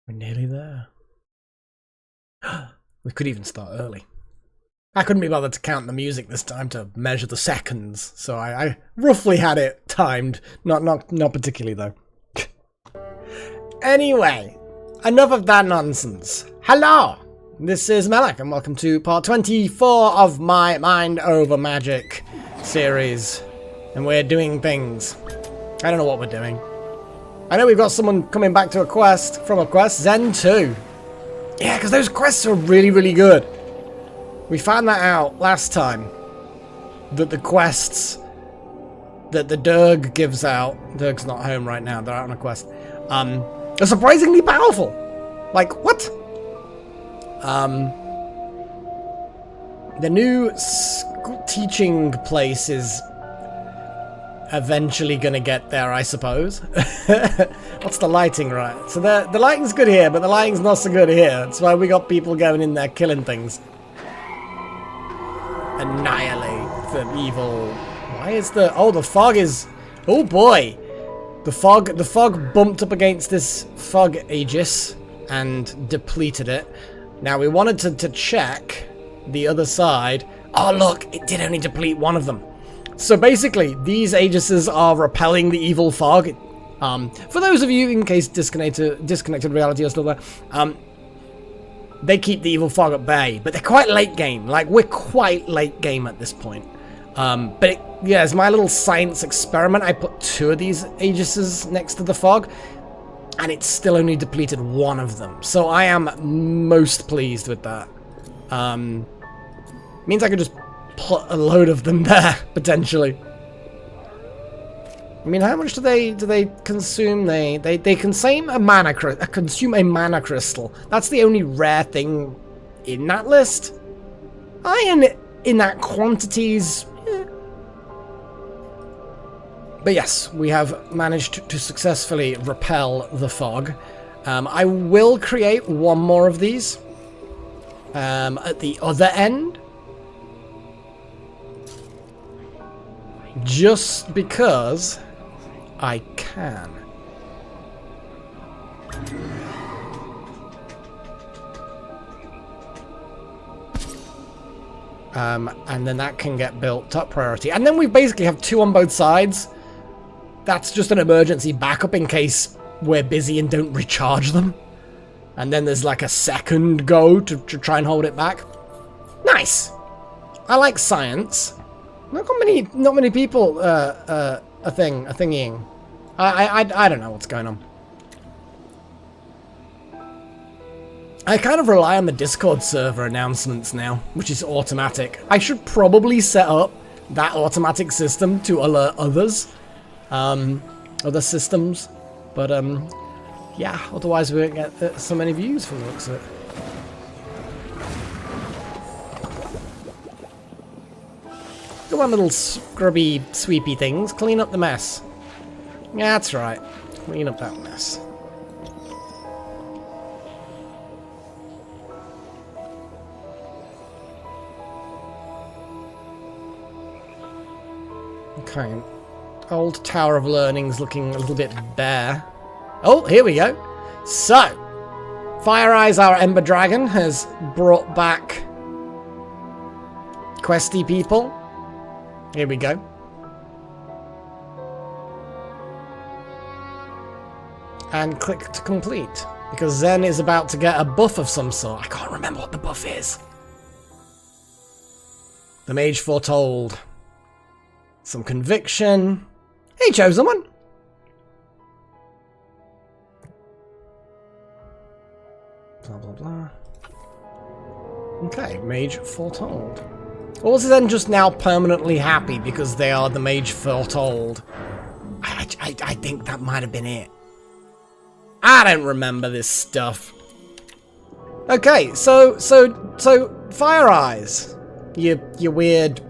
We're nearly there. We could even start early. I couldn't be bothered to count the music this time to measure the seconds, so I roughly had it timed. Not particularly, though. Anyway, enough of that nonsense. Hello! This is Melek, and welcome to part 24 of my Mind Over Magic series. And we're doing things. I don't know what we're doing. I know we've got someone coming back to a quest, from a quest, Zen 2. Yeah, because those quests are really, really good. We found that out last time. That the quests that the Durg gives out, Durg's not home right now, they're out on a quest, are surprisingly powerful. Like, what? The new teaching place is eventually gonna get there, I suppose. What's the lighting, right? So the lighting's good here, but the lighting's not so good here. That's why we got people going in there killing things. Annihilate the evil. Why is the... Oh, the fog is... Oh boy! The fog bumped up against this fog Aegis and depleted it. Now we wanted to check the other side. Oh look, it did only deplete one of them. So basically, these Aegises are repelling the evil fog. For those of you, in case disconnected reality are still there, they keep the evil fog at bay, but they're quite late game. Like, we're quite late game at this point. But yeah, as my little science experiment, I put 2 of these Aegises next to the fog, and it's still only depleted one of them. So I am most pleased with that. Means I could just put a load of them there, potentially. I mean, how much do they consume? They consume a mana crystal. That's the only rare thing in that list. Iron in that quantities. Eh. But yes, we have managed to successfully repel the fog. I will create one more of these at the other end. Just because I can. And then that can get built top priority. And then we basically have 2 on both sides. That's just an emergency backup in case we're busy and don't recharge them. And then there's like a second go to try and hold it back. Nice! I like science. Not many people are thingying. I don't know what's going on. I kind of rely on the Discord server announcements now, which is automatic. I should probably set up that automatic system to alert others, other systems, but yeah. Otherwise, we won't get so many views from the looks of it. Go on, little scrubby, sweepy things. Clean up the mess. Yeah, that's right. Clean up that mess. Okay. Old Tower of Learning's looking a little bit bare. Oh, here we go. So, Fire Eyes, our Ember Dragon, has brought back questy people. Here we go. And click to complete. Because Zen is about to get a buff of some sort. I can't remember what the buff is. The Mage Foretold. Some conviction. Hey, Chosen One! Blah, blah, blah. Okay, Mage Foretold. Or was Zen just now permanently happy because they are the Mage Foretold? I think that might have been it. I don't remember this stuff. Okay, so Fire Eyes, you weird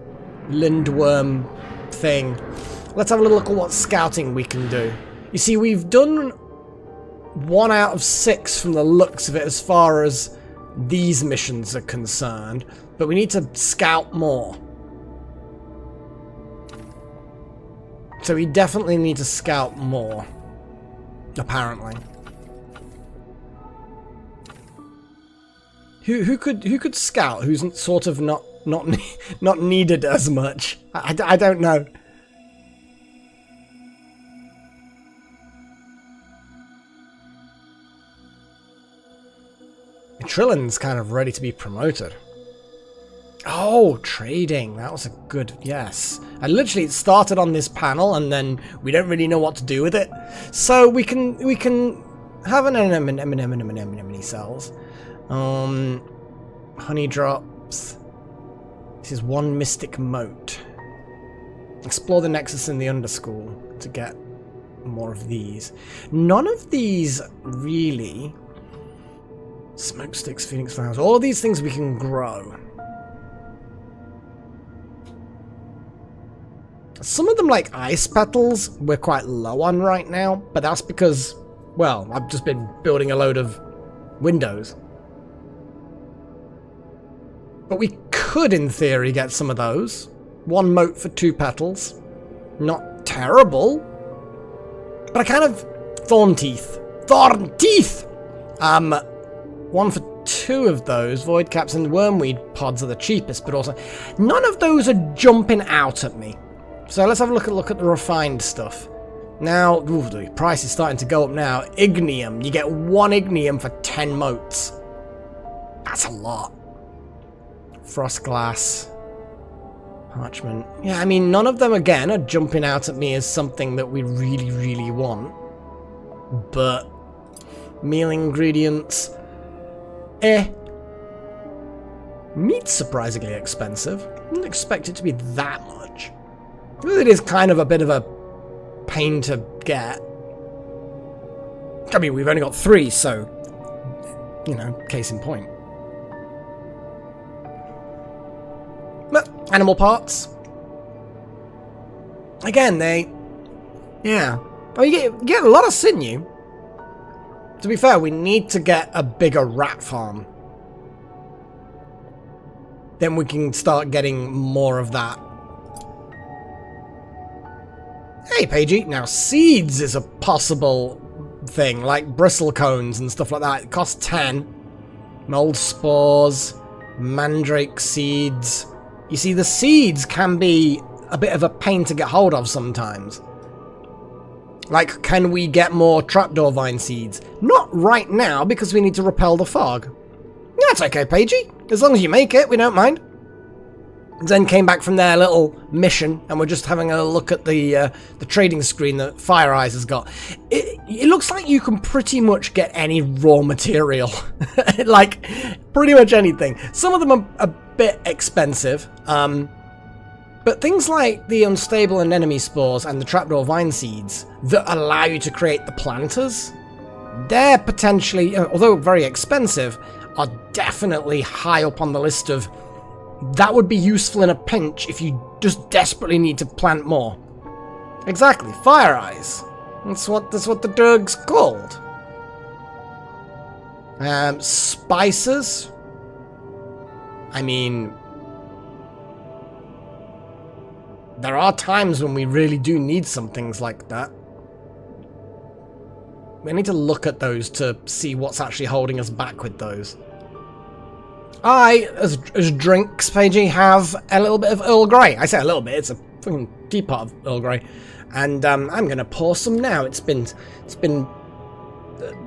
lindworm thing. Let's have a little look at what scouting we can do. You see, we've done 1 out of 6 from the looks of it as far as these missions are concerned, but we need to scout more. So we definitely need to scout more, apparently. Who could scout? Who's sort of not not needed as much? I don't know. Trillin's kind of ready to be promoted. Oh, trading. That was a good yes. And literally it started on this panel and then we don't really know what to do with it. So we can have an anemone cells. Honey drops. This is one mystic moat. Explore the nexus in the underschool to get more of these. None of these really. Smoke sticks, phoenix flowers. All of these things we can grow. Some of them, like ice petals, we're quite low on right now, but that's because, well, I've just been building a load of windows. But we could, in theory, get some of those. One moat for 2 petals. Not terrible. But I kind of... Thorn teeth. Thorn teeth! One for 2 of those. Void caps and wormweed pods are the cheapest, but also... None of those are jumping out at me. So let's have a look at the refined stuff. Now, ooh, the price is starting to go up now. Ignium. You get 1 ignium for 10 moats. That's a lot. Frost glass. Parchment. Yeah, I mean, none of them, again, are jumping out at me as something that we really, really want. But meal ingredients. Meat's surprisingly expensive. I didn't expect it to be that much. It is kind of a bit of a pain to get. I mean, we've only got 3, so, you know, case in point. But animal parts. Again, yeah. Oh, you get a lot of sinew. To be fair, we need to get a bigger rat farm. Then we can start getting more of that. Hey, Pagey. Now, seeds is a possible thing, like bristle cones and stuff like that. It costs 10. Mold spores, mandrake seeds. You see, the seeds can be a bit of a pain to get hold of sometimes. Like, can we get more trapdoor vine seeds? Not right now, because we need to repel the fog. That's okay, Pagey. As long as you make it, we don't mind. Zen came back from their little mission, and we're just having a look at the trading screen that Fire Eyes has got. It looks like you can pretty much get any raw material. Like, pretty much anything. Some of them are a bit expensive, but things like the unstable anemone spores and the trapdoor vine seeds that allow you to create the planters, they're potentially, although very expensive, are definitely high up on the list of that would be useful in a pinch if you just desperately need to plant more. Exactly, Fire Eyes. That's what the drug's called. Spices. I mean, there are times when we really do need some things like that. We need to look at those to see what's actually holding us back with those. I, as drinks, Pagey, have a little bit of Earl Grey. I say a little bit, it's a fucking teapot of Earl Grey. And I'm going to pour some now. It's been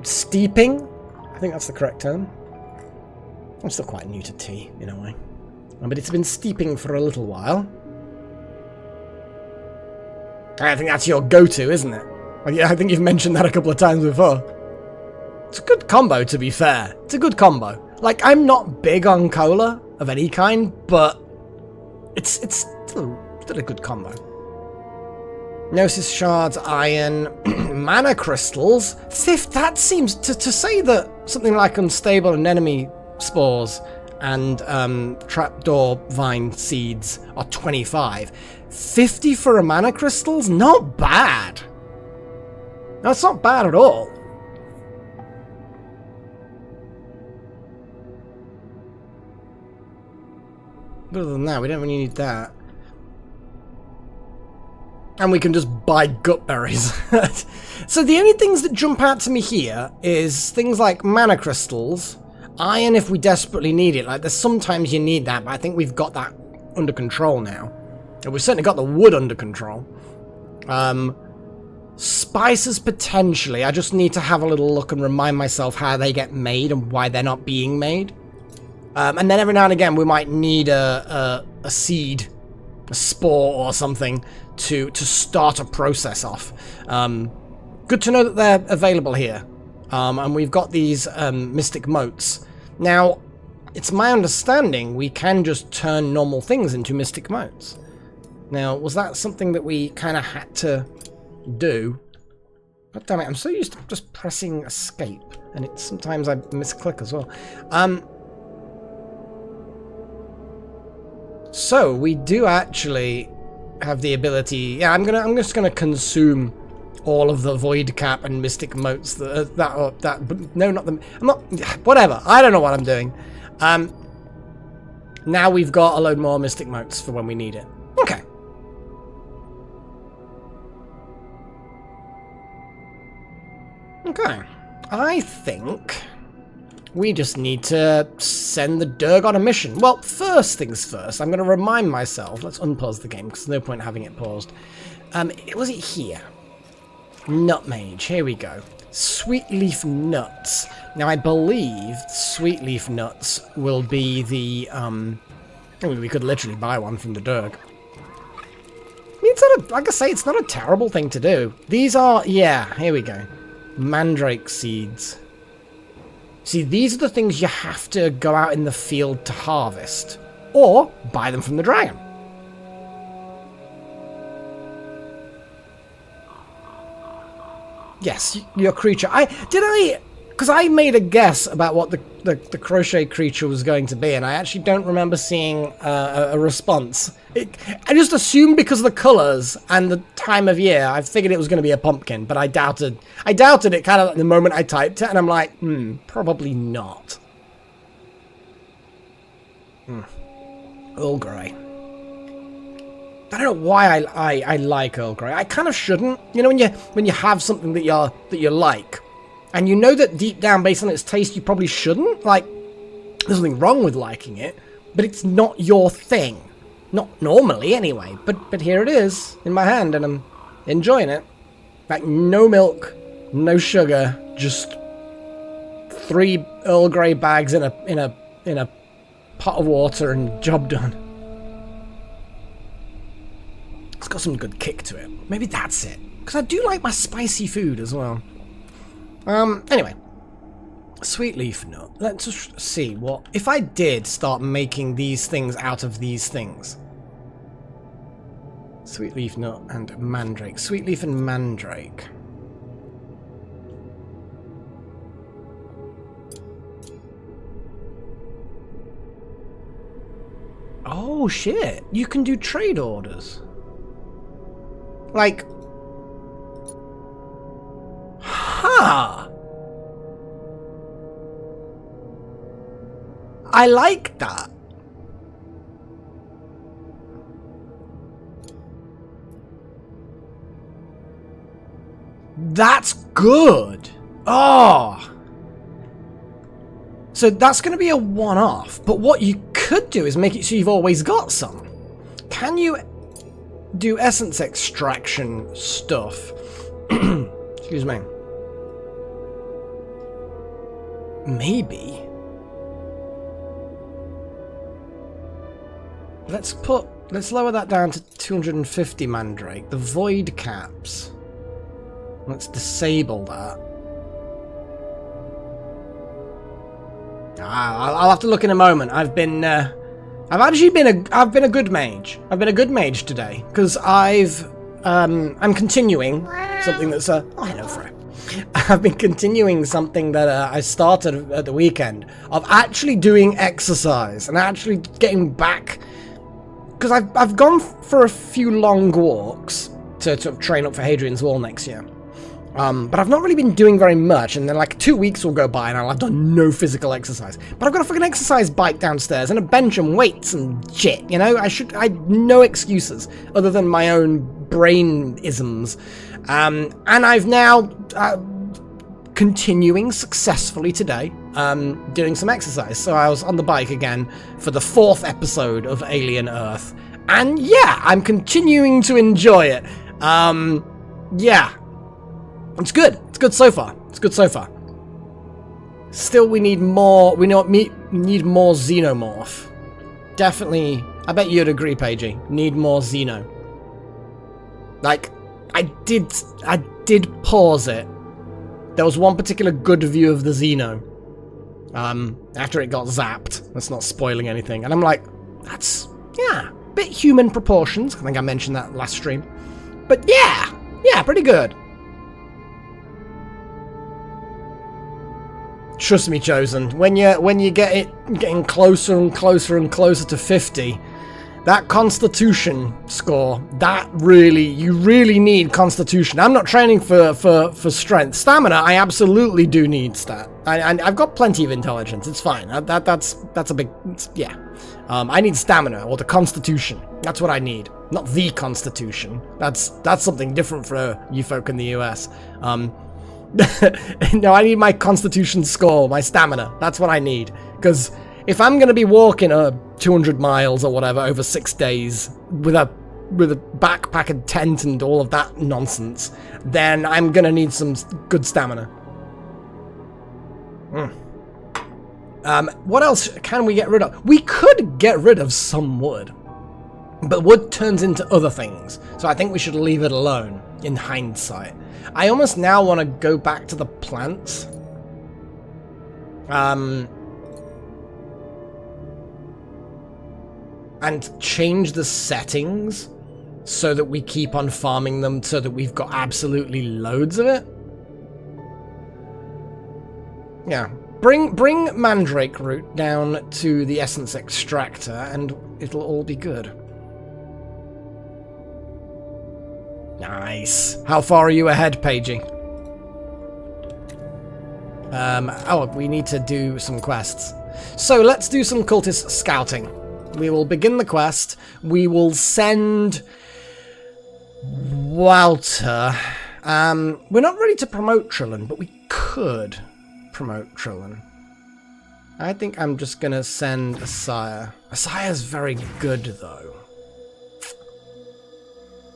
steeping. I think that's the correct term. I'm still quite new to tea, in a way. But it's been steeping for a little while. I think that's your go-to, isn't it? I think you've mentioned that a couple of times before. It's a good combo, to be fair. It's a good combo. Like, I'm not big on cola of any kind, but it's still a good combo. Gnosis shards, iron, mana crystals. Fifth, that seems to say that something like unstable anemone spores and trapdoor vine seeds are 25. 50 for a mana crystals? Not bad. No, it's not bad at all. But other than that, we don't really need that. And we can just buy gut berries. So the only things that jump out to me here is things like mana crystals Iron if we desperately need it. Like, there's sometimes you need that, but I think we've got that under control now. And we've certainly got the wood under control. Spices potentially. I just need to have a little look and remind myself how they get made and why they're not being made. And then every now and again we might need a seed, a spore or something to start a process off. Good to know that they're available here. And we've got these mystic motes. Now, it's my understanding we can just turn normal things into mystic motes. Now, was that something that we kind of had to do? God damn it, I'm so used to just pressing escape, and sometimes I misclick as well. So we do actually have the ability. Yeah, I'm just gonna consume all of the void cap and mystic motes no, not them. I'm not. Whatever. I don't know what I'm doing. Now we've got a load more mystic motes for when we need it. Okay. Okay. I think we just need to send the Durg on a mission. Well, first things first, I'm going to remind myself. Let's unpause the game because there's no point having it paused. Was it here? Nutmage. Here we go. Sweet leaf nuts. Now, I believe sweet leaf nuts will be the. I mean, we could literally buy one from the Durg. I mean, it's not like I say, it's not a terrible thing to do. These are, yeah. Here we go. Mandrake seeds. See, these are the things you have to go out in the field to harvest, or buy them from the dragon. Yes, your creature. Because I made a guess about what the crochet creature was going to be, and I actually don't remember seeing a response. I just assumed because of the colours and the time of year, I figured it was going to be a pumpkin, but I doubted it kind of the moment I typed it, and I'm like, probably not. Earl Grey. I don't know why I like Earl Grey. I kind of shouldn't. You know, when you have something that you like, and you know that deep down, based on its taste, you probably shouldn't. Like, there's nothing wrong with liking it, but it's not your thing. Not normally, anyway. But here it is in my hand, and I'm enjoying it. Like, no milk, no sugar, just 3 Earl Grey bags in a pot of water, and job done. It's got some good kick to it. Maybe that's it. Because I do like my spicy food as well. Anyway. Sweet leaf nut. Let's just see what... If I did start making these things out of these things. Sweet leaf nut and mandrake. Sweet leaf and mandrake. Oh, shit. You can do trade orders. Like... Huh. I like that. That's good. Oh. So that's going to be a one-off. But what you could do is make it so you've always got some. Can you do essence extraction stuff? Excuse me. Maybe. Let's lower that down to 250 mandrake. The void caps. Let's disable that. I'll have to look in a moment. I've been a good mage. I've been a good mage today because I'm continuing something that's oh, hello, Fred. I've been continuing something that I started at the weekend of actually doing exercise and actually getting back. Because I've gone for a few long walks to train up for Hadrian's Wall next year. But I've not really been doing very much, and then like 2 weeks will go by and I'll have done no physical exercise. But I've got a fucking exercise bike downstairs and a bench and weights and shit, you know? I no excuses other than my own brain-isms. And I've now, continuing successfully today, doing some exercise. So I was on the bike again for the 4th episode of Alien Earth. And yeah, I'm continuing to enjoy it. Yeah. It's good. It's good so far. It's good so far. Still, we need more. We need more xenomorph. Definitely. I bet you'd agree, Pagey. Need more xeno. Like, I did pause it. There was one particular good view of the xeno. After it got zapped. That's not spoiling anything. And I'm like, that's, yeah, a bit human proportions. I think I mentioned that last stream. But yeah, pretty good. Trust me, Chosen. When you get it getting closer and closer and closer to 50, that Constitution score, you really need Constitution. I'm not training for strength. Stamina, I absolutely do need stat. I've got plenty of intelligence. It's fine. That's a big, yeah. I need stamina or the Constitution. That's what I need. Not the Constitution. That's something different for you folk in the US. No, I need my Constitution score, my stamina. That's what I need. Because if I'm going to be walking 200 miles or whatever over 6 days with a backpack and tent and all of that nonsense, then I'm going to need some good stamina. What else can we get rid of? We could get rid of some wood. But wood turns into other things. So I think we should leave it alone, in hindsight. I almost now want to go back to the plants. And change the settings so that we keep on farming them so that we've got absolutely loads of it. Yeah. Bring mandrake root down to the essence extractor and it'll all be good. Nice. How far are you ahead, Pagey? Oh, we need to do some quests. So let's do some cultist scouting. We will begin the quest. We will send Walter. We're not ready to promote Trillin, but we could promote Trillin. I think I'm just gonna send Asaya. Asaya's very good though.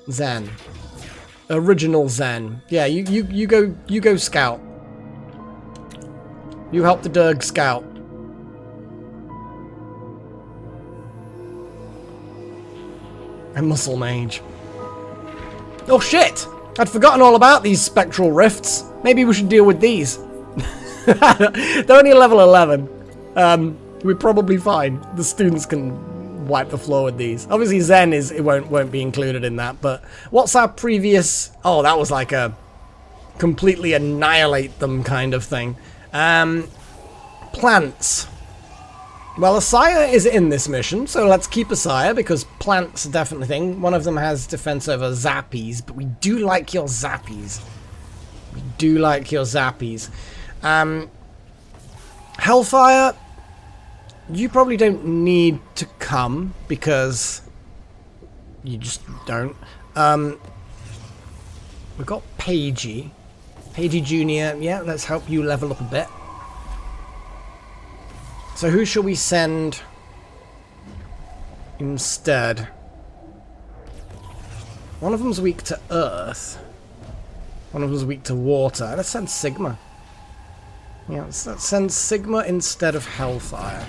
Zen. Original Zen. Yeah, you go scout. You help the Durg scout. And Muscle Mage. Oh shit! I'd forgotten all about these spectral rifts. Maybe we should deal with these. They're only level 11. We're probably fine. The students can wipe the floor with these. Obviously Zen won't be included in that, but what's our previous... Oh, that was like a completely annihilate them kind of thing. Plants. Well, Asaya is in this mission, so let's keep Asaya, because plants are definitely a thing. One of them has defense over zappies, but we do like your zappies. We do like your zappies. Hellfire, you probably don't need to come, because you just don't. We've got Pagey. Pagey Jr., yeah, let's help you level up a bit. So who shall we send instead? One of them's weak to earth. One of them's weak to water. Let's send Sigma. Yeah, let's send Sigma instead of Hellfire.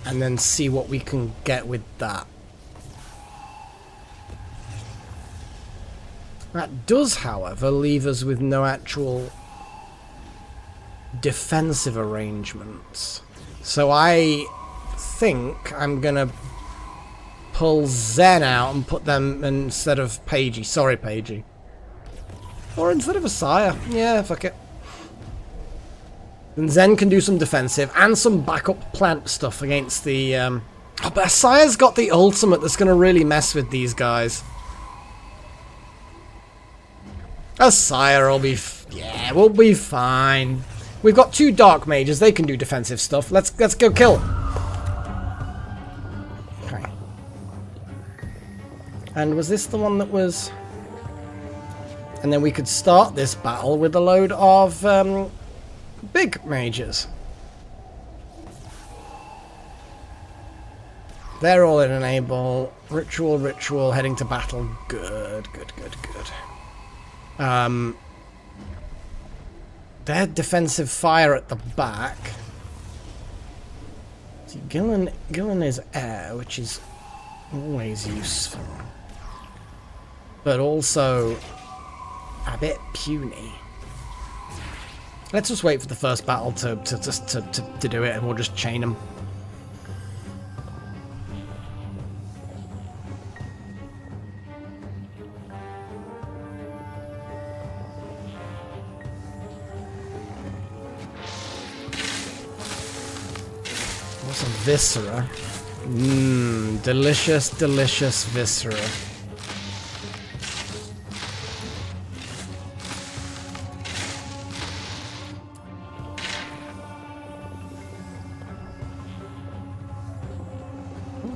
And then see what we can get with that. That does, however, leave us with no actual defensive arrangements. So I think I'm gonna pull Zen out and put them instead of Pagey. Sorry, Pagey. Or instead of Asaya. Yeah, fuck it. Then Zen can do some defensive and some backup plant stuff against the... Oh, but Asaya's got the ultimate that's gonna really mess with these guys. Asaya will be... Yeah, we'll be fine. We've got 2 dark mages. They can do defensive stuff. Let's go kill. Okay. And was this the one that was... And then we could start this battle with a load of big mages. They're all in enable. Ritual, heading to battle. Good. Their defensive fire at the back. See, Gillen is air, which is always useful. But also a bit puny. Let's just wait for the first battle to do it, and we'll just chain them. What's a viscera? Mmm, delicious viscera.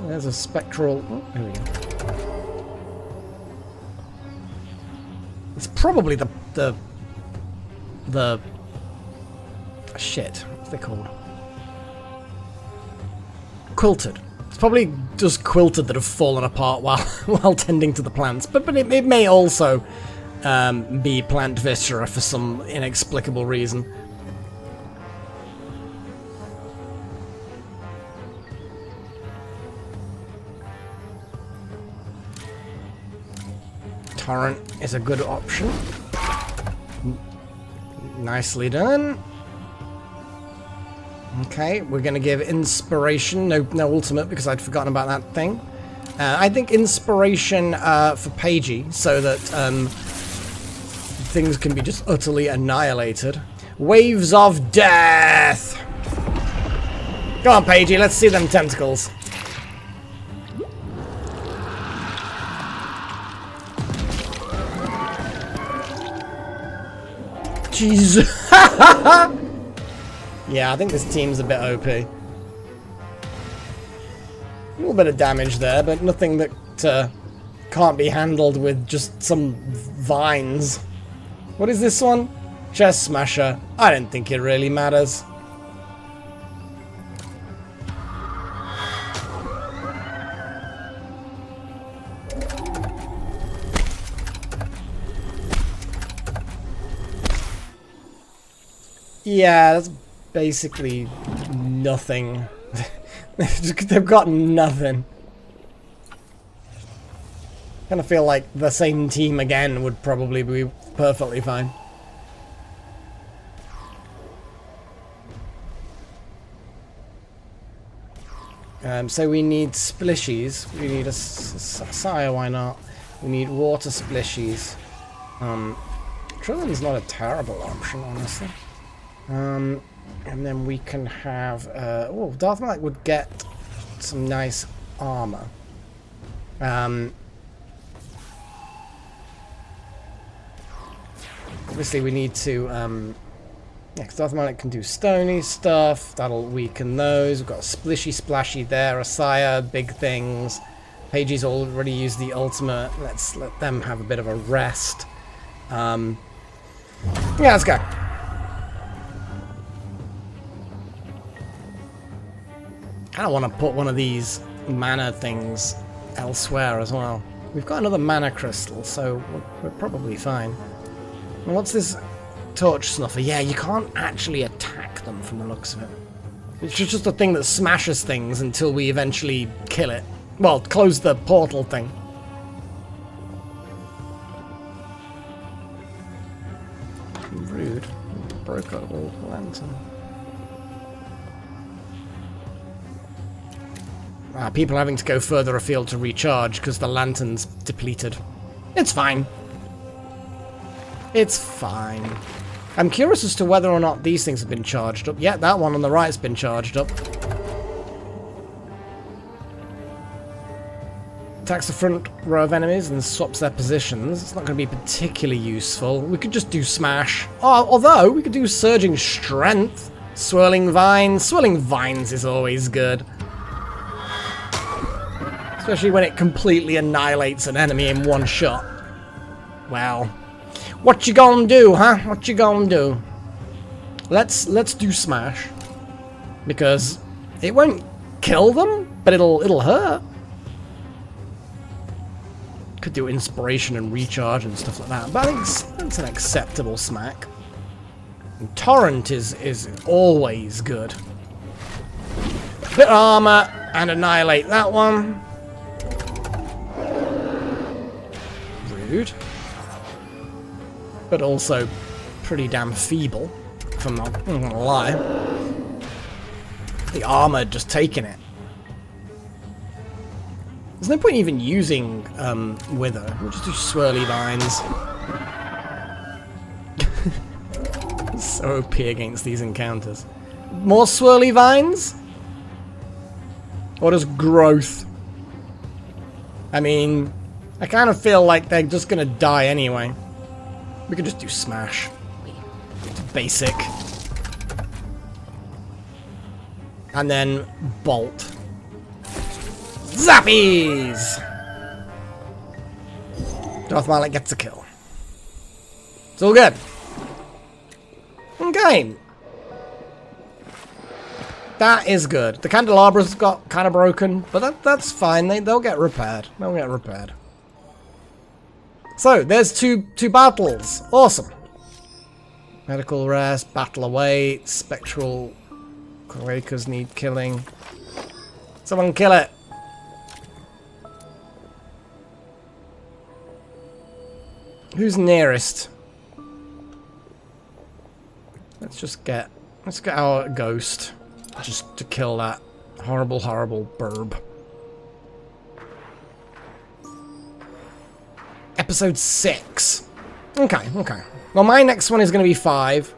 There's a spectral... Oh, here we go. It's probably the... Shit. What's they called? Quilted. It's probably just quilted that have fallen apart while tending to the plants. But it may also be plant viscera for some inexplicable reason. Torrent is a good option. Nicely done. Okay, we're going to give inspiration. No ultimate, because I'd forgotten about that thing. I think inspiration for Pagey, so that things can be just utterly annihilated. Waves of death! Go on, Pagey, let's see them tentacles. Jesus. Yeah, I think this team's a bit OP. A little bit of damage there, but nothing that can't be handled with just some vines. What is this one? Chest Smasher. I don't think it really matters. Yeah, that's basically nothing. They've got nothing. I kind of feel like the same team again would probably be perfectly fine. So we need splishies. We need a sire, why not? We need water splishies. Trillium's not a terrible option, honestly. And then we can have... oh, Darth Malak would get some nice armor. Obviously we need to... yeah, because Darth Malak can do stony stuff. That'll weaken those. We've got a Splishy Splashy there, a Sire, big things. Pagey's already used the ultimate. Let's let them have a bit of a rest. Yeah, let's go. I don't want to put one of these mana things elsewhere as well. We've got another mana crystal, so we're probably fine. And what's this torch snuffer? Yeah, you can't actually attack them from the looks of it. It's just a thing that smashes things until we eventually kill it. Well, close the portal thing. Rude. Broke up the lantern. People having to go further afield to recharge because the lantern's depleted. It's fine. It's fine. I'm curious as to whether or not these things have been charged up. Yeah, that one on the right's been charged up. Attacks the front row of enemies and swaps their positions. It's not going to be particularly useful. We could just do Smash. Oh, although, we could do Surging Strength. Swirling Vines. Swirling Vines is always good. Especially when it completely annihilates an enemy in one shot. Well, What you gonna do, huh? What you gonna do? Let's do smash. Because it won't kill them, but it'll hurt. Could do inspiration and recharge and stuff like that, but I think that's an acceptable smack. And torrent is always good. Bit of armor and annihilate that one. Rude. But also pretty damn feeble, if I'm not gonna lie. The armor just taking it. There's no point even using Wither. We'll just do Swirly Vines. So OP against these encounters. More Swirly Vines? Or just Growth? I mean, I kind of feel like they're just gonna die anyway. We could just do Smash. It's basic. And then Bolt. Zappies! Darth Malak gets a kill. It's all good. Okay. That is good. The candelabra's got kind of broken, but that's fine. They'll get repaired. They'll get repaired. So, there's two battles. Awesome. Medical rest, battle away, spectral Quakers need killing. Someone kill it. Who's nearest? Let's get our ghost just to kill that horrible, horrible burb. Episode 6. Okay. Well, my next one is going to be 5.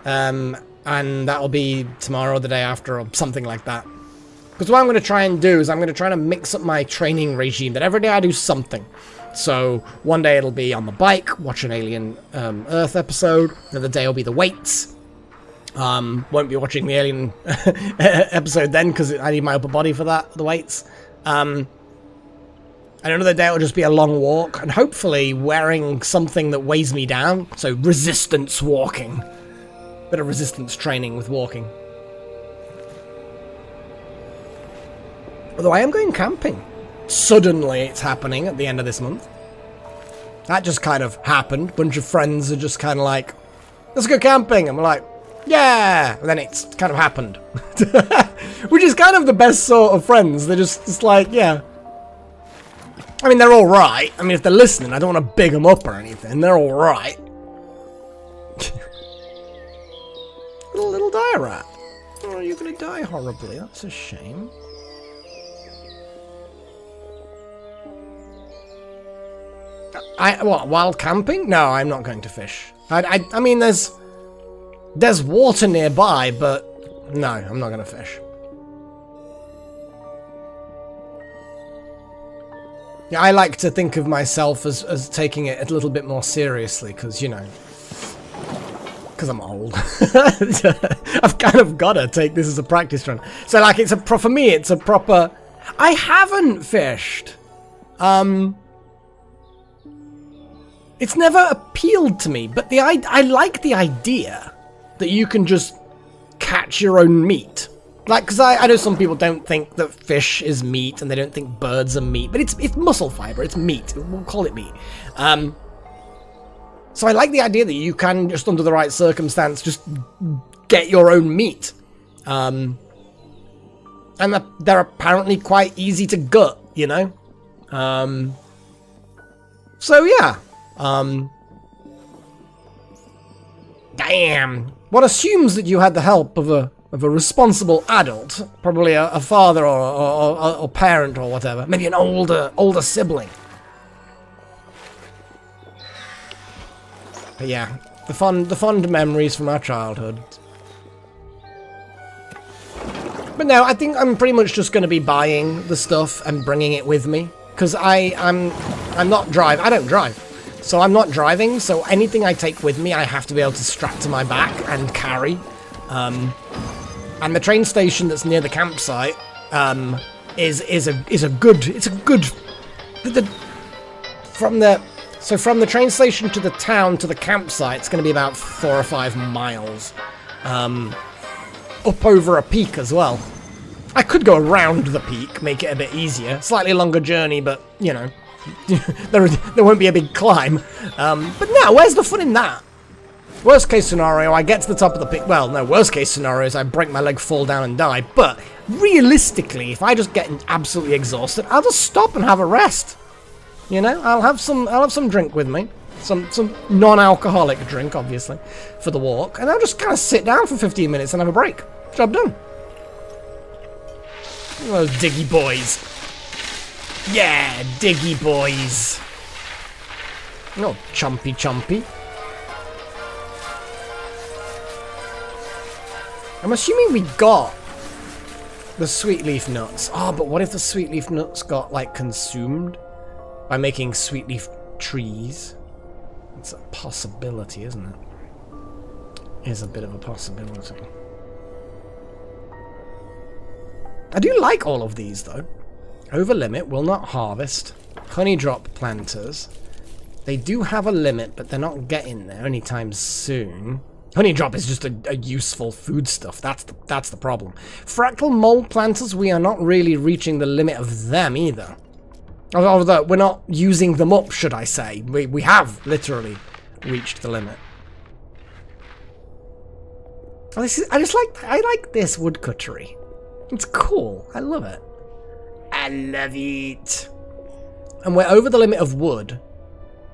And that'll be tomorrow or the day after or something like that. Because what I'm going to try and do is I'm going to try to mix up my training regime, that every day I do something. So one day it'll be on the bike, watch an Alien Earth episode. Another day will be the weights. Won't be watching the Alien episode then because I need my upper body for that, the weights. And another day it'll just be a long walk, and hopefully wearing something that weighs me down. So resistance walking. Bit of resistance training with walking. Although I am going camping. Suddenly it's happening at the end of this month. That just kind of happened. Bunch of friends are just kind of like, let's go camping. And we're like, yeah. And then it's kind of happened. Which is kind of the best sort of friends. They're just like, yeah. I mean, they're all right. I mean, if they're listening, I don't want to big them up or anything. They're all right. little dire rat. Oh, you're going to die horribly. That's a shame. What, while camping? No, I'm not going to fish. I mean, there's water nearby, but no, I'm not going to fish. Yeah, I like to think of myself as taking it a little bit more seriously, because, you know, because I'm old. I've kind of got to take this as a practice run. So, like, for me, it's a proper... I haven't fished. It's never appealed to me, but I like the idea that you can just catch your own meat. Like, because I know some people don't think that fish is meat, and they don't think birds are meat, but it's muscle fiber, it's meat. We'll call it meat. So I like the idea that you can, just under the right circumstance, just get your own meat. And they're apparently quite easy to gut, you know? So yeah. Damn. One assumes that you had the help of a responsible adult, probably a father or parent or whatever, maybe an older sibling. But yeah, the fond memories from our childhood. But no, I think I'm pretty much just going to be buying the stuff and bringing it with me, because I'm not drive. I don't drive. So I'm not driving, so anything I take with me I have to be able to strap to my back and carry. And the train station that's near the campsite is a good from the So from the train station to the town to the campsite, it's going to be about 4 or 5 miles. Up over a peak as well. I could go around the peak, make it a bit easier. Slightly longer journey, but, you know, there won't be a big climb. But no, where's the fun in that? Worst case scenario, I get to the top of the peak. Well, no, worst case scenario is I break my leg, fall down and die. But realistically, if I just get absolutely exhausted, I'll just stop and have a rest. You know, I'll have some drink with me. Some non-alcoholic drink, obviously, for the walk. And I'll just kind of sit down for 15 minutes and have a break. Job done. Those diggy boys. Yeah, diggy boys. No, chompy chompy. I'm assuming we got the sweet leaf nuts. Oh, but what if the sweet leaf nuts got, like, consumed by making sweet leaf trees? It's a possibility, isn't it? Is a bit of a possibility. I do like all of these, though. Over limit, will not harvest. Honey drop planters. They do have a limit, but they're not getting there anytime soon. Honey drop is just a useful foodstuff. That's the problem. Fractal mold planters, we are not really reaching the limit of them either. Although we're not using them up, should I say. We have literally reached the limit. I like this woodcuttery. It's cool. I love it. I love it. And we're over the limit of wood.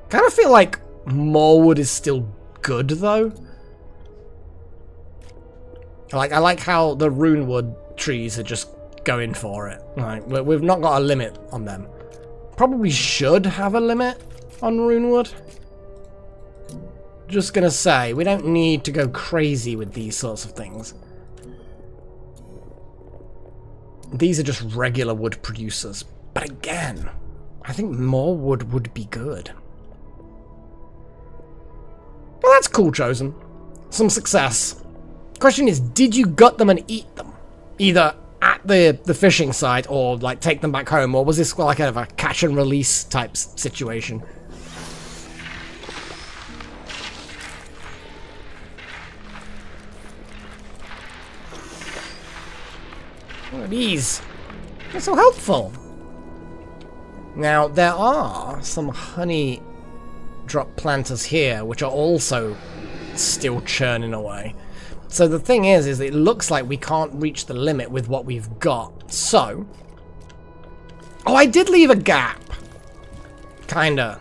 Kind of feel like more wood is still good though. I like how the runewood trees are just going for it. Like we've not got a limit on them. Probably should have a limit on runewood. Just gonna say, we don't need to go crazy with these sorts of things. These are just regular wood producers. But again, I think more wood would be good. Well, that's cool, Chosen. Some success. Question is, did you gut them and eat them? Either at the fishing site or like take them back home, or was this like kind of a catch and release type situation? What are these? They're so helpful. Now, there are some honey drop planters here, which are also still churning away. So the thing is it looks like we can't reach the limit with what we've got. So, oh, I did leave a gap. Kinda.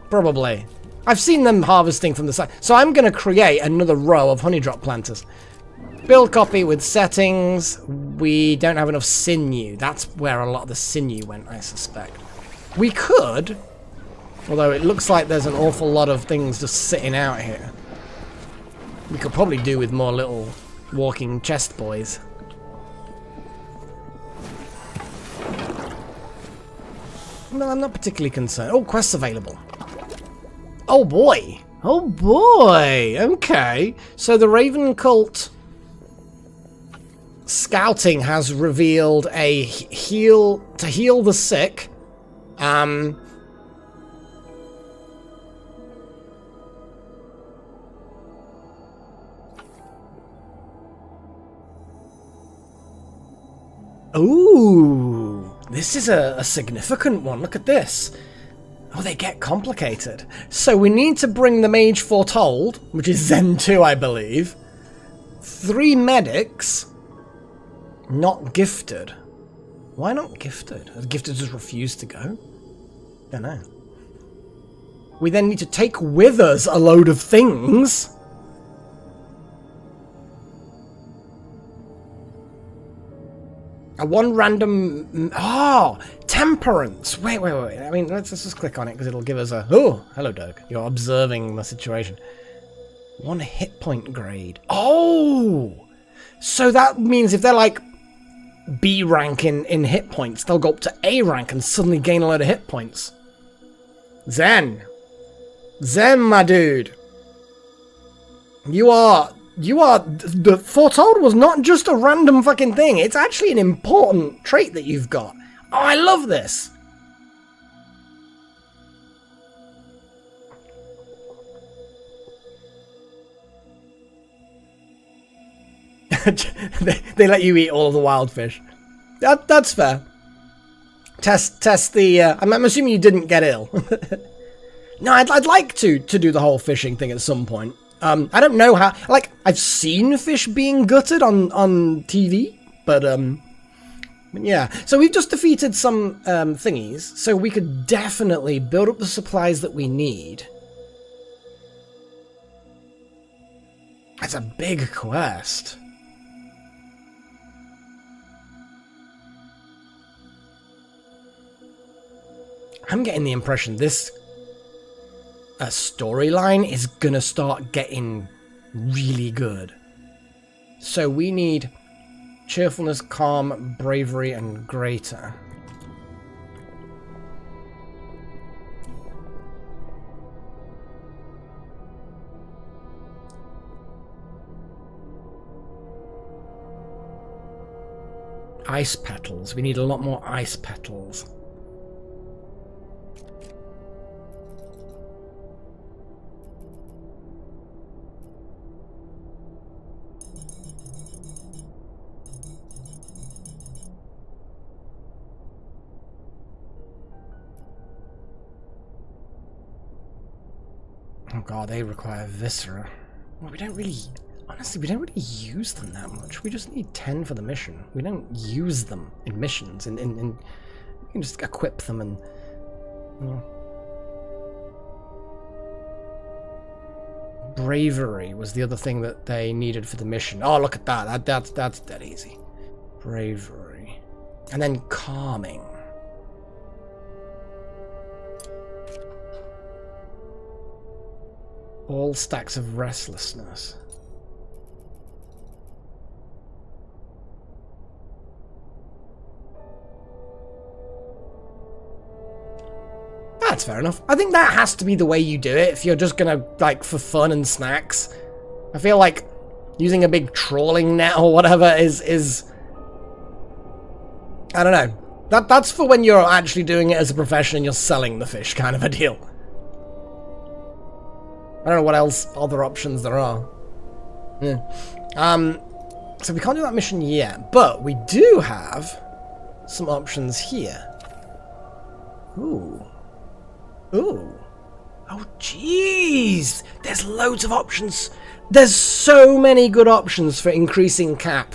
Probably. I've seen them harvesting from the side. So I'm going to create another row of honey drop planters. Build copy with settings. We don't have enough sinew. That's where a lot of the sinew went, I suspect. We could, although it looks like there's an awful lot of things just sitting out here. We could probably do with more little walking chest boys. No, I'm not particularly concerned. Oh, quests available. Oh boy. Oh boy. Okay. So the Raven Cult Scouting has revealed a heal the sick. Ooh, this is a significant one. Look at this. Oh, they get complicated. So we need to bring the Mage Foretold, which is Zen 2, I believe. 3 medics. Not gifted. Why not gifted? Has gifted just refused to go? Don't know. We then need to take with us a load of things. A one random... Oh! Temperance! Wait. I mean, let's just click on it because it'll give us a... Oh! Hello, Doug. You're observing the situation. 1 hit point grade. Oh! So that means if they're like B rank in hit points, they'll go up to A rank and suddenly gain a load of hit points. Zen, my dude. The Foretold was not just a random fucking thing. It's actually an important trait that you've got. Oh, I love this. they let you eat all of the wild fish. That's fair. Test the... I'm assuming you didn't get ill. No, I'd like to do the whole fishing thing at some point. I don't know how... Like, I've seen fish being gutted on TV, but yeah. So we've just defeated some thingies, so we could definitely build up the supplies that we need. That's a big quest. I'm getting the impression this storyline is gonna start getting really good. So we need cheerfulness, calm, bravery, and greater. Ice petals. We need a lot more ice petals. Oh god, they require viscera. Well, we don't really... Honestly, we don't really use them that much. We just need 10 for the mission. We don't use them in missions. We can just equip them and... You know. Bravery was the other thing that they needed for the mission. Oh, look at that. That's dead easy. Bravery. And then calming. All stacks of restlessness. That's fair enough. I think that has to be the way you do it if you're just gonna, like, for fun and snacks. I feel like using a big trawling net or whatever is I don't know. That's for when you're actually doing it as a profession and you're selling the fish kind of a deal. I don't know what else other options there are. Yeah. So we can't do that mission yet, but we do have some options here. Ooh. Ooh. Oh, jeez. There's loads of options. There's so many good options for increasing cap.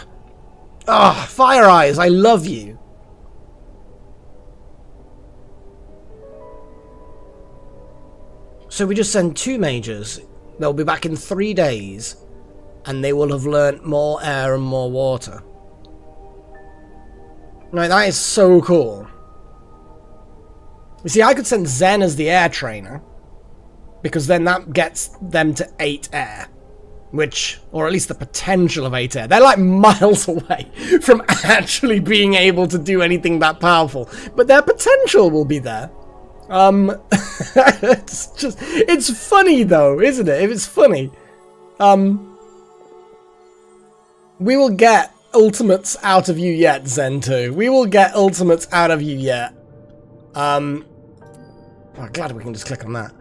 Ah, Fire Eyes, I love you. So we just send 2 mages. They'll be back in 3 days. And they will have learnt more air and more water. Right, that is so cool. You see, I could send Zen as the air trainer. Because then that gets them to 8 air. Which, or at least the potential of 8 air. They're like miles away from actually being able to do anything that powerful. But their potential will be there. It's funny though, isn't it? If it's funny. We will get ultimates out of you yet, Zen 2. We will get ultimates out of you yet. I'm glad we can just click on that.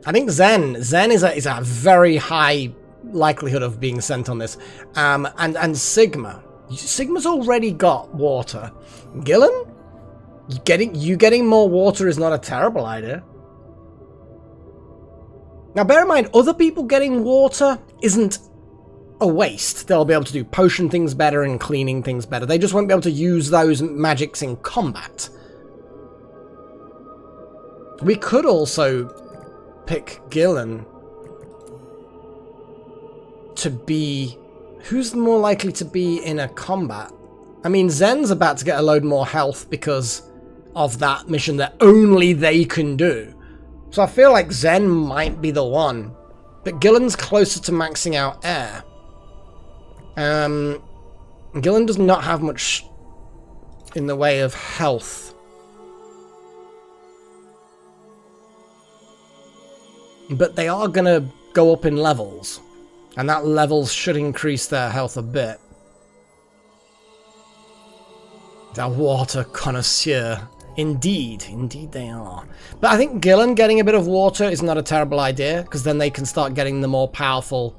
I think Zen is a very high likelihood of being sent on this. And Sigma. Sigma's already got water. Gillen? You getting more water is not a terrible idea. Now bear in mind, other people getting water isn't a waste. They'll be able to do potion things better and cleaning things better. They just won't be able to use those magics in combat. We could also pick Gillen to be... Who's more likely to be in a combat? I mean, Zen's about to get a load more health because of that mission that only they can do. So I feel like Zen might be the one. But Gillen's closer to maxing out air. Gillen does not have much in the way of health. But they are going to go up in levels. And that level should increase their health a bit. The water connoisseur. Indeed, indeed they are. But I think Gillen getting a bit of water is not a terrible idea, because then they can start getting the more powerful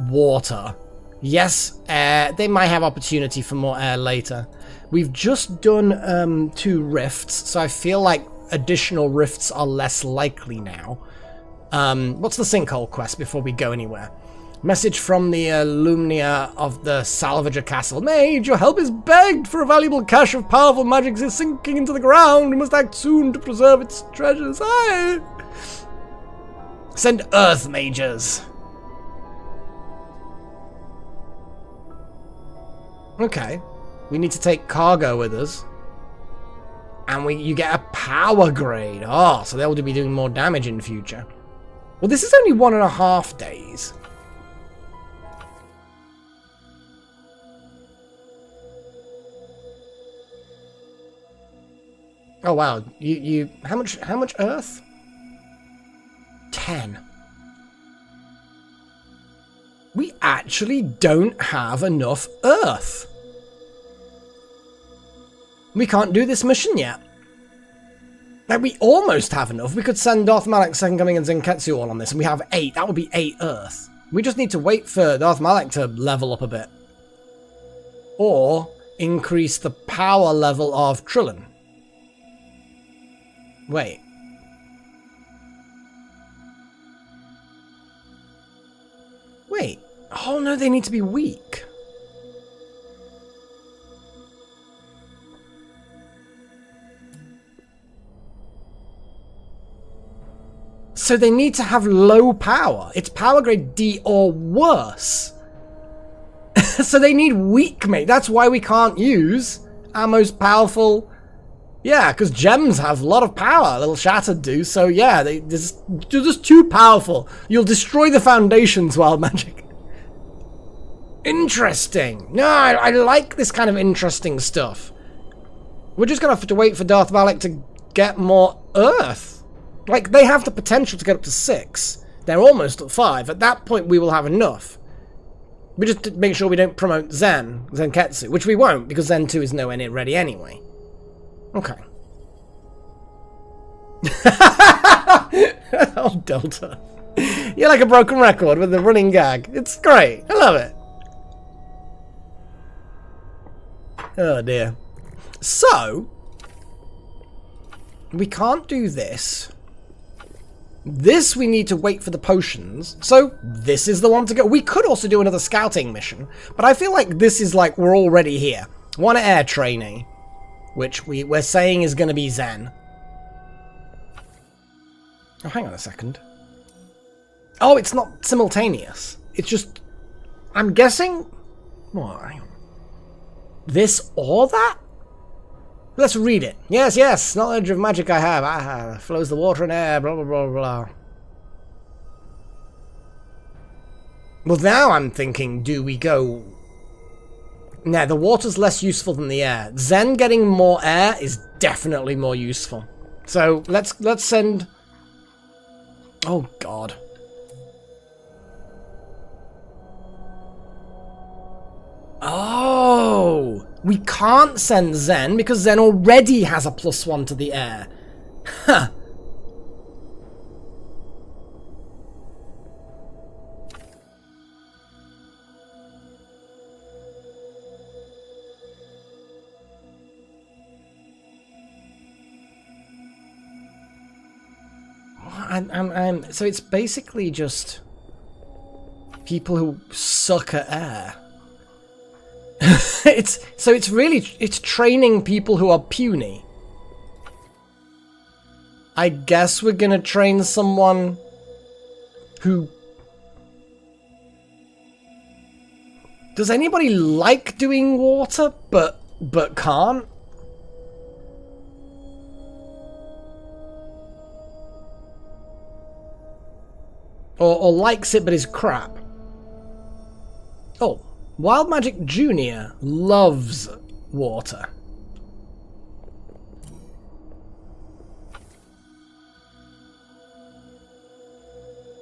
water. Yes, air. They might have opportunity for more air later. We've just done 2 rifts, so I feel like additional rifts are less likely now. What's the sinkhole quest before we go anywhere? Message from the Lumnia of the Salvager Castle. Mage, your help is begged, for a valuable cache of powerful magics is sinking into the ground. We must act soon to preserve its treasures. Aye. Send earth mages. Okay. We need to take cargo with us. And you get a power grade. Oh, so they'll be doing more damage in the future. Well, this is only 1.5 days. Oh wow, how much earth? 10. We actually don't have enough earth. We can't do this mission yet. Like, we almost have enough. We could send Darth Malak, Second Coming, and Zenketsu all on this, and we have 8. That would be 8 earth. We just need to wait for Darth Malak to level up a bit. Or increase the power level of Trillin. Wait. Wait. Oh no, they need to be weak. So they need to have low power. It's power grade D or worse. So they need weak, mate. That's why we can't use our most powerful... Yeah, because gems have a lot of power, little Shattered do, so yeah, they're just too powerful. You'll destroy the foundations, Wild Magic. Interesting. No, I like this kind of interesting stuff. We're just going to have to wait for Darth Malak to get more Earth. Like, they have the potential to get up to 6. They're almost at 5. At that point, we will have enough. We just make sure we don't promote Zenketsu, which we won't, because Zen 2 is nowhere near ready anyway. Okay. Oh, Delta. You're like a broken record with the running gag. It's great. I love it. Oh, dear. So, we can't do this. This we need to wait for the potions. So, this is the one to go. We could also do another scouting mission, but I feel like this is like we're already here. One air trainee. Which we're saying is going to be Zen. Oh, hang on a second. Oh, it's not simultaneous. It's just... I'm guessing... What? Hang on. This or that? Let's read it. Yes, yes, knowledge of magic I have. Ah, flows the water and air, blah, blah, blah, blah. Well, now I'm thinking, do we go... Nah, the water's less useful than the air. Zen getting more air is definitely more useful. So let's send... Oh god. Oh! We can't send Zen because Zen already has a +1 to the air. Huh. So it's basically just people who suck at air. It's training people who are puny. I guess we're gonna train someone who... Does anybody like doing water but can't? Or likes it but is crap. Oh, Wild Magic Junior loves water.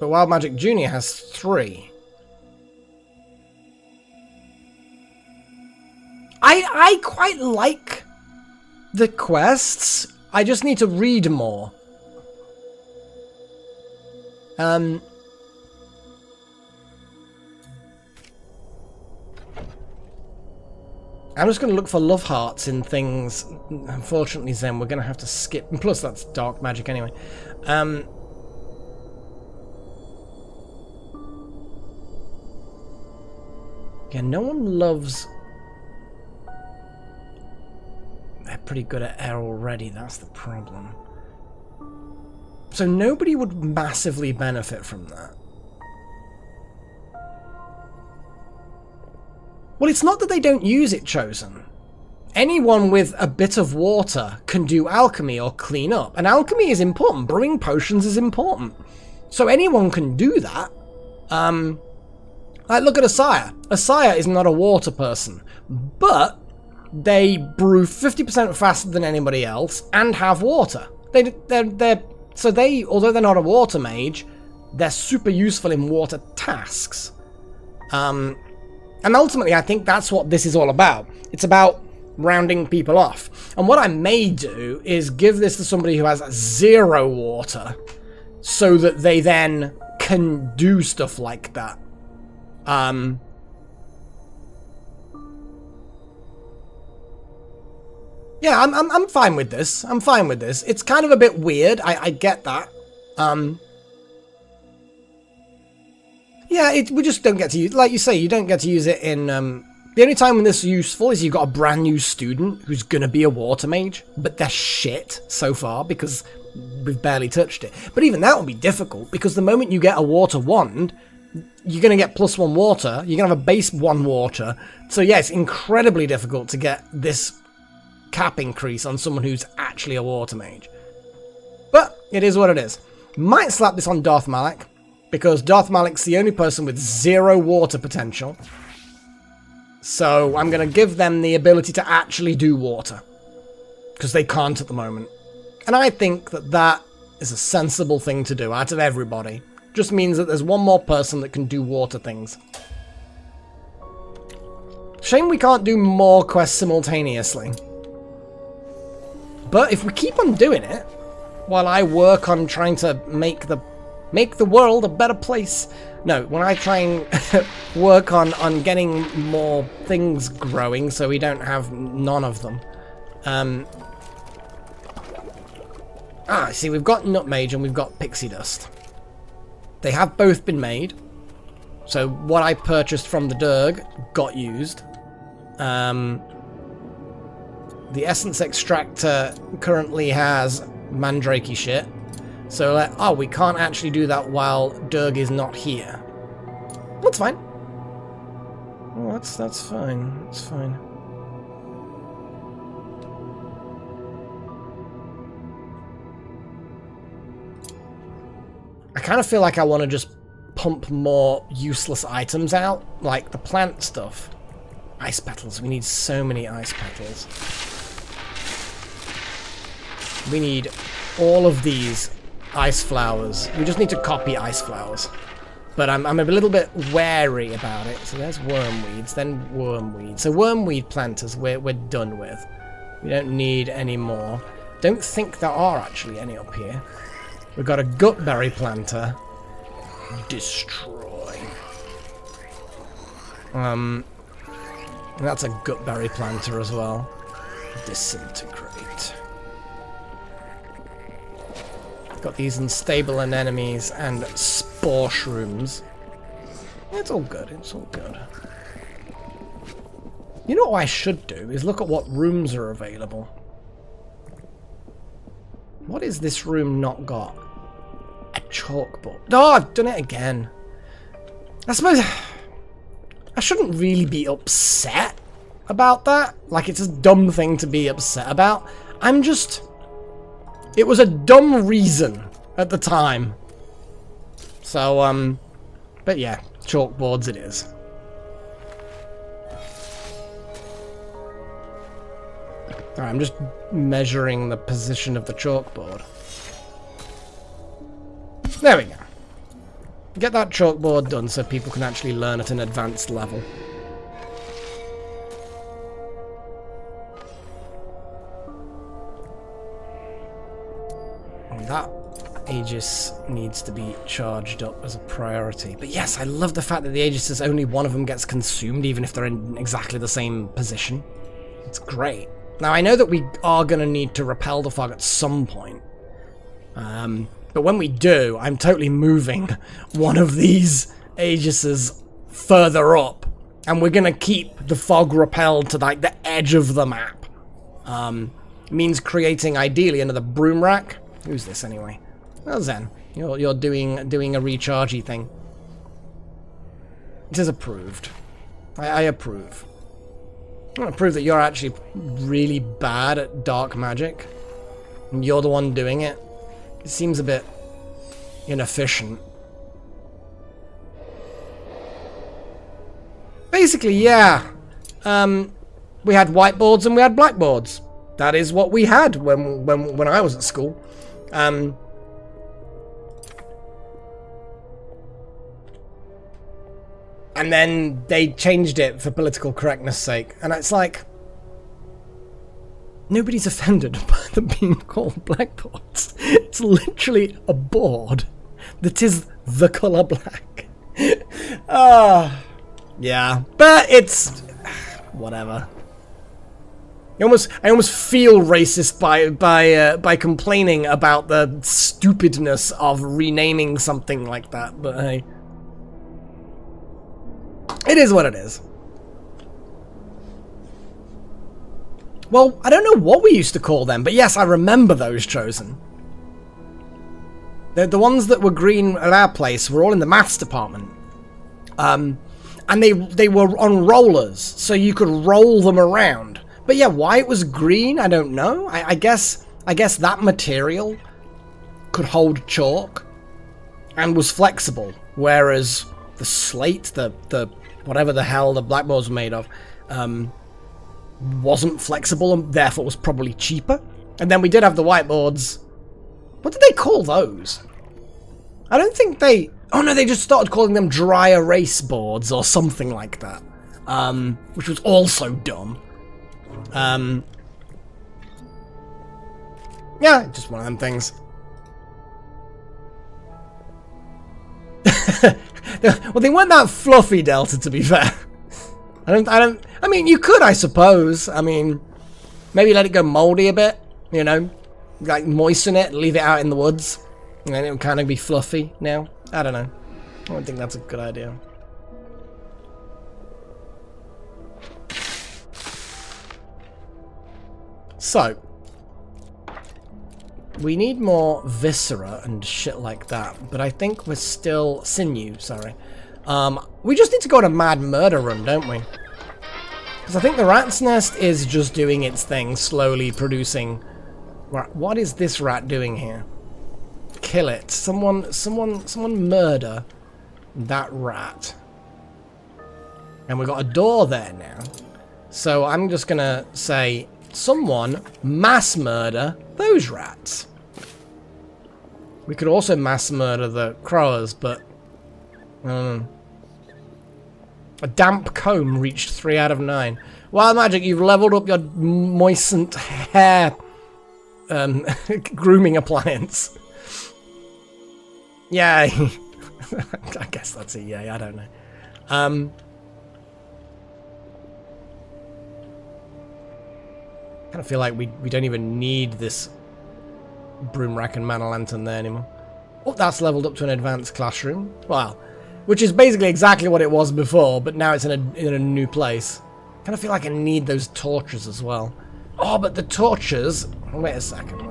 But Wild Magic Junior has 3. I quite like the quests. I just need to read more. I'm just going to look for love hearts in things. Unfortunately, Zen, we're going to have to skip. And plus, that's dark magic anyway. Yeah, no one loves... They're pretty good at air already, that's the problem. So nobody would massively benefit from that. Well, it's not that they don't use it, Chosen. Anyone with a bit of water can do alchemy or clean up. And alchemy is important. Brewing potions is important. So anyone can do that. Like, look at Asaya. Asaya is not a water person. But they brew 50% faster than anybody else and have water. So they, although they're not a water mage, they're super useful in water tasks. And ultimately, I think that's what this is all about. It's about rounding people off. And what I may do is give this to somebody who has 0 water, so that they then can do stuff like that. Yeah, I'm fine with this. I'm fine with this. It's kind of a bit weird. I get that. Yeah, we just don't get to use, like you say, you don't get to use it in, the only time when this is useful is you've got a brand new student who's gonna be a water mage, but they're shit so far because we've barely touched it. But even that will be difficult because the moment you get a water wand, you're gonna get +1 water, you're gonna have a base 1 water. So yeah, it's incredibly difficult to get this cap increase on someone who's actually a water mage. But it is what it is. Might slap this on Darth Malik, because Darth Malik's the only person with 0 water potential. So I'm going to give them the ability to actually do water, because they can't at the moment. And I think that that is a sensible thing to do out of everybody. Just means that there's one more person that can do water things. Shame we can't do more quests simultaneously. But if we keep on doing it, while I work on trying to make the world a better place. No, when I try and work on getting more things growing so we don't have none of them. See, we've got Nutmage and we've got Pixie Dust. They have both been made. So what I purchased from the Durg got used. The Essence Extractor currently has Mandrakey shit. So, we can't actually do that while Durg is not here. That's fine. Oh, that's fine. That's fine. I kind of feel like I want to just pump more useless items out, like the plant stuff. Ice petals. We need so many ice petals. We need all of these ice flowers. We just need to copy ice flowers. But I'm a little bit wary about it. So there's wormweeds, then wormweed. So wormweed planters we're done with. We don't need any more. Don't think there are actually any up here. We've got a gutberry planter. Destroy. That's a gutberry planter as well. Disintegrate. Got these unstable anemones and spore shrooms. It's all good, it's all good. You know what I should do is look at what rooms are available. What is this room not got? A chalkboard. Oh, I've done it again. I suppose I shouldn't really be upset about that. Like, it's a dumb thing to be upset about. I'm just... It was a dumb reason at the time. So, but yeah, chalkboards it is. Alright, I'm just measuring the position of the chalkboard. There we go. Get that chalkboard done so people can actually learn at an advanced level. that Aegis needs to be charged up as a priority. But yes, I love the fact that the Aegis is only one of them gets consumed, even if they're in exactly the same position. It's great. Now, I know that we are going to need to repel the fog at some point. But when we do, I'm totally moving one of these Aegises further up. And we're going to keep the fog repelled to like the edge of the map. It means creating, ideally, another broom rack. Who's this anyway? Well, Zen, you're doing a rechargey thing. It is approved. I approve. I want to prove that you're actually really bad at dark magic. And you're the one doing it. It seems a bit inefficient. Basically, yeah. We had whiteboards and we had blackboards. That is what we had when I was at school. And then they changed it for political correctness' sake. And it's like, nobody's offended by them being called blackboards. It's literally a board that is the colour black. Yeah, but it's whatever. I almost feel racist by complaining about the stupidness of renaming something like that. But hey, it is what it is. Well, I don't know what we used to call them, but yes, I remember those chosen. The ones that were green at our place were all in the maths department. And they were on rollers, so you could roll them around. But yeah, why it was green, I don't know. I guess that material could hold chalk and was flexible, whereas the slate, the whatever the hell the blackboards were made of, wasn't flexible and therefore was probably cheaper. And then we did have the whiteboards. What did they call those? I don't think they... Oh no, they just started calling them dry erase boards or something like that. Which was also dumb. Yeah, just one of them things. Well, they weren't that fluffy, Delta, to be fair. I mean, you could, I suppose. I mean, maybe let it go moldy a bit, you know? Like, moisten it, leave it out in the woods. And then it would kind of be fluffy now. I don't know. I don't think that's a good idea. So, we need more viscera and shit like that, but I think we're still... Sinew, sorry. We just need to go on a mad murder run, don't we? Because I think the rat's nest is just doing its thing, slowly producing... What is this rat doing here? Kill it. Someone murder that rat. And we've got a door there now. So I'm just gonna say, someone mass murder those rats. We could also mass murder the crowers, but a damp comb reached 3 out of 9. Wild Magic, you've leveled up your moistened hair grooming appliance. Yay. I guess that's a yay, I don't know. I kind of feel like we don't even need this broom rack and mana lantern there anymore. Oh, that's leveled up to an advanced classroom. Well, which is basically exactly what it was before, but now it's in a new place. I kind of feel like I need those torches as well. Oh, but the torches... Wait a second.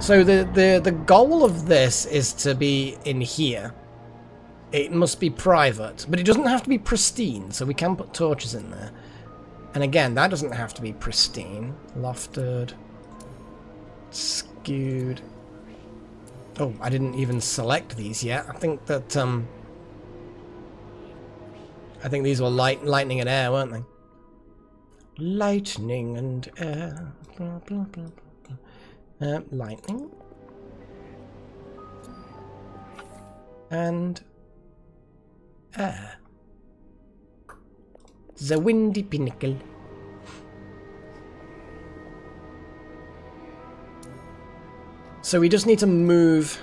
So the goal of this is to be in here. It must be private, but it doesn't have to be pristine, so we can put torches in there. And again, that doesn't have to be pristine. Lofted. Skewed. Oh, I didn't even select these yet. I think that, I think these were lightning and air, weren't they? Lightning and air. Blah, blah, blah, blah. Lightning. And air. The windy pinnacle. So we just need to move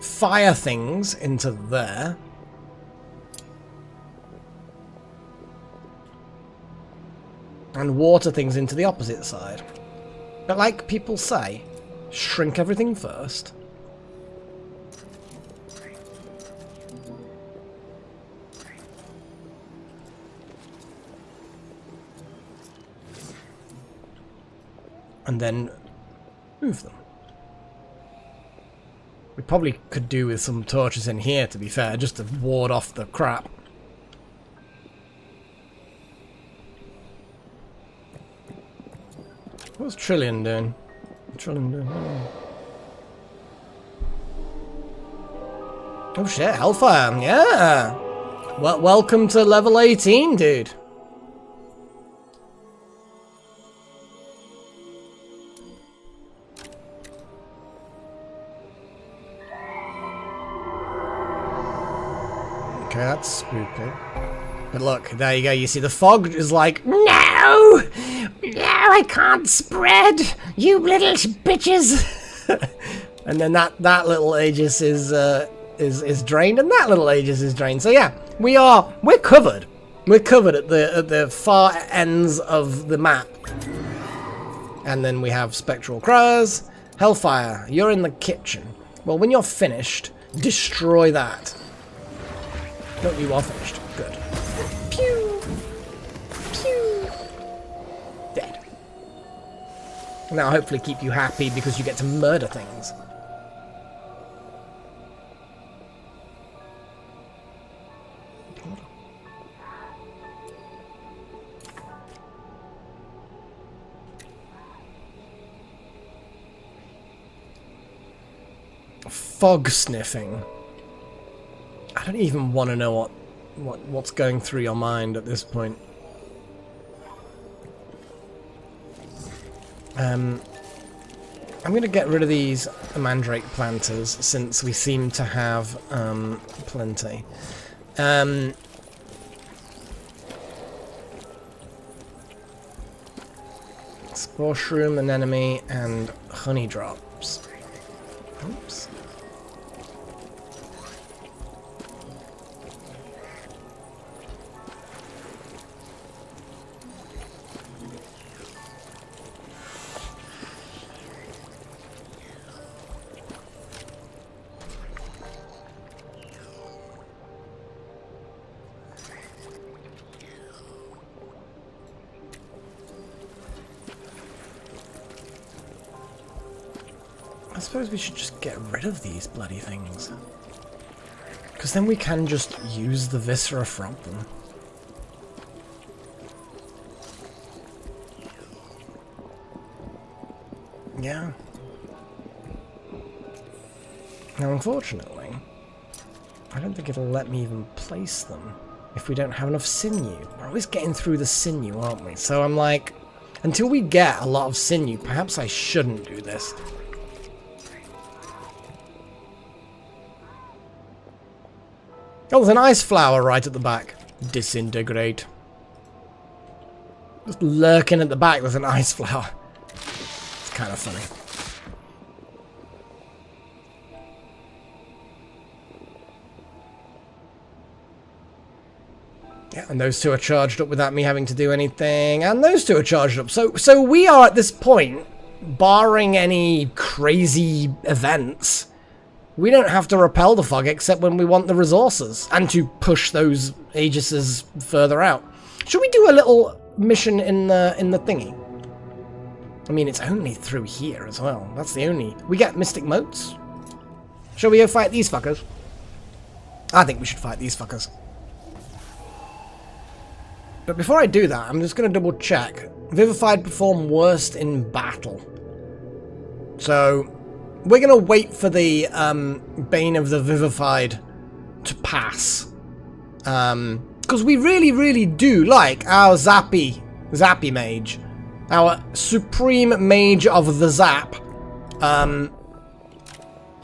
fire things into there. And water things into the opposite side. But like people say, shrink everything first. And then move them. We probably could do with some torches in here, to be fair, just to ward off the crap. What's Trillion doing? Trillion doing? Oh shit, Hellfire, yeah! Well, welcome to level 18, dude. Okay, that's spooky. But look, there you go. You see, the fog is like, no, I can't spread, you little bitches. And then that little Aegis is drained, and that little Aegis is drained. So yeah, we're covered. We're covered at the far ends of the map. And then we have Spectral Crows, Hellfire. You're in the kitchen. Well, when you're finished, destroy that. No, you are finished. Good. Pew! Pew! Dead. Now hopefully keep you happy because you get to murder things. Fog sniffing. I don't even want to know what's going through your mind at this point. I'm going to get rid of these mandrake planters since we seem to have plenty. Spore shroom, anemone, and honey drops. Oops. I suppose we should just get rid of these bloody things. Because then we can just use the viscera from them. Yeah. Now, unfortunately, I don't think it'll let me even place them if we don't have enough sinew. We're always getting through the sinew, aren't we? So I'm like, until we get a lot of sinew, perhaps I shouldn't do this. Oh, there's an ice flower right at the back. Disintegrate. Just lurking at the back, there's an ice flower. It's kind of funny. Yeah, and those two are charged up without me having to do anything. And those two are charged up. So we are at this point, barring any crazy events, we don't have to repel the fog except when we want the resources and to push those Aegises further out. Should we do a little mission in the thingy? I mean, it's only through here as well. That's the only... We get mystic motes. Shall we go fight these fuckers? I think we should fight these fuckers. But before I do that, I'm just going to double check. Vivified perform worst in battle. So... we're going to wait for the Bane of the Vivified to pass. Because we really, really do like our Zappy Mage. Our Supreme Mage of the Zap.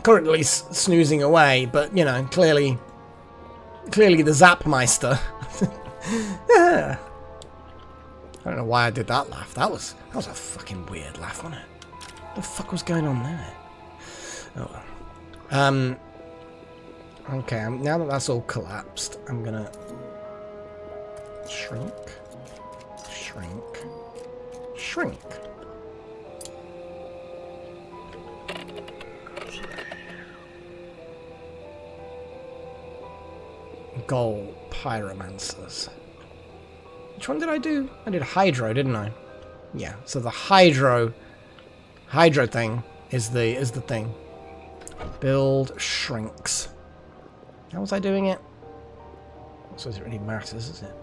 Currently snoozing away, but, you know, clearly the Zapmeister. Yeah. I don't know why I did that laugh. That was a fucking weird laugh, wasn't it? What the fuck was going on there? Oh. Okay, now that that's all collapsed, I'm gonna shrink, shrink, shrink. Goal pyromancers. Which one did I do? I did hydro, didn't I? Yeah. So the hydro thing is the thing. Build shrinks. How was I doing it? I suppose it really matters, is it?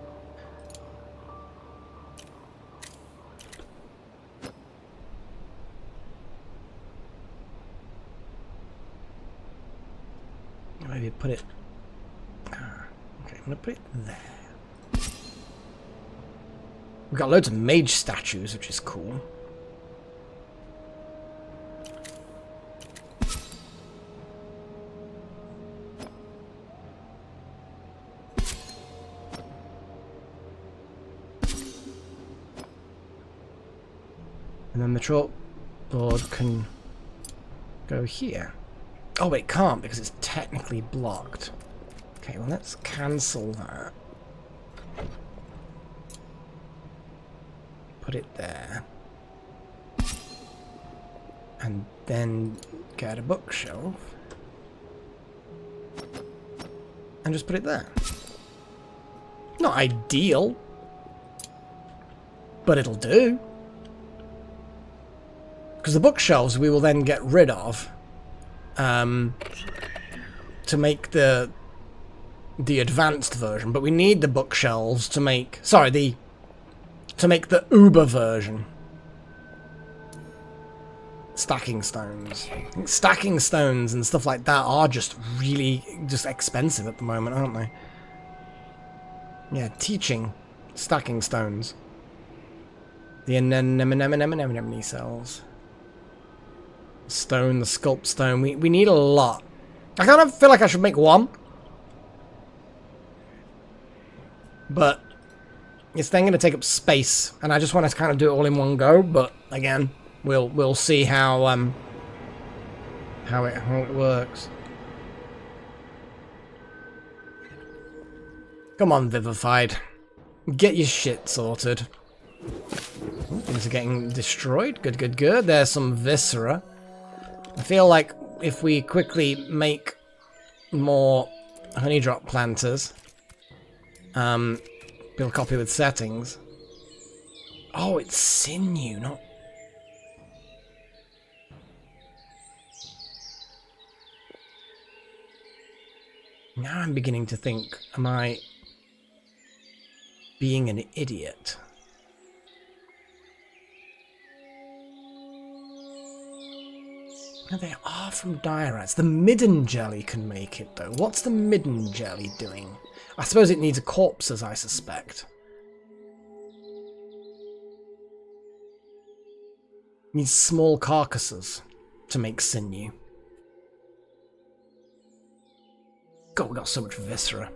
Maybe put it. Okay, I'm gonna put it there. We've got loads of mage statues, which is cool. And then the chalkboard can go here. Oh, it can't because it's technically blocked. Okay, well, let's cancel that. Put it there. And then get a bookshelf. And just put it there. Not ideal. But it'll do. Because the bookshelves we will then get rid of. To make the advanced version. But we need the bookshelves to make... Sorry, to make the Uber version. Stacking stones. I think stacking stones and stuff like that are just really expensive at the moment, aren't they? Yeah, teaching stacking stones. The anemone cells. Stone, the sculpt stone. We need a lot. I kind of feel like I should make one. But it's then going to take up space, and I just want to kind of do it all in one go. But again, we'll see how it works. Come on, Vivified, get your shit sorted. Ooh, things are getting destroyed. Good, good, good. There's some viscera. I feel like if we quickly make more honey drop planters, build a copy with settings. Oh, it's sinew, not... Now I'm beginning to think, am I being an idiot? No, they are from Diorats. The midden jelly can make it, though. What's the midden jelly doing? I suppose it needs corpses, I suspect. Needs small carcasses to make sinew. God, we got so much viscera.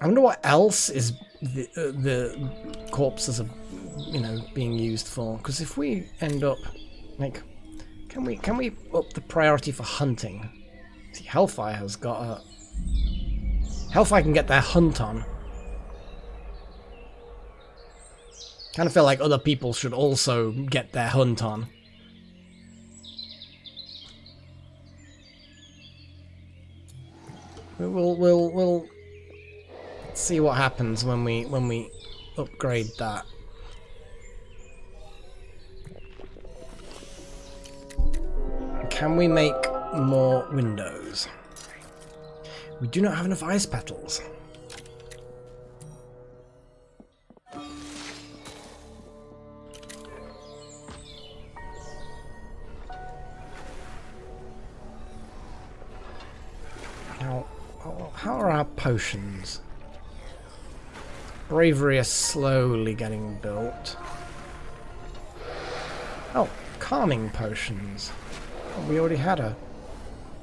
I wonder what else is the corpses of, you know, being used for. Because if we end up, like, can we up the priority for hunting? See, Hellfire has got a... Hellfire can get their hunt on. Kind of feel like other people should also get their hunt on. We'll see what happens when we upgrade that. Can we make more windows? We do not have enough ice petals. Now, how are our potions? Bravery is slowly getting built. Oh, calming potions. Oh, we already had a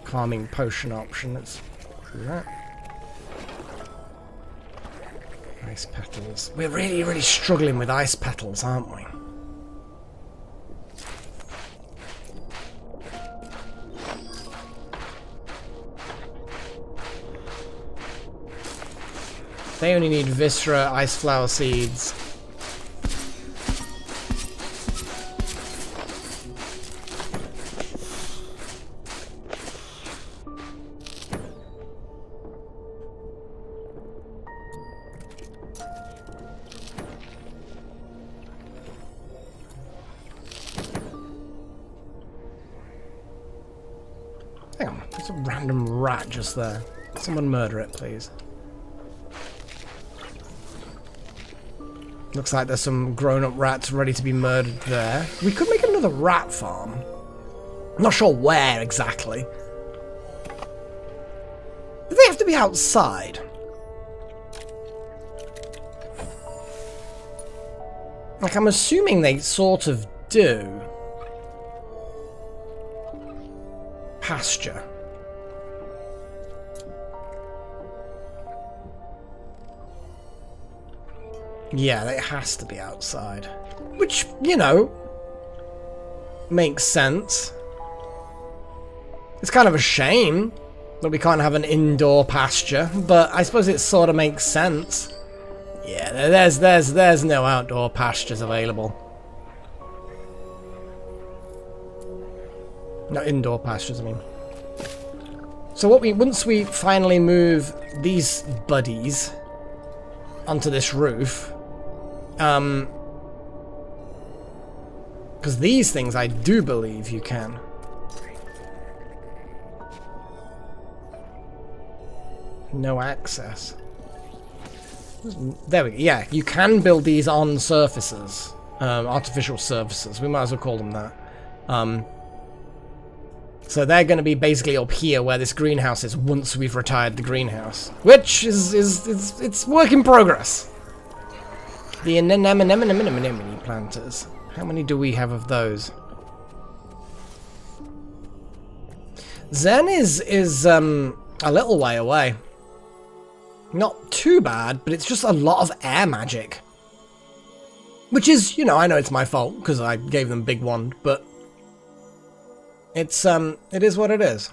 calming potion option. Let's do that. Ice petals. We're really struggling with ice petals, aren't we? They only need Viscera, Ice Flower Seeds. Hang on, there's a random rat just there. Someone murder it, please. Looks like there's some grown-up rats ready to be murdered there. We could make another rat farm. I'm not sure where exactly. Do they have to be outside? Like, I'm assuming they sort of do. Pasture. Yeah, it has to be outside. Which, you know, makes sense. It's kind of a shame that we can't have an indoor pasture, but I suppose it sort of makes sense. Yeah, there's no outdoor pastures available. No, indoor pastures, I mean. So once we finally move these buddies onto this roof, because these things I do believe you can. No access. There we go. Yeah, you can build these on surfaces. Artificial surfaces. We might as well call them that. So they're going to be basically up here where this greenhouse is once we've retired the greenhouse. Which it's work in progress. The anemone planters. How many do we have of those? Zen is a little way away. Not too bad, but it's just a lot of air magic. Which is, you know, I know it's my fault because I gave them big wand, but it is what it is.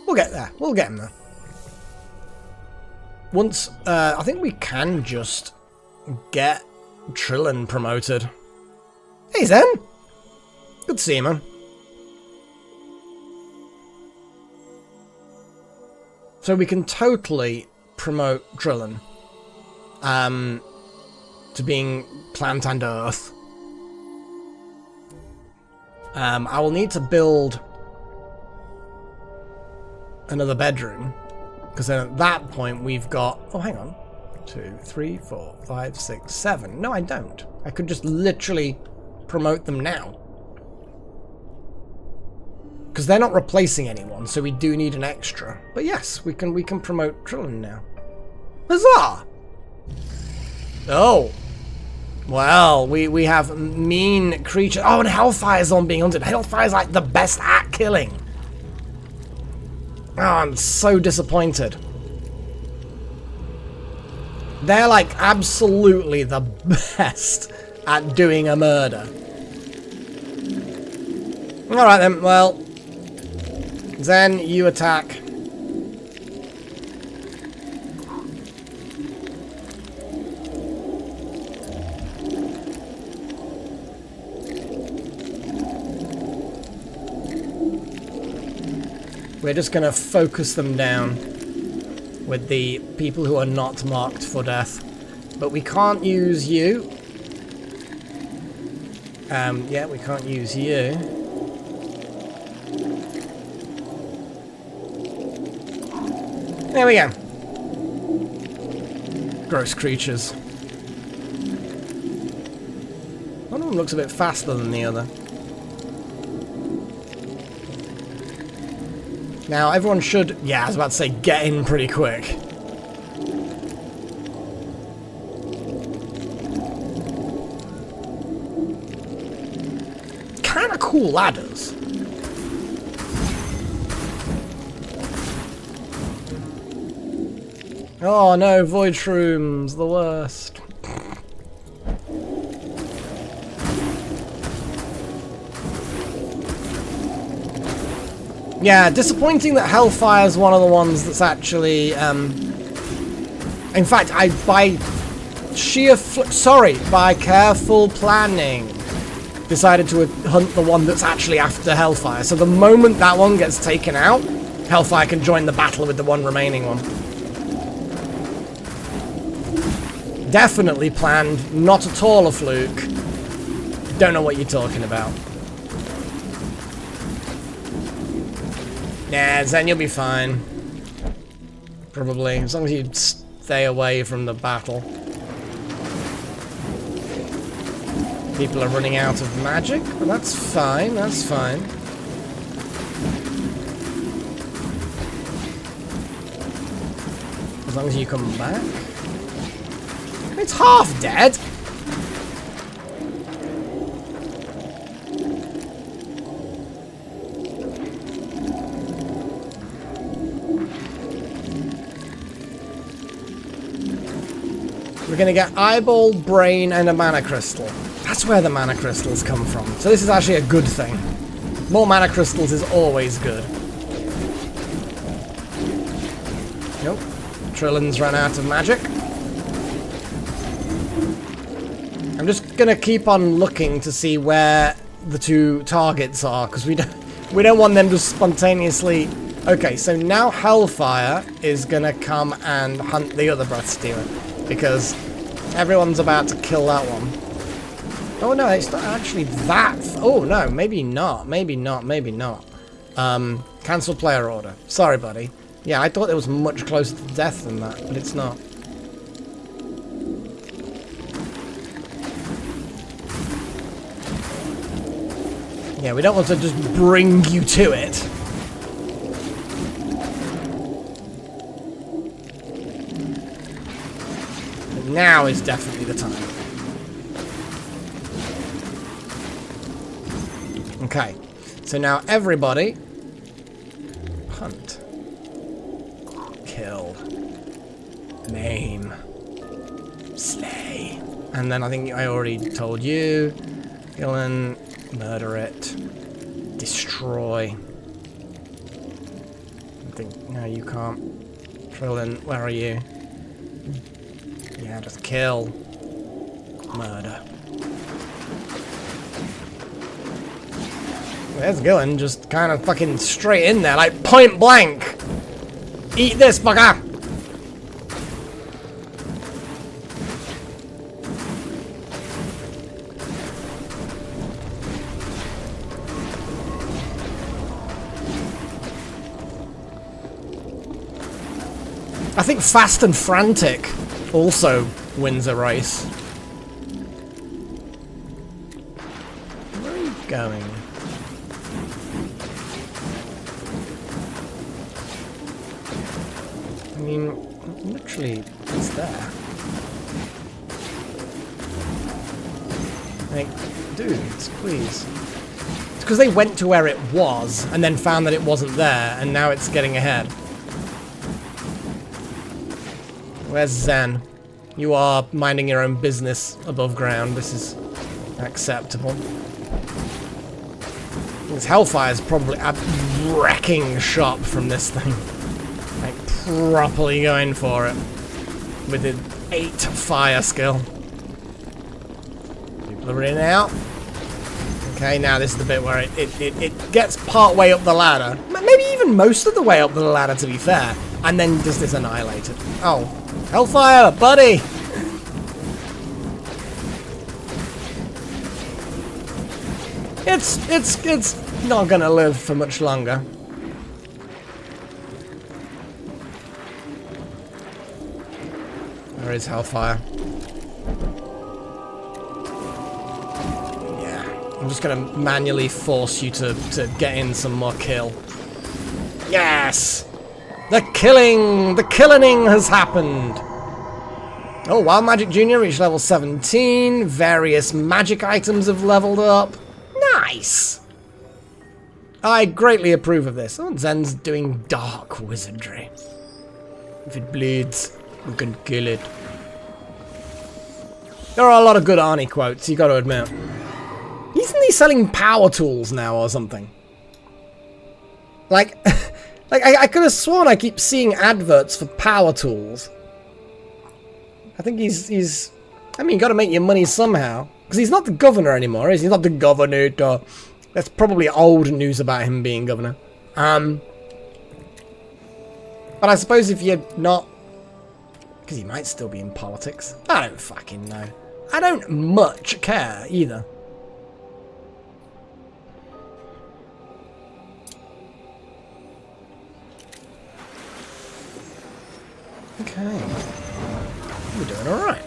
We'll get there. We'll get him there. Once, I think we can just get Trillin promoted. Hey, Zen! Good to see you, man. So we can totally promote Trillin to being plant and earth. I will need to build another bedroom, because then at that point we've got... Oh, hang on. 2, 3, 4, 5, 6, 7. No, I don't. I could just literally promote them now. Because they're not replacing anyone, so we do need an extra. But yes, we can promote Trillin now. Huzzah! Oh. Well, we have mean creatures. Oh, and Hellfire's on being hunted. Hellfire's like the best at killing. Oh, I'm so disappointed. They're like absolutely the best at doing a murder. Alright then, well. Zen, you attack. We're just going to focus them down with the people who are not marked for death. But we can't use you. Yeah, we can't use you. There we go. Gross creatures. One of them looks a bit faster than the other. Now, everyone should... Yeah, I was about to say get in pretty quick. Kinda cool ladders. Oh no, void shrooms, the worst. Yeah, disappointing that Hellfire is one of the ones that's actually, in fact, by careful planning, decided to hunt the one that's actually after Hellfire. So the moment that one gets taken out, Hellfire can join the battle with the one remaining one. Definitely planned, not at all a fluke. Don't know what you're talking about. Nah, Zen, you'll be fine. Probably, as long as you stay away from the battle. People are running out of magic, but that's fine, that's fine. As long as you come back. It's half dead! We're gonna get eyeball, brain, and a mana crystal. That's where the mana crystals come from. So this is actually a good thing. More mana crystals is always good. Nope. Trillin's run out of magic. I'm just gonna keep on looking to see where the two targets are, because we don't want them to spontaneously. Okay, so now Hellfire is gonna come and hunt the other Breathstealer, because everyone's about to kill that one. Oh no, it's not actually that. Oh no, maybe not. Maybe not. Maybe not. Cancel player order. Sorry, buddy. Yeah, I thought it was much closer to death than that, but it's not. Yeah, we don't want to just bring you to it. But now is definitely the time. Okay, so now everybody hunt, kill, maim, slay, and then I think I already told you, kill and murder it, destroy. I think no, you can't. Trillin, where are you? Yeah, just kill, murder. There's Gillen, just kind of fucking straight in there, like point blank. Eat this, fucker! I think Fast and Frantic also wins a race. Where are you going? I mean, literally, it's there. Like, dudes, please. It's because they went to where it was, and then found that it wasn't there, and now it's getting ahead. Where's Zen? You are minding your own business above ground. This is acceptable. This Hellfire is probably a wrecking shot from this thing. Like, properly going for it. With an 8 fire skill. People are running out. Okay, now this is the bit where it gets part way up the ladder. Maybe even most of the way up the ladder, to be fair. And then just is annihilated. Oh. Hellfire, buddy! It's not gonna live for much longer. Where is Hellfire? Yeah, I'm just gonna manually force you to get in some more kill. Yes! The killing has happened! Oh, Wild Magic Jr. reached level 17. Various magic items have leveled up. Nice! I greatly approve of this. Oh, Zen's doing dark wizardry. If it bleeds, we can kill it. There are a lot of good Arnie quotes, you gotta admit. Isn't he selling power tools now or something? Like, I could have sworn I keep seeing adverts for power tools. I think he's I mean, you gotta make your money somehow. Because he's not the governor anymore, is he? He's not the governor. That's probably old news about him being governor. But I suppose if you're not... Because he might still be in politics. I don't fucking know. I don't much care, either. Okay. We're doing alright.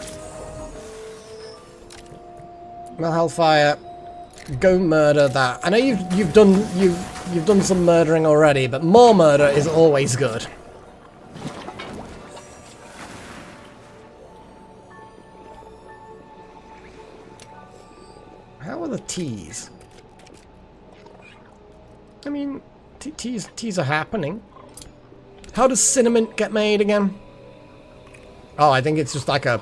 Well, Hellfire, go murder that. I know you've done some murdering already, but more murder is always good. How are the teas? I mean, teas are happening. How does cinnamon get made again? Oh, I think it's just like a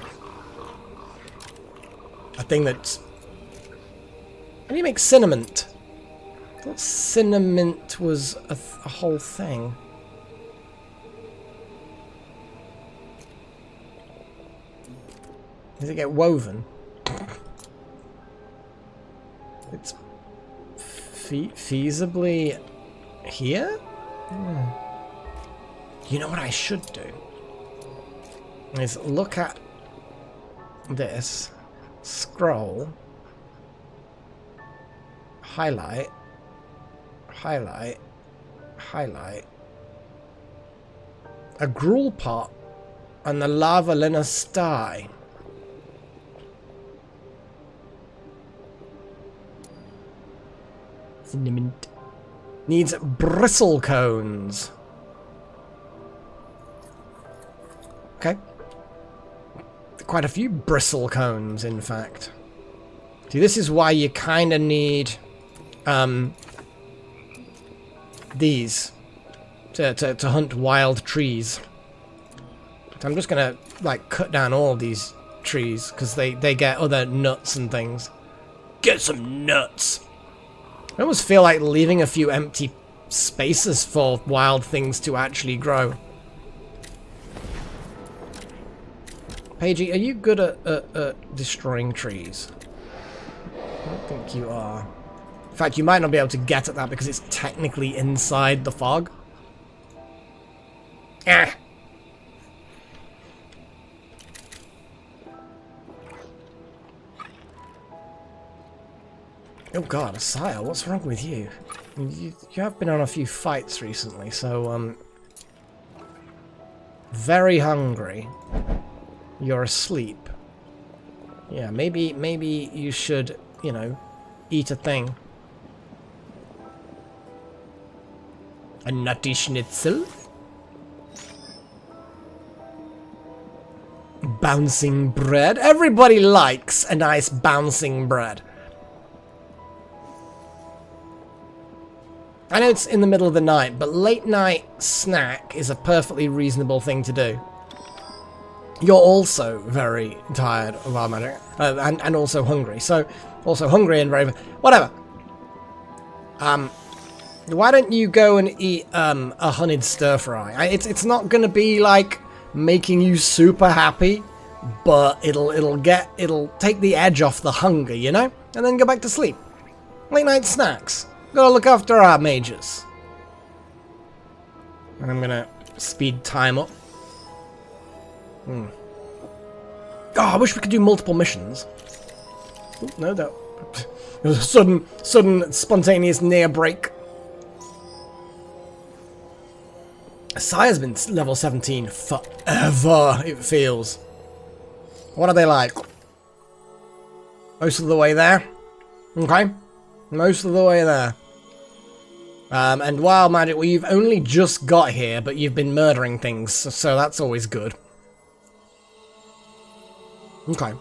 thing that's... How do you make cinnamon? I thought cinnamon was a whole thing. Does it get woven? It's feasibly here? You know what I should do? Is look at this, scroll, highlight, highlight, highlight, a gruel pot, and the lava lina sty. Cinnamon. Needs bristle cones. Okay. Quite a few bristle cones, in fact. See, this is why you kind of need these to hunt wild trees. So I'm just gonna like cut down all these trees because they get other nuts and things. Get some nuts. I almost feel like leaving a few empty spaces for wild things to actually grow. Paigey, are you good at destroying trees? I don't think you are. In fact, you might not be able to get at that because it's technically inside the fog. Ah! Oh god, Asaya, what's wrong with you? You have been on a few fights recently, so, very hungry. You're asleep. Yeah, maybe you should, you know, eat a thing. A nutty schnitzel? Bouncing bread? Everybody likes a nice bouncing bread. I know it's in the middle of the night, but late night snack is a perfectly reasonable thing to do. You're also very tired of our magic, and also hungry. So, also hungry and very... Whatever. Why don't you go and eat a honeyed stir fry? It's not gonna be like making you super happy, but it'll take the edge off the hunger, you know? And then go back to sleep. Late night snacks. Gotta look after our mages. And I'm gonna speed time up. Oh, I wish we could do multiple missions. Ooh, no, that was a sudden, spontaneous near break. Sire's been level 17 forever, it feels. What are they like? Most of the way there. Okay. Most of the way there. And wild magic, well, you've only just got here, but you've been murdering things, so that's always good. Okay.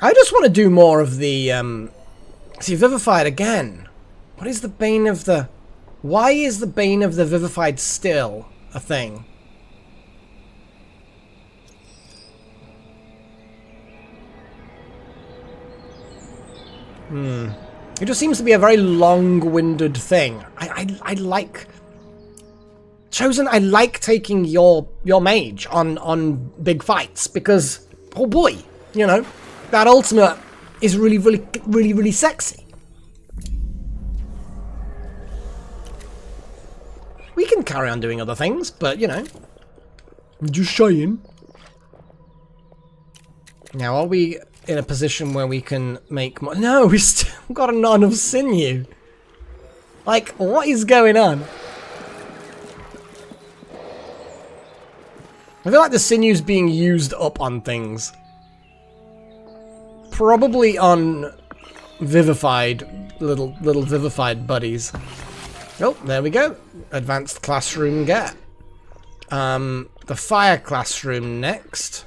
I just want to do more of the, see, Vivified again. What is the Bane of the... Why is the Bane of the Vivified still a thing? It just seems to be a very long-winded thing. I like... Chosen, I like taking your mage on big fights because, oh boy, you know, that ultimate is really sexy. We can carry on doing other things, but, you know, just saying. Now, are we in a position where we can make more? No, we still got none of sinew. Like, what is going on? I feel like the sinew's being used up on things. Probably on vivified, little vivified buddies. Oh, there we go. Advanced classroom get. The fire classroom next.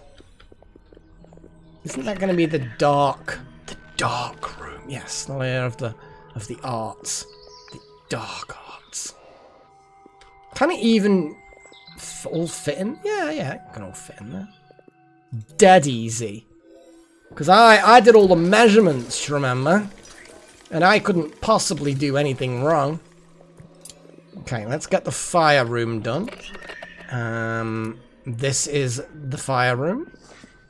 Isn't that going to be the dark room? Yes, the layer of the arts, the dark arts. Can it even all fit in? Yeah, it can all fit in there. Dead easy. Because I did all the measurements, remember? And I couldn't possibly do anything wrong. Okay, let's get the fire room done. This is the fire room.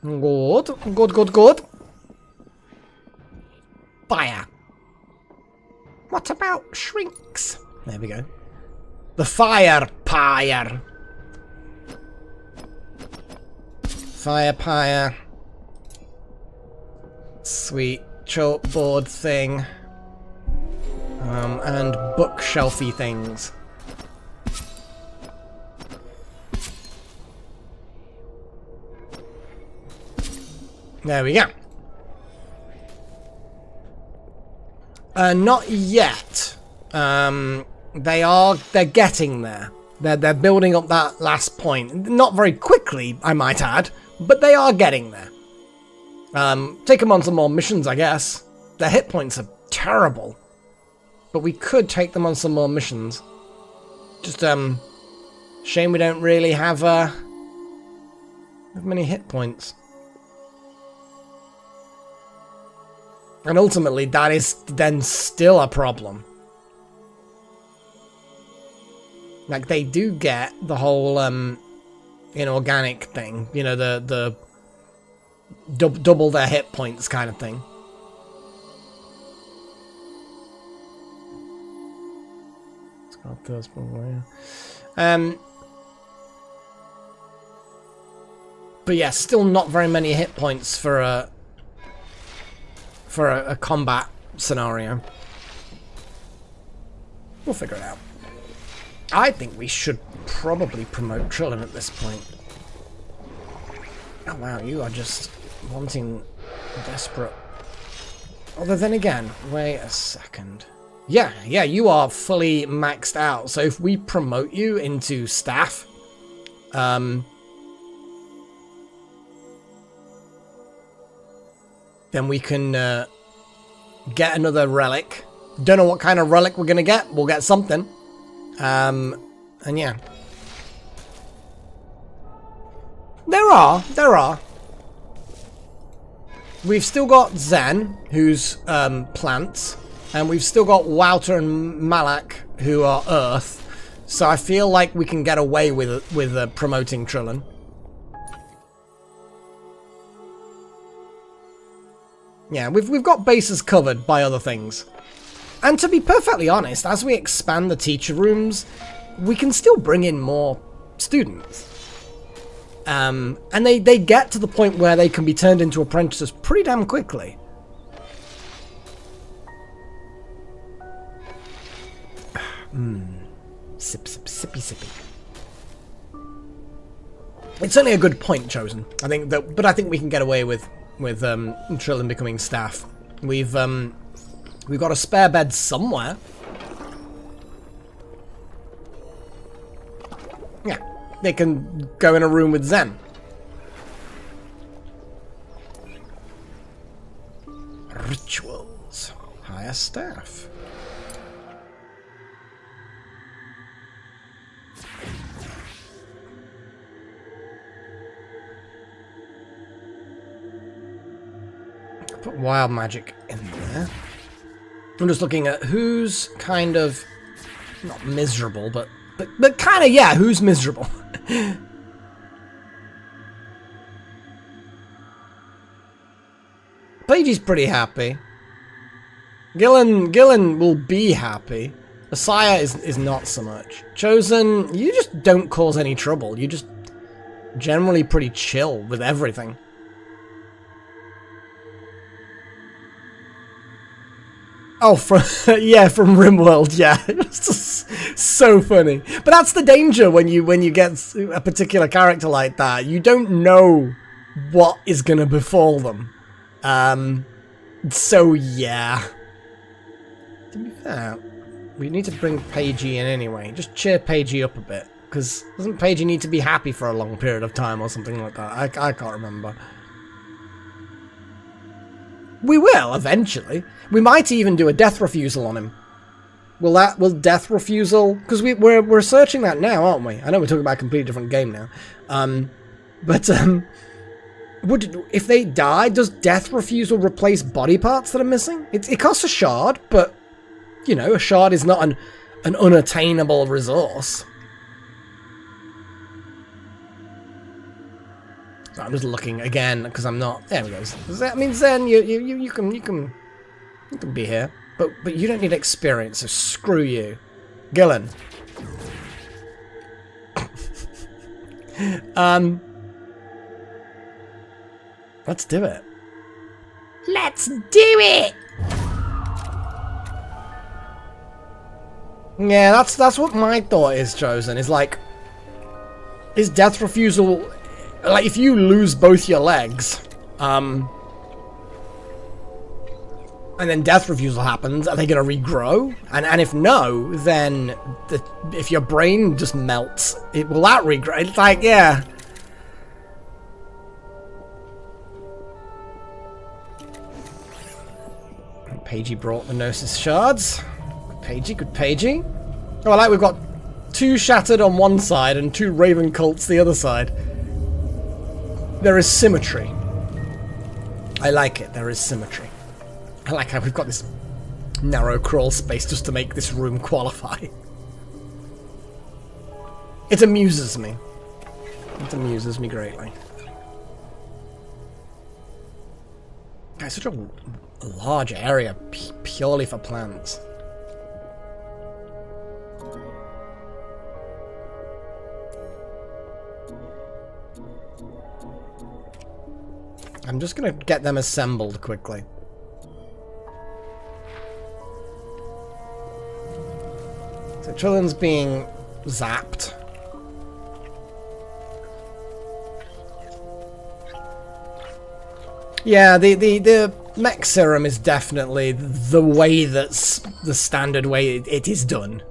Good. Fire. What about shrinks? There we go. The fire pyre. Fire pyre. Sweet chalkboard thing. And bookshelfy things. There we go. Not yet. They're getting there. They're building up that last point. Not very quickly, I might add, but they are getting there. Take them on some more missions, I guess. Their hit points are terrible. But we could take them on some more missions. Just, shame we don't really have many hit points. And ultimately, that is then still a problem. Like, they do get the whole, inorganic thing. You know, the double their hit points kind of thing. It's got those but yeah, still not very many hit points for a combat scenario. We'll figure it out. I think we should probably promote Trillin at this point. Oh wow, you are just wanting desperate. Although then again, wait a second. Yeah, you are fully maxed out. So if we promote you into staff, then we can get another relic. Don't know what kind of relic we're gonna get. We'll get something. And yeah. There are. We've still got Zen, who's plants, and we've still got Wouter and Malak, who are earth. So I feel like we can get away with promoting Trillin. Yeah, we've got bases covered by other things. And to be perfectly honest, as we expand the teacher rooms, we can still bring in more students. And they get to the point where they can be turned into apprentices pretty damn quickly. Sippy. It's certainly a good point chosen. I think that, but I think we can get away with Trillin becoming staff. We've got a spare bed somewhere. Yeah, they can go in a room with Zen. Rituals. Hire staff. Put wild magic in there. I'm just looking at who's kind of not miserable, but kind of, yeah, who's miserable. Paige's pretty happy. Gillen will be happy. Messiah is not so much. Chosen, you just don't cause any trouble. You just generally pretty chill with everything. Oh, from yeah, from RimWorld, yeah. It's just so funny. But that's the danger when you get a particular character like that. You don't know what is gonna befall them. So yeah. To be fair, we need to bring Paigey in anyway. Just cheer Paigey up a bit. Because doesn't Paigey need to be happy for a long period of time or something like that? I can't remember. We will, eventually. We might even do a death refusal on him. Will death refusal... Because we're searching that now, aren't we? I know we're talking about a completely different game now. If they die, does death refusal replace body parts that are missing? It costs a shard, but... You know, a shard is not an unattainable resource. So I'm just looking again because I'm not. There we go. I mean, Zen, you can be here, but you don't need experience. So screw you, Gillen. Let's do it. Let's do it. Yeah, that's what my thought is, Chosen. Is like, is death refusal, like if you lose both your legs, and then death refusal happens, are they gonna regrow? And if no, then if your brain just melts, will that regrow? It's like, yeah. Paigey brought the Gnosis shards. Good Paigey. Oh, I like we've got 2 Shattered on one side and 2 Raven Cults the other side. There is symmetry. I like it, there is symmetry. I like how we've got this narrow crawl space just to make this room qualify. It amuses me. It amuses me greatly. It's such a large area purely for plants. I'm just gonna get them assembled quickly. So Trillin's being zapped. Yeah, the mech serum is definitely the way that's the standard way it is done.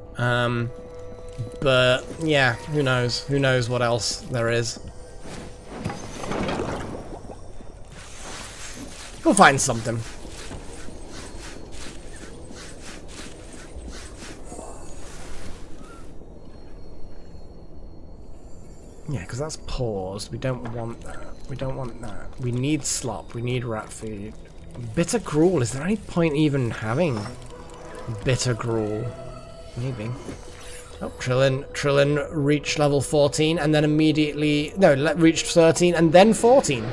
But yeah, who knows? Who knows what else there is? We'll find something. Yeah, because that's paused. We don't want that. We don't want that. We need slop. We need rat food. Bitter gruel. Is there any point even having bitter gruel? Maybe. Oh, Trillin reached level 14 and then immediately... No, reached 13 and then 14.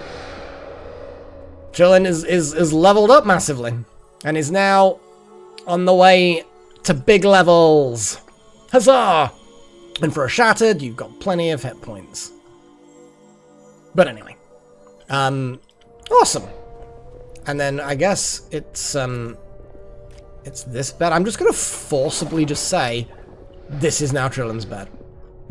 Trillin is leveled up massively and is now on the way to big levels. Huzzah! And for a Shattered, you've got plenty of hit points. But anyway. Awesome. And then I guess it's this bed. I'm just going to forcibly just say, this is now Trillin's bed.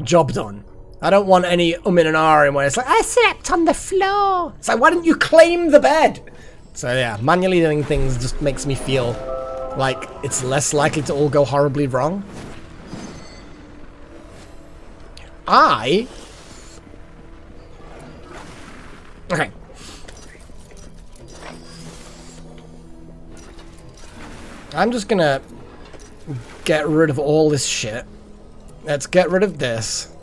Job done. I don't want any and ahhing where it's like, I slept on the floor. It's like, why didn't you claim the bed? So yeah, manually doing things just makes me feel like it's less likely to all go horribly wrong. Okay. I'm just gonna get rid of all this shit. Let's get rid of this.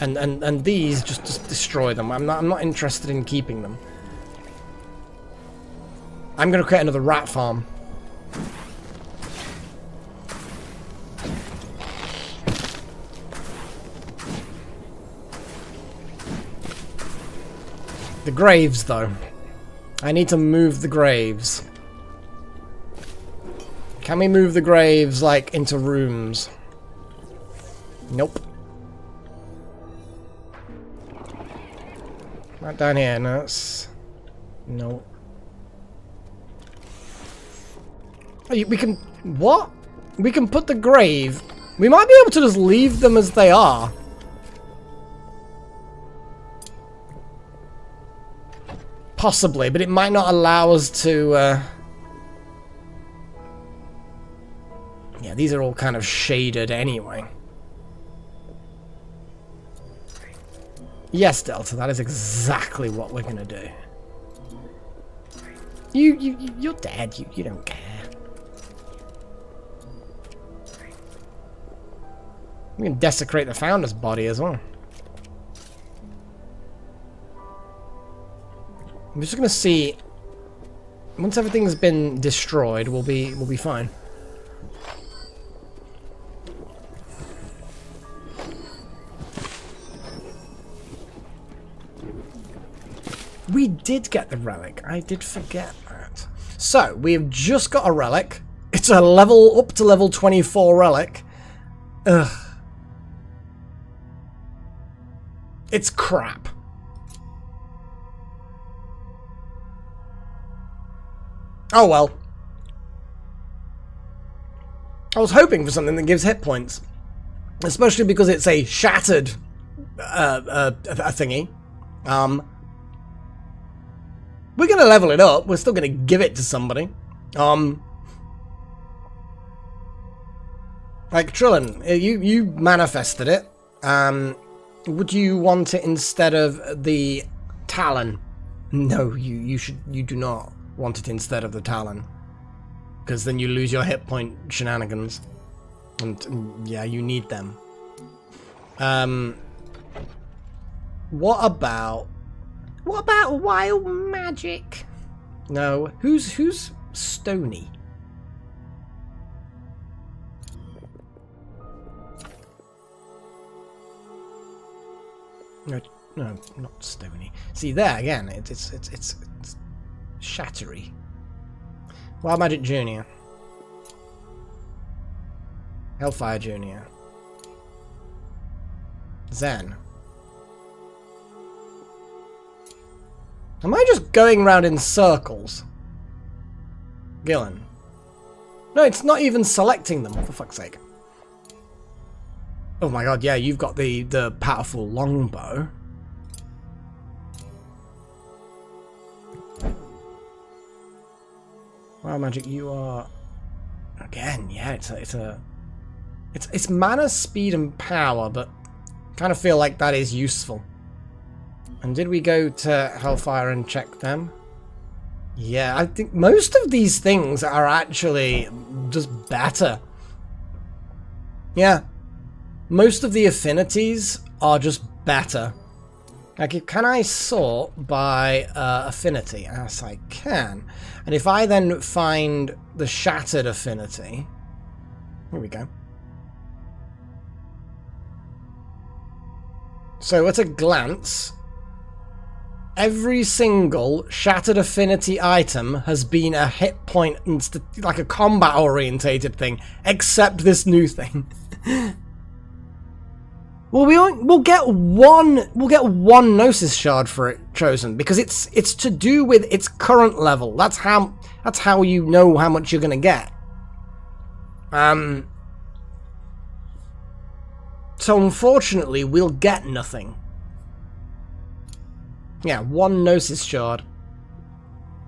And these, just destroy them. I'm not interested in keeping them. I'm gonna create another rat farm. The graves, though. I need to move the graves. Can we move the graves, like, into rooms? Nope. Not down here, no. No. We can... What? We can put the grave... We might be able to just leave them as they are. Possibly, but it might not allow us to... Yeah, these are all kind of shaded anyway. Yes, Delta, that is exactly what we're gonna do. You're dead. You don't care. We can desecrate the founder's body as well. I'm just gonna see. Once everything's been destroyed, we'll be fine. We did get the relic. I did forget that. So we've just got a relic. It's a level up to level 24 relic. Ugh. It's crap. Oh well. I was hoping for something that gives hit points. Especially because it's a shattered a thingy. We're gonna level it up. We're still gonna give it to somebody. Like Trillin, you manifested it. Would you want it instead of the Talon? No, you do not want it instead of the Talon, because then you lose your hit point shenanigans, and yeah, you need them. What about wild magic? No, who's Stony? No, not Stony. See there again, it's Shattery. Wild Magic Junior. Hellfire Junior. Zen. Am I just going round in circles? Gillen. No, it's not even selecting them, for fuck's sake. Oh my god, yeah, you've got the powerful longbow. Wild Magic, you are... Again, yeah, it's mana, speed, and power, but I kind of feel like that is useful. And did we go to Hellfire and check them? Yeah, I think most of these things are actually just better. Yeah. Most of the affinities are just better. Like, can I sort by affinity? Yes, I can. And if I then find the shattered affinity... Here we go. So at a glance, every single shattered affinity item has been a hit point, like a combat orientated thing, except this new thing. Well, we'll get one Gnosis shard for it chosen, because it's to do with its current level. That's how you know how much you're gonna get. So unfortunately, we'll get nothing. Yeah, one Gnosis shard.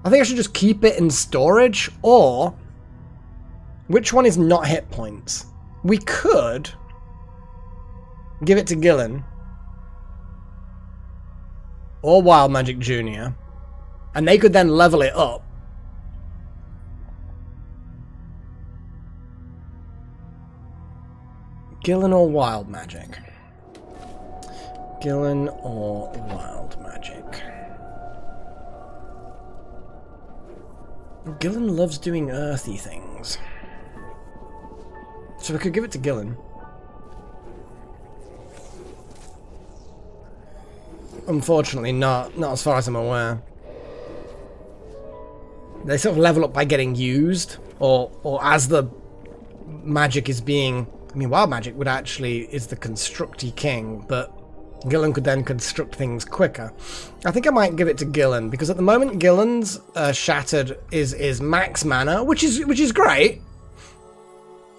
I think I should just keep it in storage, or which one is not hit points? We could give it to Gillen or Wild Magic Junior, and they could then level it up. Gillen or Wild Magic? Gillen or Wild Magic? Gillen loves doing earthy things, so we could give it to Gillen. Unfortunately not. Not as far as I'm aware. They sort of level up by getting used, or as the magic is being... I mean, wild magic would actually is the constructy king, but Gillen could then construct things quicker. I think I might give it to Gillen, because at the moment Gillen's Shattered is max mana, which is great,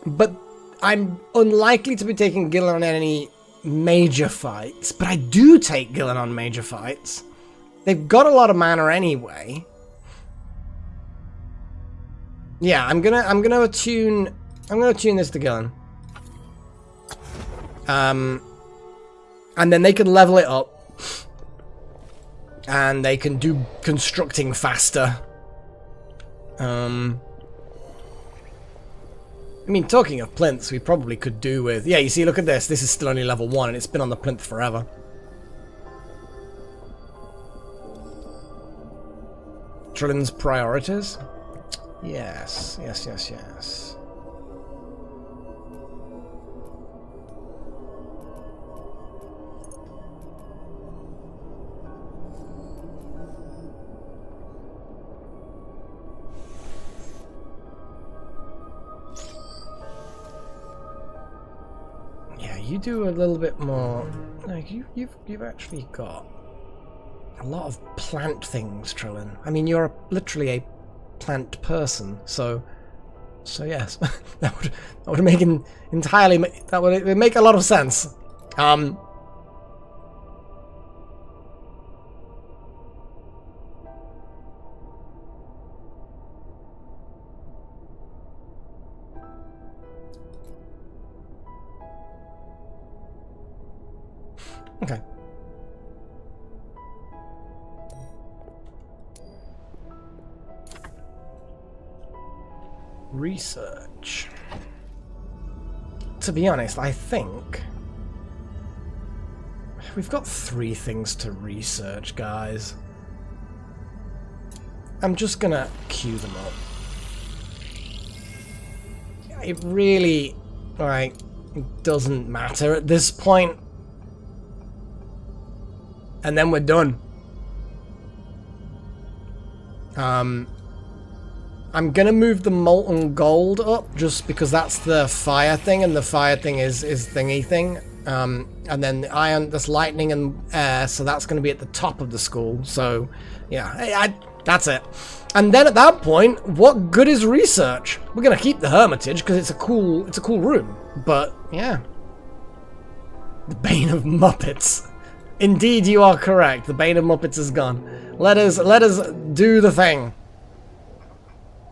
but I'm unlikely to be taking Gillen on any major fights, but I do take Gillen on major fights. They've got a lot of mana anyway. Yeah, I'm gonna attune this to Gillen. And then they can level it up. And they can do constructing faster. I mean, talking of plinths, we probably could do with... Yeah, you see, look at this. This is still only level 1, and it's been on the plinth forever. Trillin's priorities? Yes, yes, yes, yes. You do a little bit more. Like you've actually got a lot of plant things, Trillin. I mean, you're literally a plant person, so yes, that would make that would make a lot of sense. Okay. Research. To be honest, I think we've got 3 things to research, guys. I'm just gonna queue them up. It really, like, doesn't matter at this point. And then we're done. I'm gonna move the molten gold up just because that's the fire thing, and the fire thing is thingy thing. And then the iron, that's lightning and air, so that's gonna be at the top of the school. So yeah, that's it. And then at that point, what good is research? We're gonna keep the Hermitage because it's a cool room. But yeah, the Bane of Muppets. Indeed, you are correct. The Bane of Muppets is gone. Let us do the thing.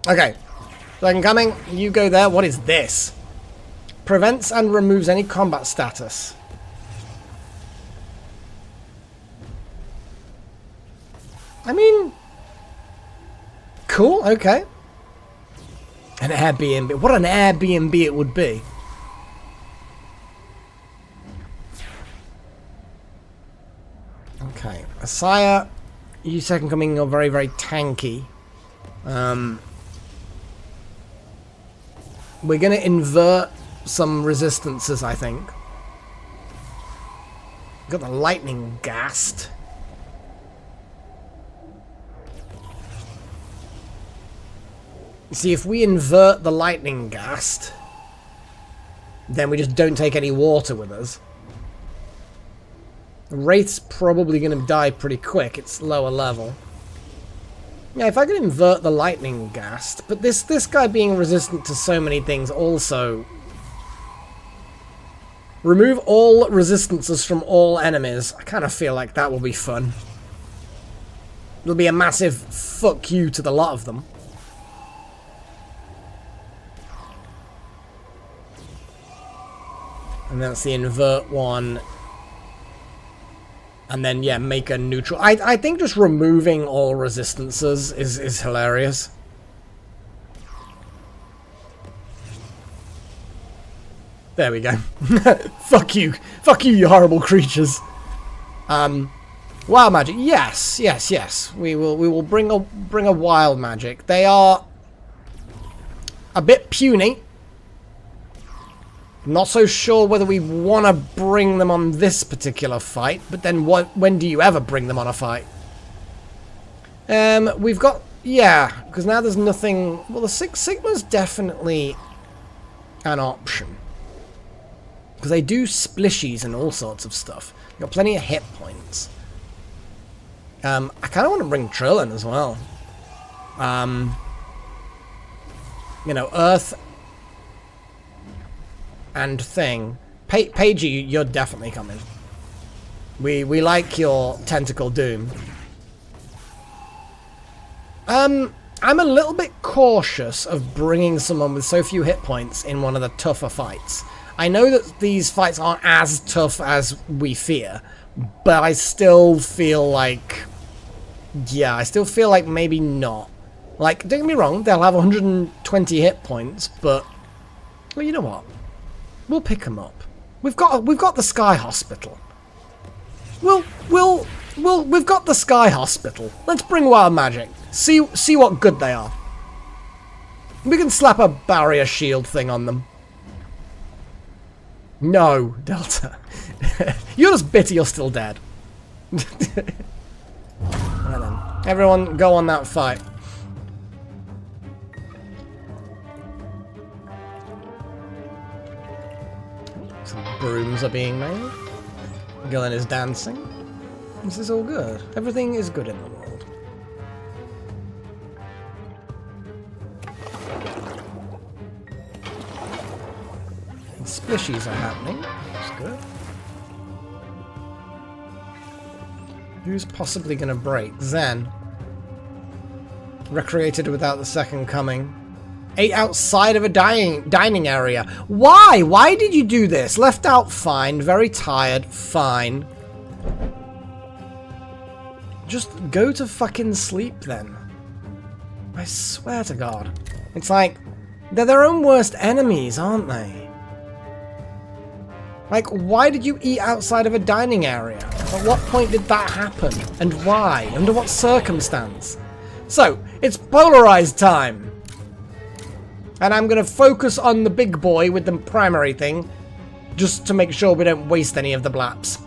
Okay. Second coming, you go there. What is this? Prevents and removes any combat status. I mean, cool, okay. An Airbnb. What an Airbnb it would be. Okay, Asaya, you second coming are very, very tanky. We're going to invert some resistances, I think. Got the lightning gast. See, if we invert the lightning gast, then we just don't take any water with us. Wraith's probably going to die pretty quick. It's lower level. Yeah, if I could invert the lightning gast, but this guy being resistant to so many things also. Remove all resistances from all enemies. I kind of feel like that will be fun. It'll be a massive fuck you to the lot of them. And that's the invert one. And then, yeah, make a neutral. I think just removing all resistances is hilarious. There we go. Fuck you. Fuck you, you horrible creatures. Wild magic. Yes, yes, yes. We will bring a wild magic. They are a bit puny. Not so sure whether we want to bring them on this particular fight, but then when do you ever bring them on a fight? We've got... Yeah, because now there's nothing... Well, the Six Sigma's definitely an option. Because they do splishies and all sorts of stuff. You've got plenty of hit points. I kind of want to bring Trill in as well. You know, Earth and Thing. Paige, you're definitely coming. We like your Tentacle Doom. I'm a little bit cautious of bringing someone with so few hit points in one of the tougher fights. I know that these fights aren't as tough as we fear, but I still feel like... Yeah, I still feel like maybe not. Like, don't get me wrong, they'll have 120 hit points, but... Well, you know what? We'll pick them up. We've got the Sky Hospital. We've got the Sky Hospital. Let's bring Wild Magic. See what good they are. We can slap a barrier shield thing on them. No, Delta. You're just bitter you're still dead. Right then. Everyone go on that fight. Some brooms are being made. Gillen is dancing. This is all good. Everything is good in the world. And splishies are happening. That's good. Who's possibly going to break? Zen. Recreated without the second coming. Ate outside of a dining area. Why? Why did you do this? Left out, fine. Very tired, fine. Just go to fucking sleep then. I swear to God. It's like, they're their own worst enemies, aren't they? Like, why did you eat outside of a dining area? At what point did that happen? And why? Under what circumstance? So, it's polarized time. And I'm going to focus on the big boy with the primary thing, just to make sure we don't waste any of the blaps.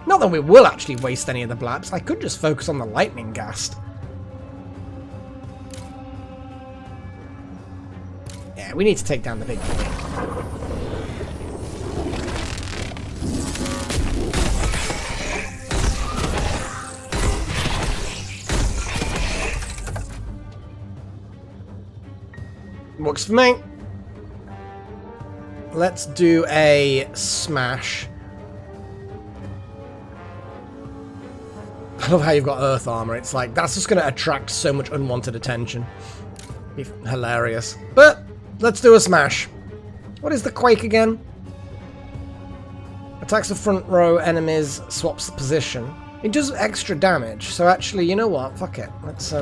Not that we will actually waste any of the blaps. I could just focus on the lightning ghast. Yeah, we need to take down the big boy. Works for me. Let's do a smash. I love how you've got earth armor. It's like, that's just going to attract so much unwanted attention. Be hilarious. But, let's do a smash. What is the Quake again? Attacks the front row enemies, swaps the position. It does extra damage, so actually, you know what? Fuck it. Let's,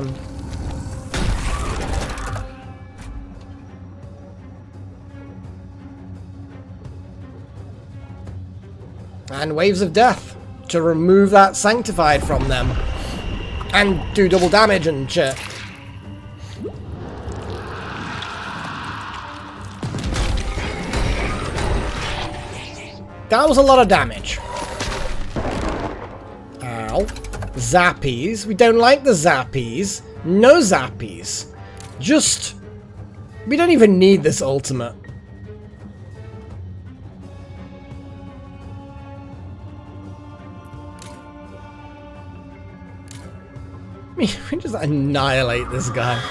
And Waves of Death to remove that Sanctified from them. And do double damage and shit. That was a lot of damage. Ow. Zappies. We don't like the Zappies. No Zappies. Just... We don't even need this ultimate. We just annihilate this guy.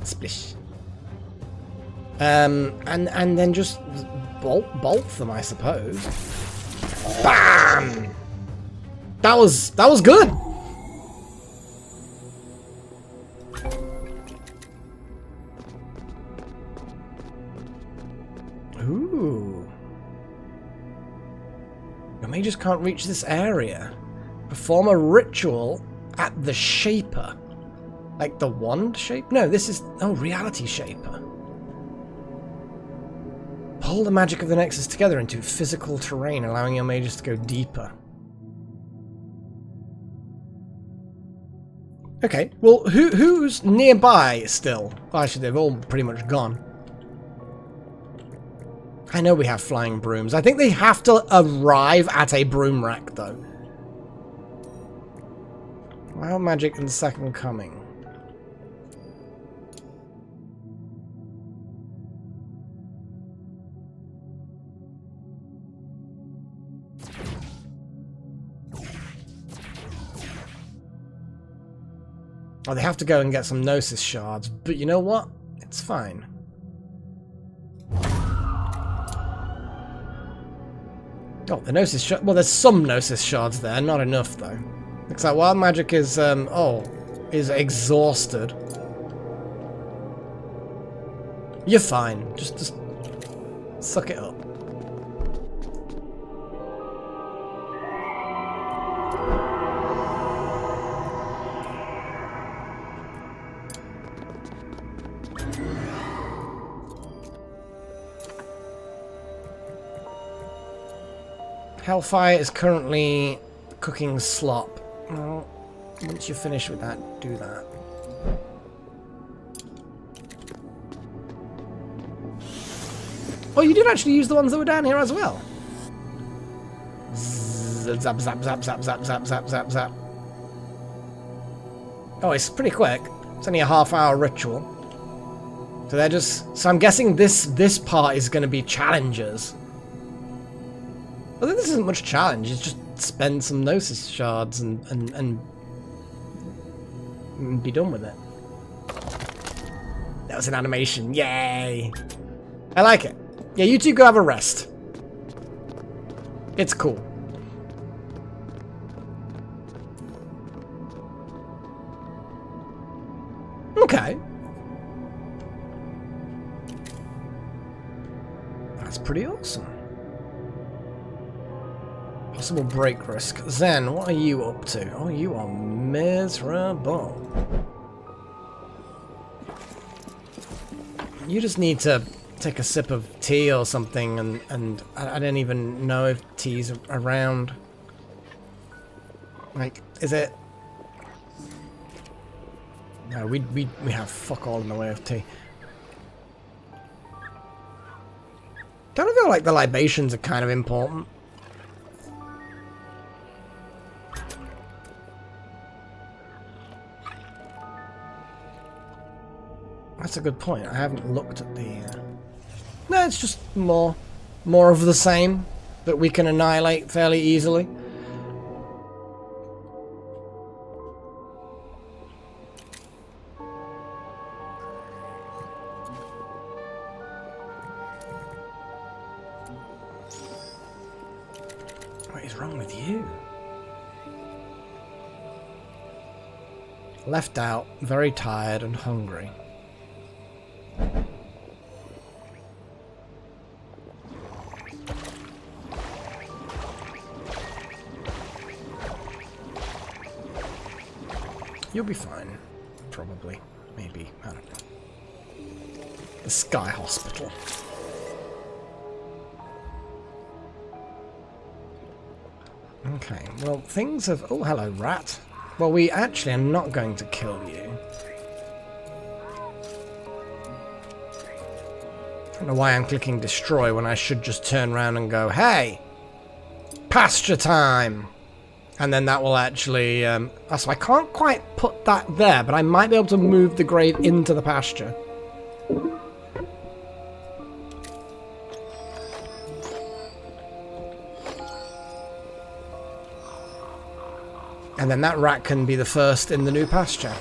Splish. And then just bolt them, I suppose. Bam! That was good. Ooh. Your mages can't reach this area. Perform a ritual at the Shaper. Like the wand shape? No, this is... Oh, Reality Shaper. Pull the magic of the Nexus together into physical terrain, allowing your mages to go deeper. Okay, well, who's nearby still? Well, actually, they've all pretty much gone. I know we have flying brooms. I think they have to arrive at a broom rack, though. Wild Magic and Second Coming. Oh, they have to go and get some Gnosis shards, but you know what? It's fine. Oh, the Gnosis shard. Well, there's some Gnosis shards there, not enough though. Looks like Wild Magic is is exhausted. You're fine. Just suck it up. Hellfire is currently cooking slop. Well, once you're finished with that, do that. Oh, you did actually use the ones that were down here as well. Zap, zap, zap, zap, zap, zap, zap, zap, zap. Oh, it's pretty quick. It's only a half-hour ritual. So they're just... So I'm guessing this part is going to be challenges. I think this isn't much challenge, it's just spend some Gnosis shards and be done with it. That was an animation, yay! I like it. Yeah, you two go have a rest. It's cool. Okay. That's pretty awesome. Possible break risk. Zen, what are you up to? Oh, you are miserable. You just need to take a sip of tea or something, and I don't even know if tea's around. Like, is it? No, we have fuck all in the way of tea. Don't I feel like the libations are kind of important? That's a good point. I haven't looked at the... No, it's just more of the same that we can annihilate fairly easily. What is wrong with you? Left out, very tired and hungry. You'll be fine. Probably. Maybe. I don't know. The Sky Hospital. Okay, well, things have... Oh, hello, rat. Well, we actually are not going to kill you. I don't know why I'm clicking destroy when I should just turn around and go, hey! Pasture time! And then that will actually... so I can't quite put that there, but I might be able to move the grave into the pasture. And then that rat can be the first in the new pasture.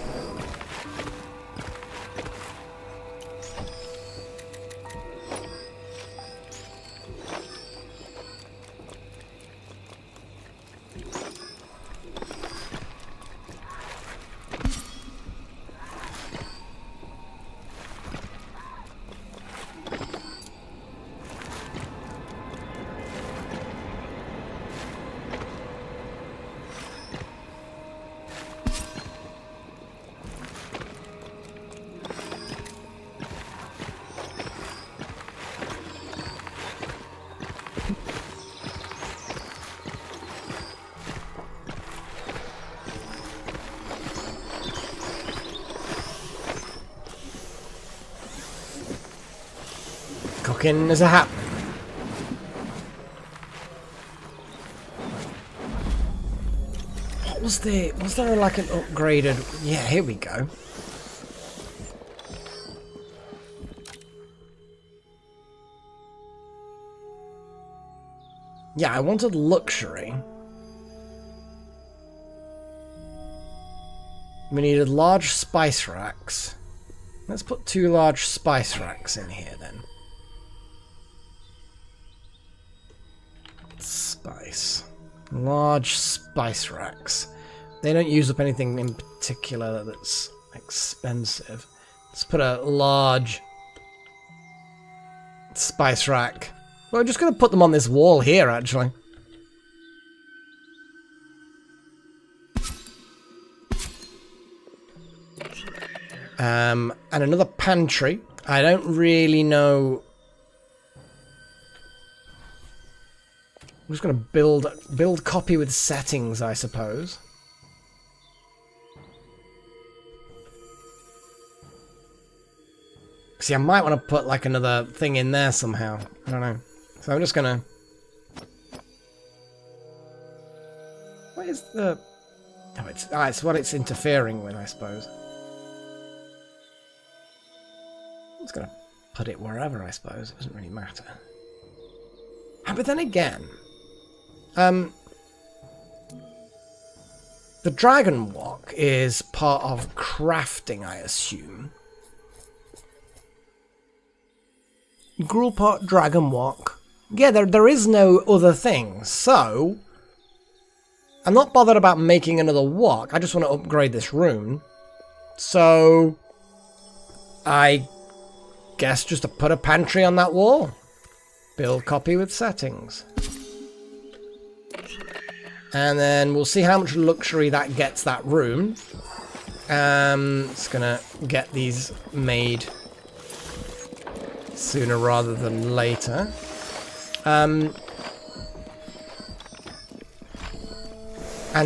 cooking is a happening. What was there? Was there like an upgraded? Yeah, here we go. Yeah, I wanted luxury. We needed large spice racks. Let's put 2 large spice racks in here then. Spice. Large spice racks. They don't use up anything in particular that's expensive. Let's put a large spice rack. Well, we're just going to put them on this wall here, actually. And another pantry. I don't really know. I'm just going to build copy with settings, I suppose. See, I might want to put like another thing in there somehow. I don't know. So I'm just going to... What is the... Oh, it's what it's interfering with, I suppose. I'm just going to put it wherever, I suppose. It doesn't really matter. But then again... the Dragon Walk is part of crafting, I assume. Gruulpot Dragon Walk. Yeah, there is no other thing, so... I'm not bothered about making another walk, I just want to upgrade this room. So... I guess just to put a pantry on that wall. Build copy with settings. And then we'll see how much luxury that gets that room. It's gonna get these made sooner rather than later. And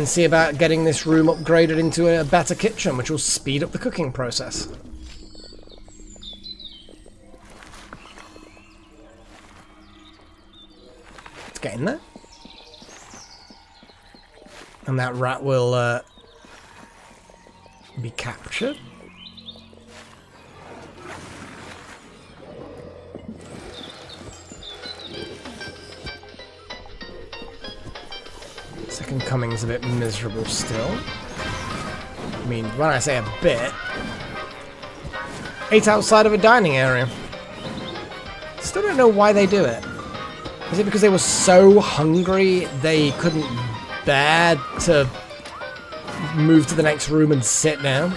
see about getting this room upgraded into a better kitchen, which will speed up the cooking process. It's getting there. And that rat will be captured. Second Coming's a bit miserable still. I mean, when I say a bit, ate outside of a dining area. Still don't know why they do it. Is it because they were so hungry they couldn't bear to move to the next room and sit down?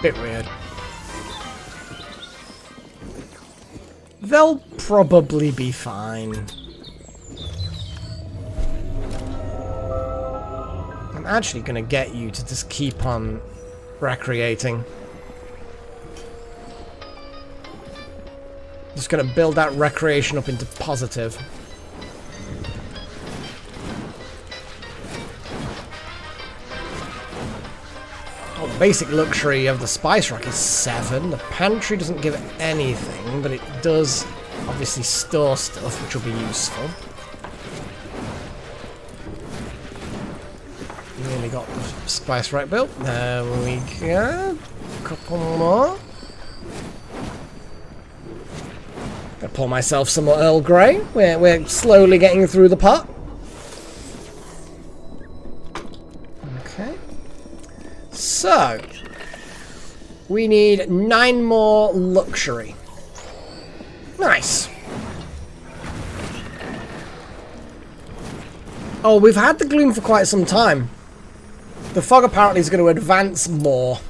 Bit weird. They'll probably be fine. I'm actually going to get you to just keep on recreating. Just going to build that recreation up into positive. Oh, basic luxury of the spice rack is 7. The pantry doesn't give anything, but it does obviously store stuff, which will be useful. Nearly got the spice rack built. There we go. A couple more. Gonna pour myself some more Earl Grey. We're slowly getting through the pot. Okay. So, we need 9 more luxury. Nice. Oh, we've had the gloom for quite some time. The fog apparently is going to advance more.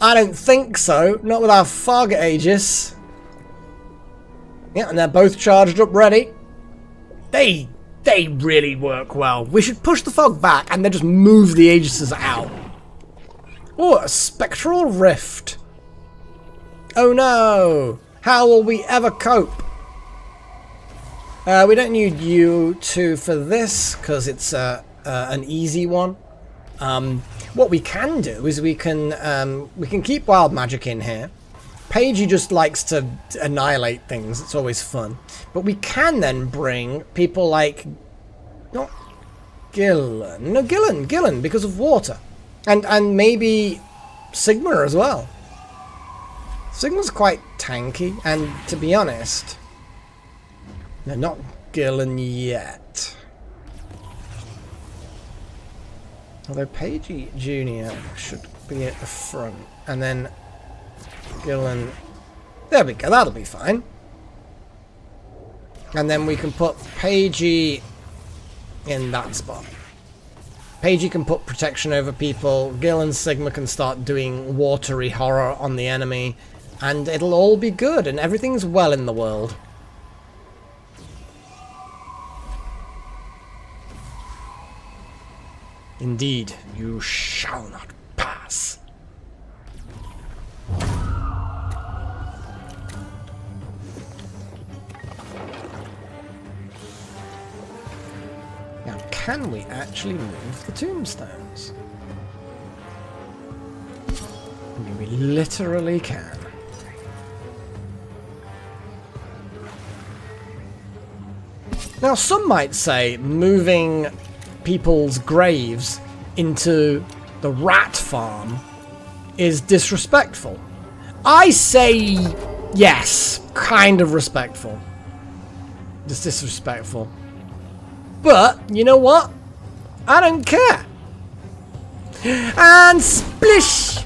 I don't think so. Not with our fog Aegis. Yeah, and they're both charged up ready. They really work well. We should push the fog back and then just move the Aegises out. Oh, a spectral rift. Oh no. How will we ever cope? We don't need you two for this, because it's an easy one. What we can do is we can keep wild magic in here. Paige just likes to annihilate things. It's always fun. But we can then bring people like... Not Gillen. No, Gillen, because of water. And maybe Sigma as well. Sigma's quite tanky, and to be honest... No, not Gillen yet. Although Paige Jr. should be at the front. And then Gillen... There we go, that'll be fine. And then we can put Paige in that spot. Paige can put protection over people. Gil and Sigma can start doing watery horror on the enemy. And it'll all be good, and everything's well in the world. Indeed, you shall not pass. Now, can we actually move the tombstones? I mean, we literally can. Now, some might say moving people's graves into the rat farm is disrespectful. I say yes, kind of respectful. Just disrespectful. But, you know what? I don't care. And splish!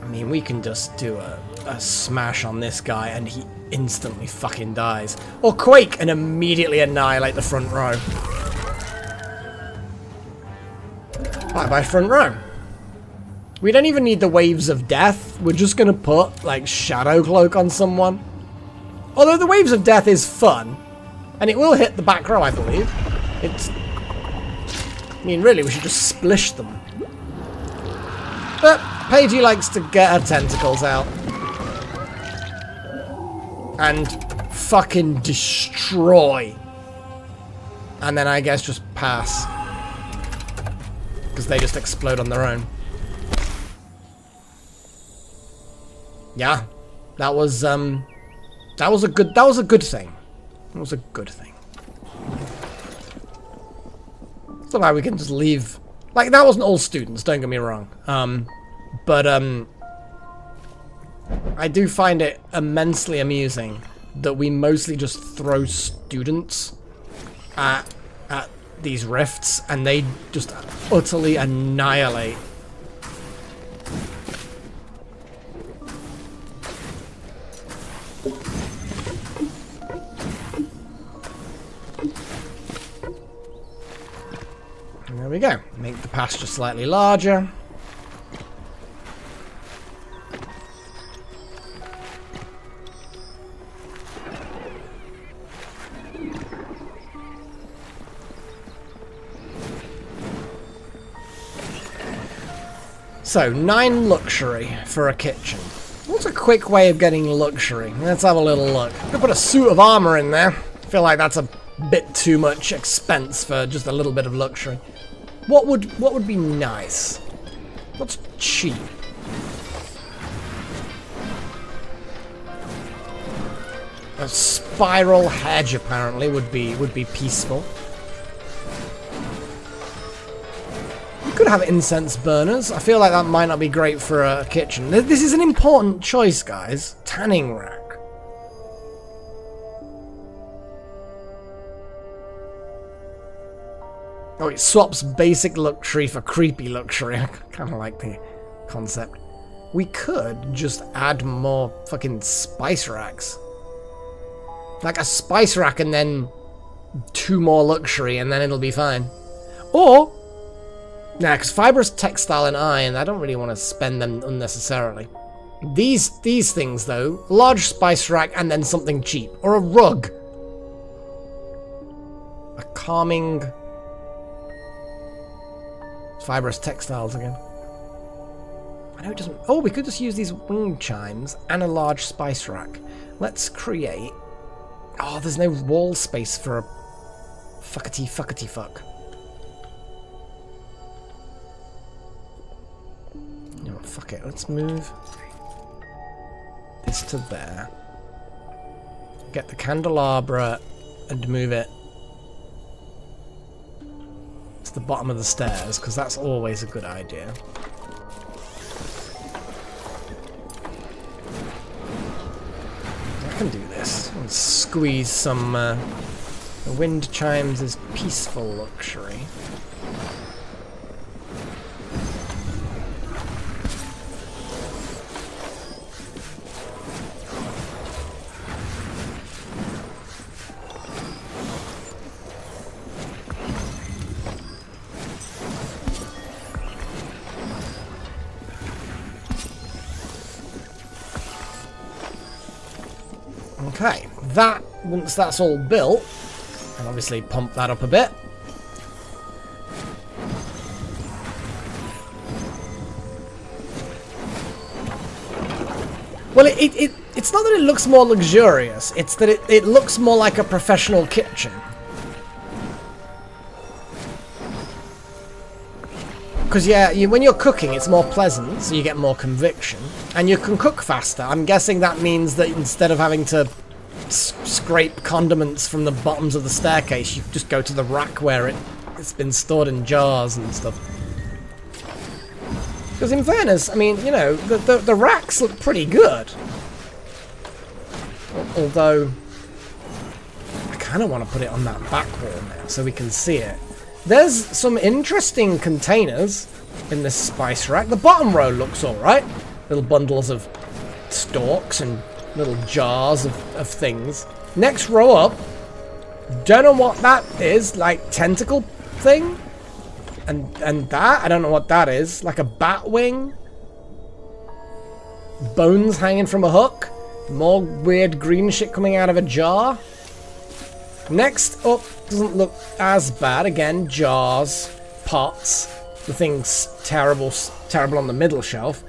I mean, we can just do a smash on this guy and he instantly fucking dies. Or quake and immediately annihilate the front row. Bye-bye front row. We don't even need the waves of death. We're just going to put, like, Shadow Cloak on someone. Although the waves of death is fun. And it will hit the back row, I believe. It's... I mean, really, we should just splish them. But Paige likes to get her tentacles out. And fucking destroy. And then I guess just pass. Because they just explode on their own. Yeah, that was a good thing. It was a good thing. So now we can just leave. Like, that wasn't all students, don't get me wrong. But I do find it immensely amusing that we mostly just throw students at these rifts and they just utterly annihilate. There we go. Make the pasture slightly larger. So, 9 luxury for a kitchen. What's a quick way of getting luxury? Let's have a little look. I'm gonna put a suit of armor in there. I feel like that's a bit too much expense for just a little bit of luxury. What would be nice? What's cheap? A spiral hedge apparently would be peaceful. You could have incense burners. I feel like that might not be great for a kitchen. This is an important choice, guys. Tanning rack. Oh, it swaps basic luxury for creepy luxury. I kind of like the concept. We could just add more fucking spice racks. Like a spice rack and then 2 more luxury and then it'll be fine. Or, nah, because fibrous textile and iron, I don't really want to spend them unnecessarily. These things though, large spice rack and then something cheap. Or a rug. A calming... Fibrous textiles again. I know it doesn't... Oh, we could just use these wing chimes and a large spice rack. Let's create Oh, there's no wall space for a fuckety fuck. You know what, fuck it. Let's move this to there. Get the candelabra and move it to the bottom of the stairs, because that's always a good idea. I can do this. And squeeze some. The wind chimes is peaceful luxury. Okay, that, once that's all built, and obviously pump that up a bit. Well, it's not that it looks more luxurious, it's that it looks more like a professional kitchen. Because, yeah, when you're cooking, it's more pleasant, so you get more conviction. And you can cook faster. I'm guessing that means that instead of having to scrape condiments from the bottoms of the staircase, you just go to the rack where it's been stored in jars and stuff. Because in fairness, I mean, you know, the racks look pretty good. Although, I kind of want to put it on that back wall now so we can see it. There's some interesting containers in this spice rack. The bottom row looks alright. Little bundles of stalks and little jars of things. Next row up, don't know what that is, like tentacle thing? And that, I don't know what that is. Like a bat wing? Bones hanging from a hook? More weird green shit coming out of a jar? Next up, doesn't look as bad. Again, jars, pots. The thing's terrible on the middle shelf.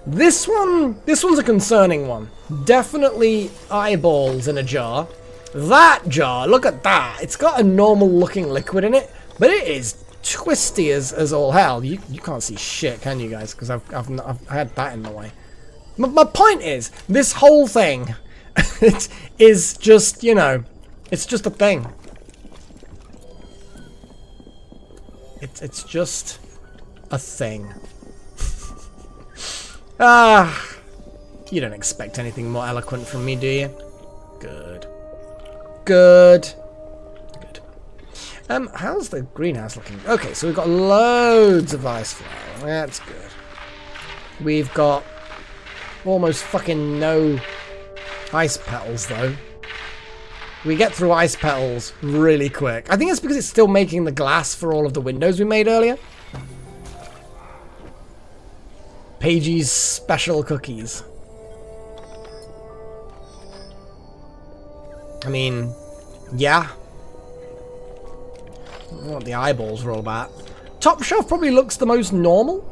This one's a concerning one. Definitely eyeballs in a jar. That jar, look at that. It's got a normal looking liquid in it, but it is twisty as all hell. You can't see shit, can you guys? Because I've had that in the way. My point is, this whole thing, it is just, you know, it's just a thing. It's just a thing. You don't expect anything more eloquent from me, do you? Good. Good. Good. How's the greenhouse looking? Okay, so we've got loads of ice flower. That's good. We've got almost fucking no ice petals, though. We get through ice petals really quick. I think it's because it's still making the glass for all of the windows we made earlier. Paige's special cookies. I mean, yeah. I don't know what the eyeballs were all about. Top shelf probably looks the most normal.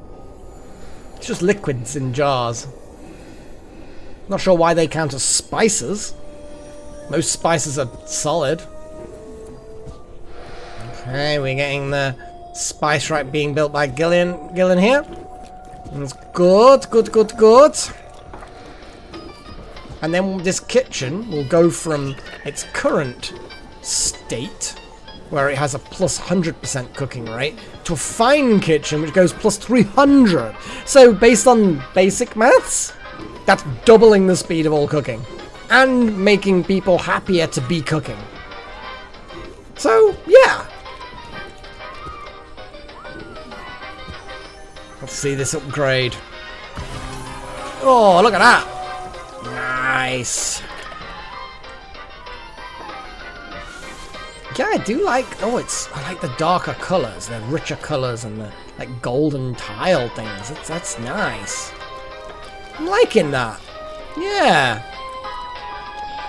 It's just liquids in jars. Not sure why they count as spices. Most spices are solid. Okay, we're getting the spice rack being built by Gillen here. That's good, good, good, good. And then this kitchen will go from its current state, where it has a plus 100% cooking rate, to a fine kitchen which goes plus 300. So based on basic maths, that's doubling the speed of all cooking. And making people happier to be cooking. So, yeah. Let's see this upgrade. Oh, look at that. Nice. Yeah, I do like... Oh, I like the darker colours. The richer colours and the, like, golden tile things. That's nice. I'm liking that. Yeah.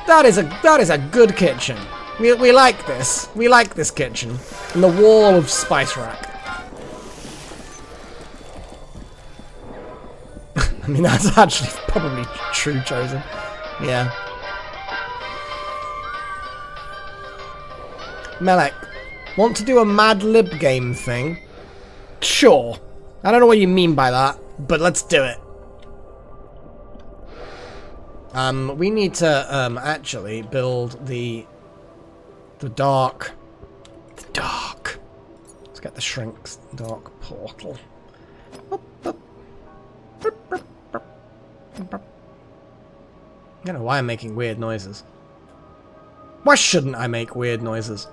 That is a good kitchen. We like this. We like this kitchen. And the wall of spice rack. I mean, that's actually probably true, Chosen. Yeah. Melek, want to do a Mad Lib game thing? Sure. I don't know what you mean by that, but let's do it. We need to actually build the dark. The dark. Let's get the Shrink's dark portal. I don't know why I'm making weird noises. Why shouldn't I make weird noises?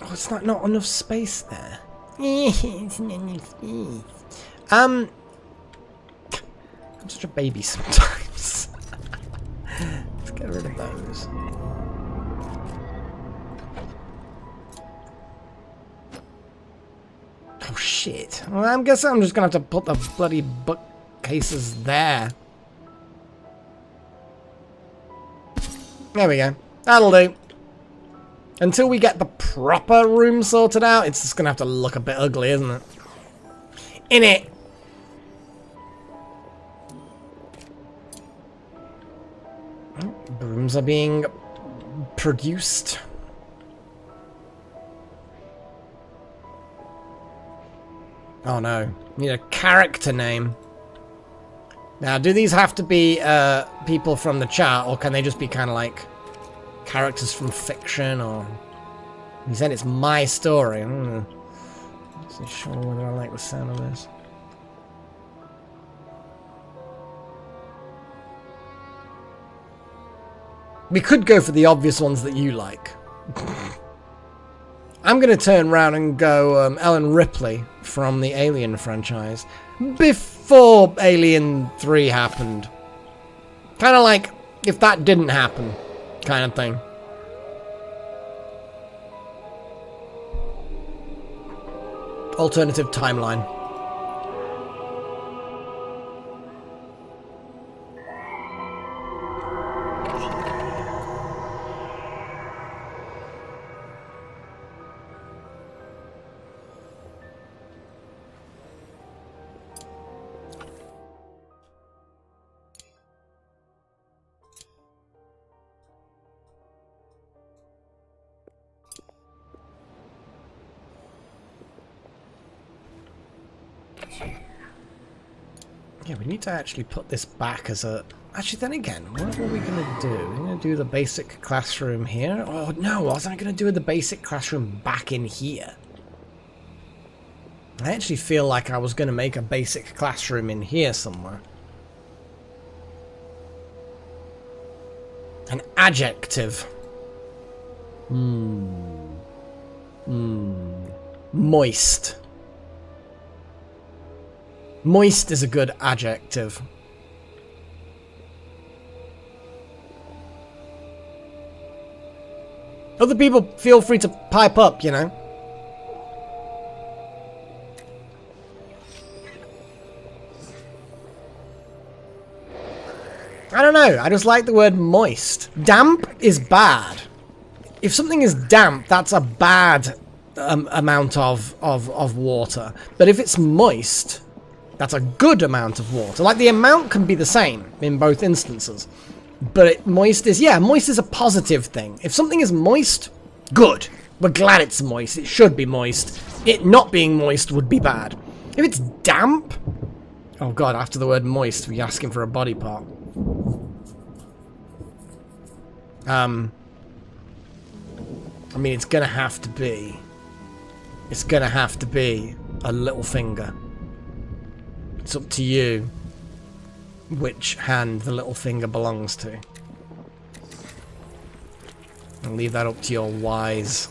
Oh, it's not enough space there. It's not enough space. I'm such a baby sometimes. Let's get rid of those. Oh shit. Well, I guess I'm just gonna have to put the bloody bookcases there. There we go. That'll do. Until we get the proper room sorted out, it's just gonna have to look a bit ugly, isn't it? Innit? Brooms are being produced. Oh no, need a character name. Now, do these have to be people from the chat, or can they just be kind of like characters from fiction? Or he said it's my story. I'm not sure whether I like the sound of this. We could go for the obvious ones that you like. I'm going to turn around and go Ellen Ripley from the Alien franchise. Before Alien 3 happened. Kind of like if that didn't happen kind of thing. Alternative timeline. Yeah, we need to actually put this back as a... Actually, then again, what are we going to do? We're going to do the basic classroom here? Oh, no, wasn't I going to do the basic classroom back in here? I actually feel like I was going to make a basic classroom in here somewhere. An adjective. Moist. Moist is a good adjective. Other people, feel free to pipe up, you know. I don't know, I just like the word moist. Damp is bad. If something is damp, that's a bad amount of water. But if it's moist, that's a good amount of water. Like, the amount can be the same in both instances. But moist is, yeah, moist is a positive thing. If something is moist, good. We're glad it's moist. It should be moist. It not being moist would be bad. If it's damp... Oh god, after the word moist, we're asking for a body part. I mean, it's gonna have to be... It's gonna have to be a little finger. It's up to you which hand the little finger belongs to. I'll leave that up to your wise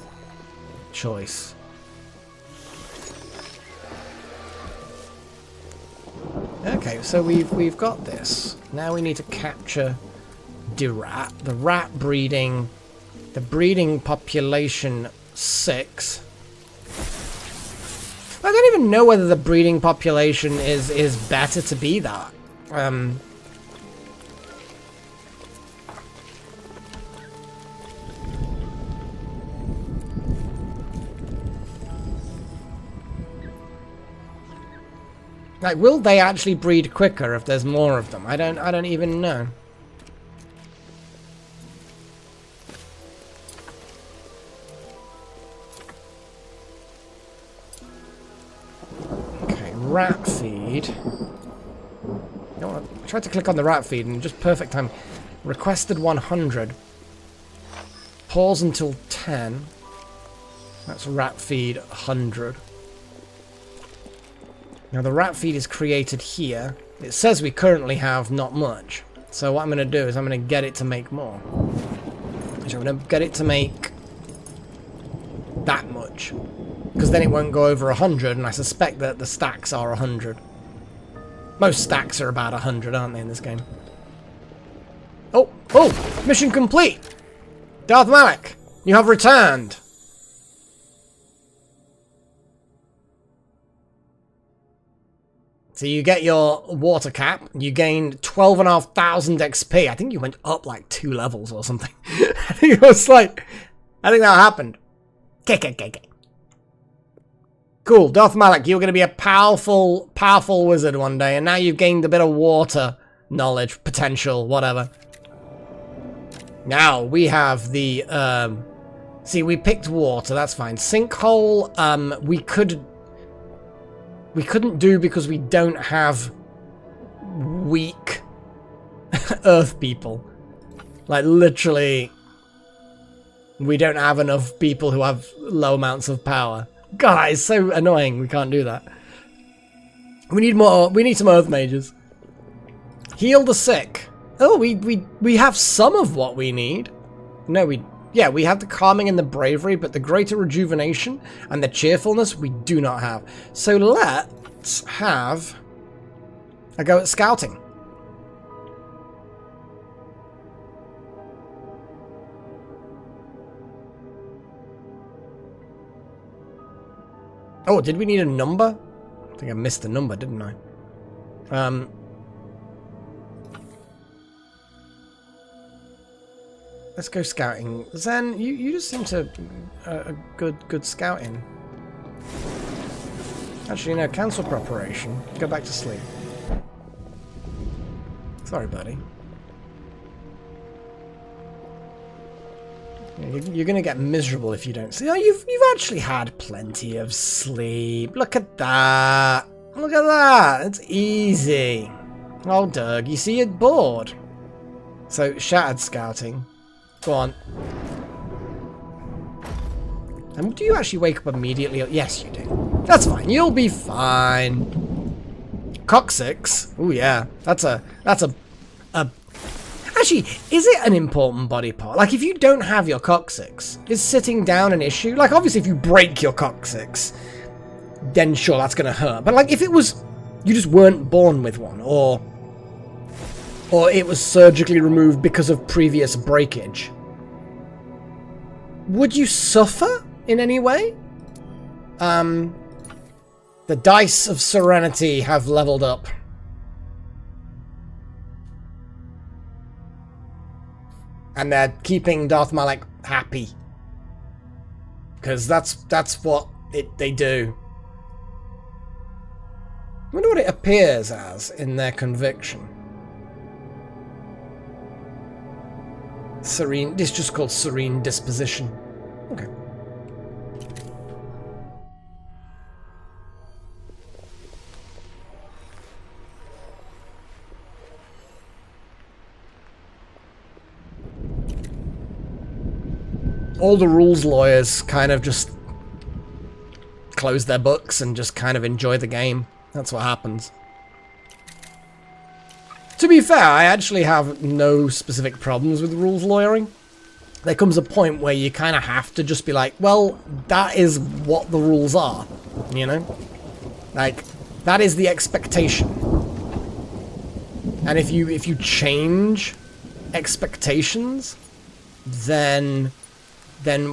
choice. Okay, so we've got this. Now we need to capture the rat. The rat breeding, the breeding population 6. I don't even know whether the breeding population is better to be that. Like, will they actually breed quicker if there's more of them? I don't even know. Okay, rat feed. You know what? I tried to click on the rat feed and just perfect time. Requested 100. Pause until 10. That's rat feed 100. Now the rat feed is created here. It says we currently have not much. So what I'm going to do is I'm going to get it to make more. So I'm going to get it to make that much. Because then it won't go over 100, and I suspect that the stacks are 100. Most stacks are about 100, aren't they, in this game? Oh! Oh! Mission complete! Darth Malak, you have returned! So you get your water cap, you gained 12,500 XP. I think you went up like 2 levels or something. I think it was like... I think that happened. Cool, Darth Malak, you're going to be a powerful wizard one day, and now you've gained a bit of water knowledge, potential, whatever. Now, we have the... see, we picked water, that's fine. Sinkhole, we couldn't do because we don't have weak Earth people. Like, literally, we don't have enough people who have low amounts of power. God, that is so annoying. We can't do that. We need more. We need some Earth mages. Heal the sick. Oh, we have some of what we need. No, yeah, we have the calming and the bravery, but the greater rejuvenation and the cheerfulness we do not have. So let's have a go at scouting. Oh, did we need a number? I think I missed a number, didn't I? Let's go scouting. Zen, you just seem to a good scouting. Actually, no, cancel preparation. Go back to sleep. Sorry, buddy. You're gonna get miserable if you don't sleep. Oh, you've actually had plenty of sleep. Look at that. Look at that. It's easy. Oh, Doug, you see you're bored. So, shattered scouting. Go on. And do you actually wake up immediately? Yes, you do. That's fine. You'll be fine. Coccyx. Oh yeah. That's a Actually, is it an important body part? Like, if you don't have your coccyx, is sitting down an issue? Like, obviously, if you break your coccyx, then sure, that's going to hurt. But, like, if it was, you just weren't born with one, or it was surgically removed because of previous breakage, would you suffer in any way? The dice of serenity have leveled up. And they're keeping Darth Malak happy. Because that's what they do. I wonder what it appears as in their conviction. Serene, this is just called serene disposition. Okay. All the rules lawyers kind of just close their books and just kind of enjoy the game. That's what happens. To be fair, I actually have no specific problems with rules lawyering. There comes a point where you kind of have to just be like, well, that is what the rules are, you know? Like, that is the expectation. And if you change expectations, then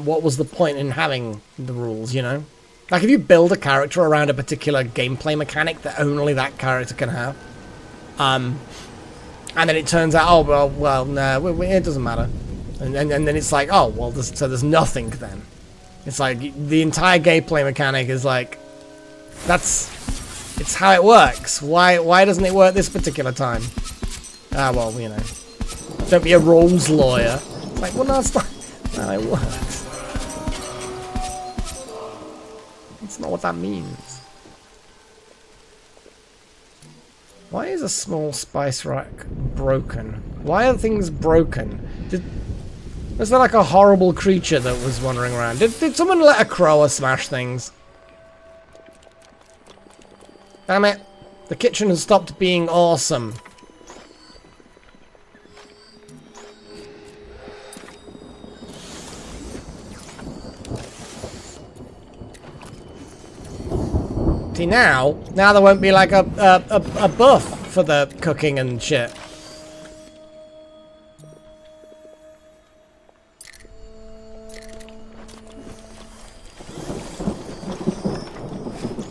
what was the point in having the rules, you know? Like, if you build a character around a particular gameplay mechanic that only that character can have, and then it turns out, oh, well, no, it doesn't matter. And then it's like, oh, well, there's nothing then. It's like, the entire gameplay mechanic is like, that's It's how it works. Why doesn't it work this particular time? Ah, well, you know. Don't be a Rolls lawyer. It's like, well, no, it's not how it works. It's not what that means. Why is a small spice rack broken? Why are things broken? Was there like a horrible creature that was wandering around? Did someone let a crow smash things? Damn it. The kitchen has stopped being awesome. See, now there won't be like a buff for the cooking and shit.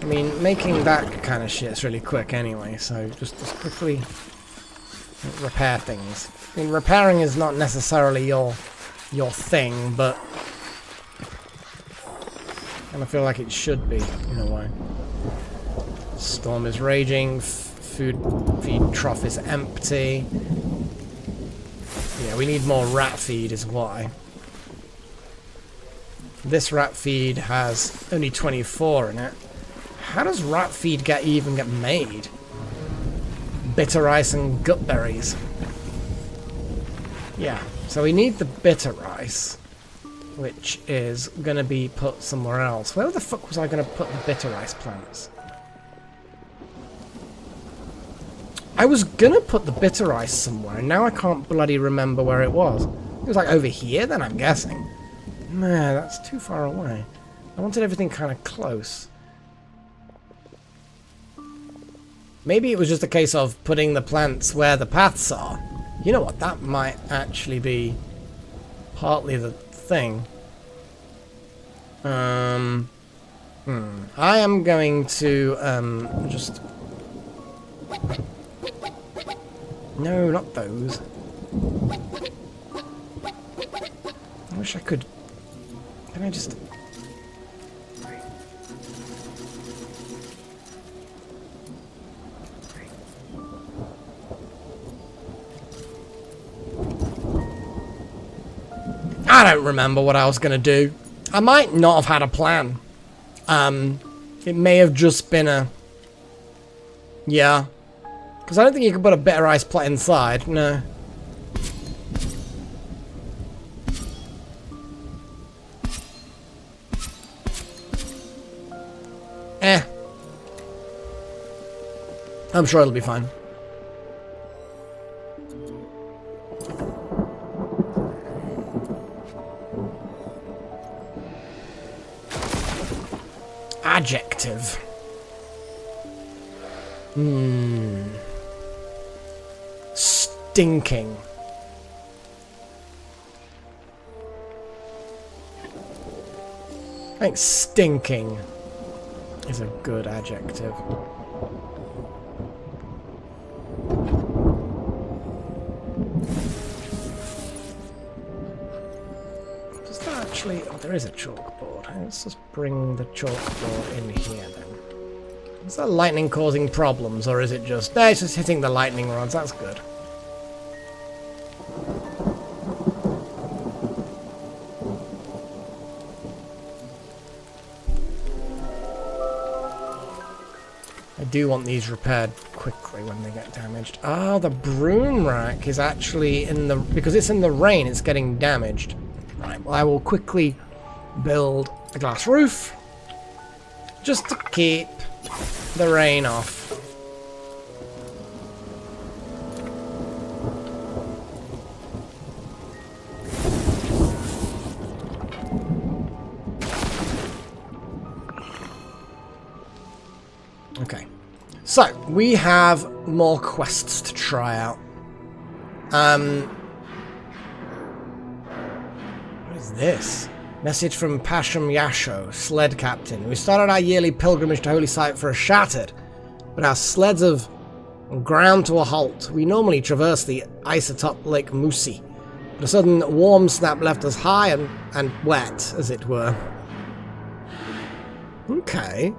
I mean, making that kind of shit's really quick anyway, so just quickly repair things. I mean, repairing is not necessarily your thing, but I feel like it should be in a way. Storm is raging. Feed trough is empty. Yeah, we need more rat feed is why. This rat feed has only 24 in it. How does rat feed even get made? Bitter ice and gut berries. Yeah, so we need the bitter ice, which is going to be put somewhere else. Where the fuck was I going to put the bitter ice plants? I was going to put the bitter ice somewhere, and now I can't bloody remember where it was. It was like over here, then, I'm guessing. Man, that's too far away. I wanted everything kind of close. Maybe it was just a case of putting the plants where the paths are. You know what? That might actually be partly the thing. I am going to just... No, not those. I wish I could... Can I just... I don't remember what I was going to do. I might not have had a plan. It may have just been a... Yeah. Because I don't think you can put a bitter ice plant inside. No. I'm sure it'll be fine. Adjective. Stinking. I think stinking is a good adjective. Does that actually... Oh, there is a chalkboard. Let's just bring the chalkboard in here then. Is that lightning causing problems, or is it just... No, it's just hitting the lightning rods. That's good. I do want these repaired quickly when they get damaged. Ah, the broom rack is actually in the... Because it's in the rain, it's getting damaged. Right, well, I will quickly build a glass roof. Just to keep the rain off. Okay. So, we have more quests to try out. What is this? Message from Pasham Yasho, sled captain. We started our yearly pilgrimage to Holy Site for a shattered, but our sleds have ground to a halt. We normally traverse the ice atop Lake Musi, but a sudden warm snap left us high and wet, as it were. Okay.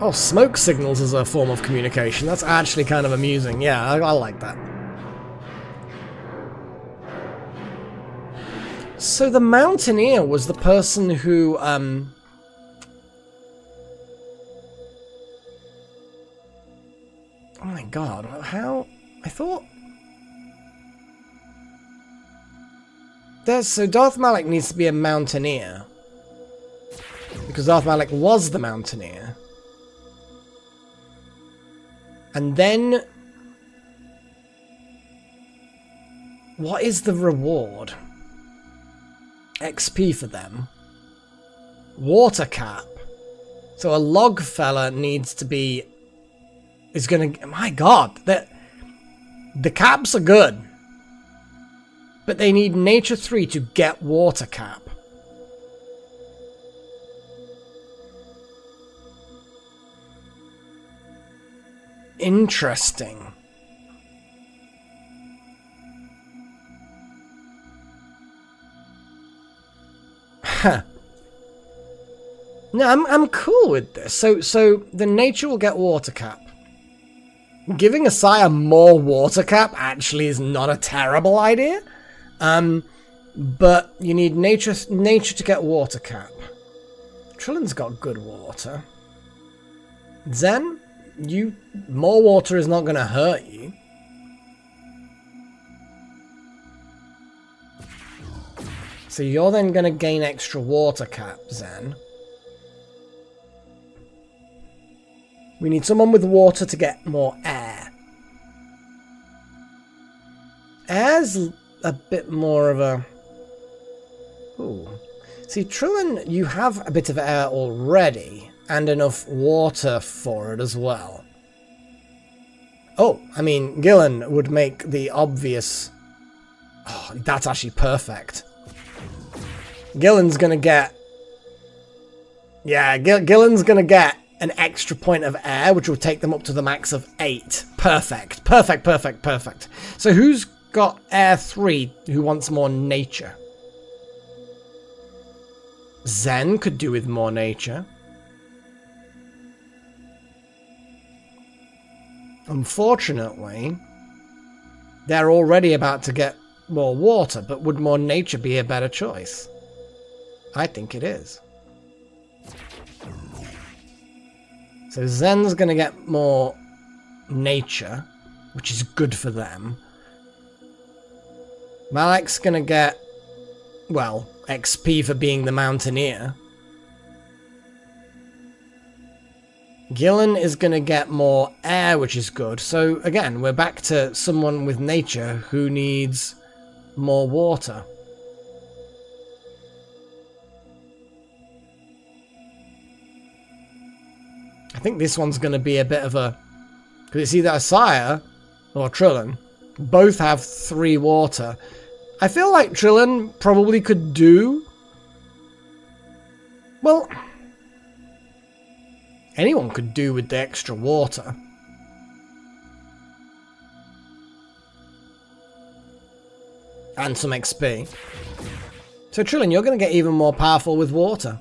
Oh, smoke signals as a form of communication. That's actually kind of amusing. Yeah, I like that. So the Mountaineer was the person who, oh my god, how... I thought... So Darth Malak needs to be a Mountaineer. Because Darth Malak was the Mountaineer. And then... what is the reward? XP for them. Water cap. So a log fella needs to be... is gonna... my god! The caps are good. But they need Nature 3 to get water cap. Interesting. Huh. No, I'm cool with this. So the Nature will get water cap. Giving Asaya more water cap actually is not a terrible idea. But you need nature to get water cap. Trillin's got good water. Zen, more water is not going to hurt you. So you're then going to gain extra water cap, Zen. We need someone with water to get more air. Air's a bit more of a... ooh. See, Trillin, you have a bit of air already, and enough water for it as well. Oh, I mean, Gillen would make the obvious... oh, that's actually perfect. Gillen's gonna get... yeah, Gillen's gonna get an extra point of air, which will take them up to the max of 8. Perfect. Perfect, perfect, perfect. So who's got air 3 who wants more nature? Zen could do with more nature. Unfortunately, they're already about to get more water, but would more nature be a better choice? I think it is. So Zen's going to get more nature, which is good for them. Malak's going to get, well, XP for being the Mountaineer. Gillen is going to get more air, which is good. So again, we're back to someone with nature who needs more water. I think this one's going to be a bit of a... because it's either Asaya or Trillin. Both have 3 water. I feel like Trillin probably could do... well... anyone could do with the extra water. And some XP. So Trillin, you're going to get even more powerful with water.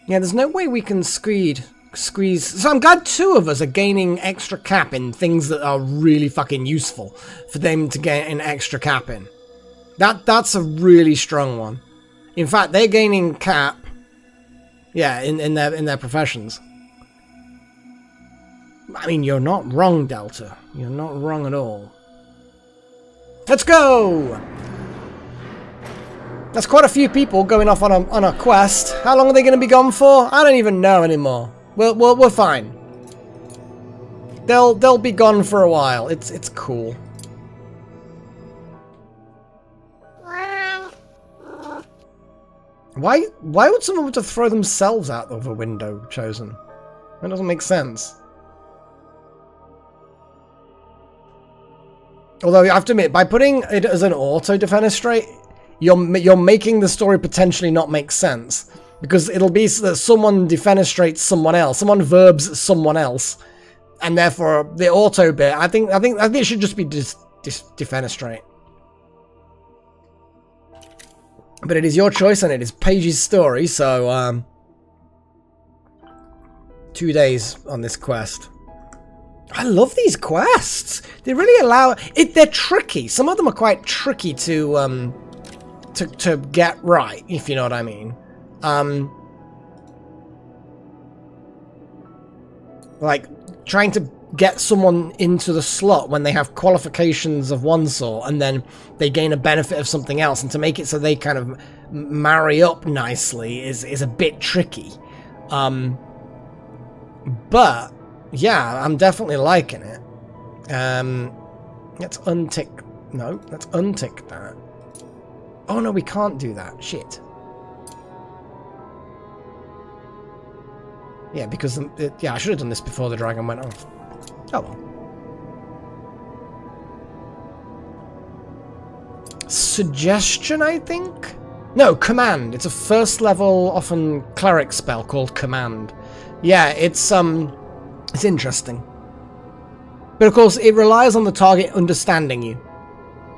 Yeah, there's no way we can squeeze... so I'm glad 2 of us are gaining extra cap in things that are really fucking useful for them to get an extra cap in. That's a really strong one. In fact, they're gaining cap, yeah, in their professions. I mean, you're not wrong, Delta. You're not wrong at all. Let's go! That's quite a few people going off on a quest. How long are they going to be gone for? I don't even know anymore. We're fine. They'll be gone for a while. It's cool. Why would someone want to throw themselves out of a window, Chosen? That doesn't make sense. Although I have to admit, by putting it as an auto defenestrate, you're making the story potentially not make sense. Because it'll be that someone defenestrates someone else, someone verbs someone else, and therefore the auto bit. I think it should just be defenestrate. But it is your choice, and it is Paige's story. So 2 days on this quest. I love these quests. They really allow it. They're tricky. Some of them are quite tricky to get right, if you know what I mean. Like trying to get someone into the slot when they have qualifications of one sort and then they gain a benefit of something else, and to make it so they kind of marry up nicely is a bit tricky. But yeah, I'm definitely liking it. Let's untick. No, let's untick that. Oh no, we can't do that. Shit. Yeah, because yeah, I should have done this before the dragon went off. Oh well. Suggestion, I think? No, command. It's a first level, often cleric spell called command. Yeah, it's interesting. But of course, it relies on the target understanding you.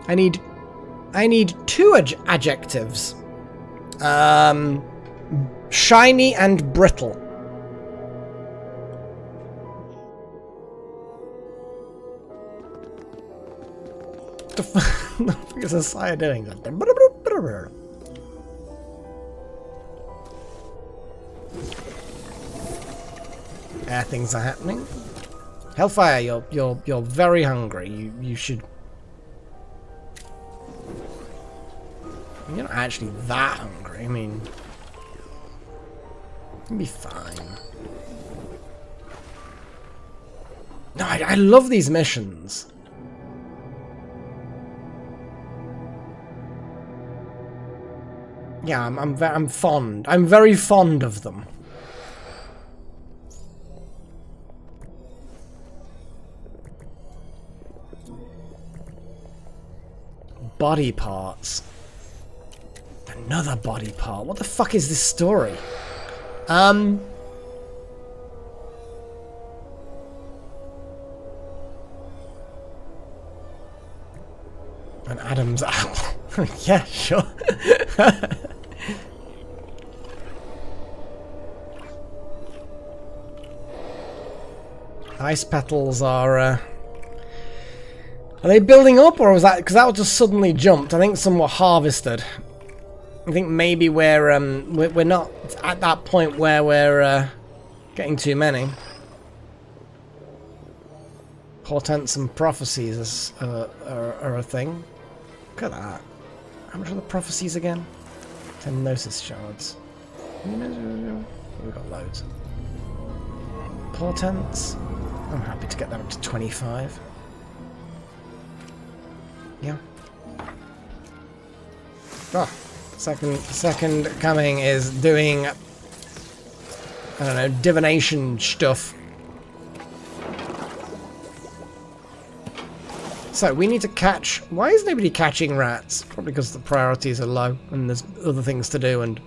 I need 2 adjectives. Shiny and brittle. What the fuck is this Sire doing? Things are happening. Hellfire, you're very hungry. You should. You're not actually that hungry. I mean, you'll be fine. No, I love these missions. Yeah, I'm fond. I'm very fond of them. Body parts. Another body part. What the fuck is this story? An Adam's apple. Yeah, sure. Ice petals are they building up, or was that because that was just suddenly jumped? I think some were harvested. I think maybe we're not at that point where we're getting too many. Portents and prophecies are a thing. Look at that. How much are the prophecies again? 10 Gnosis shards. We've got loads. Portents. I'm happy to get that up to 25. Yeah. Oh, second coming is doing, I don't know, divination stuff. So we need to catch. Why is nobody catching rats? Probably because the priorities are low and there's other things to do, and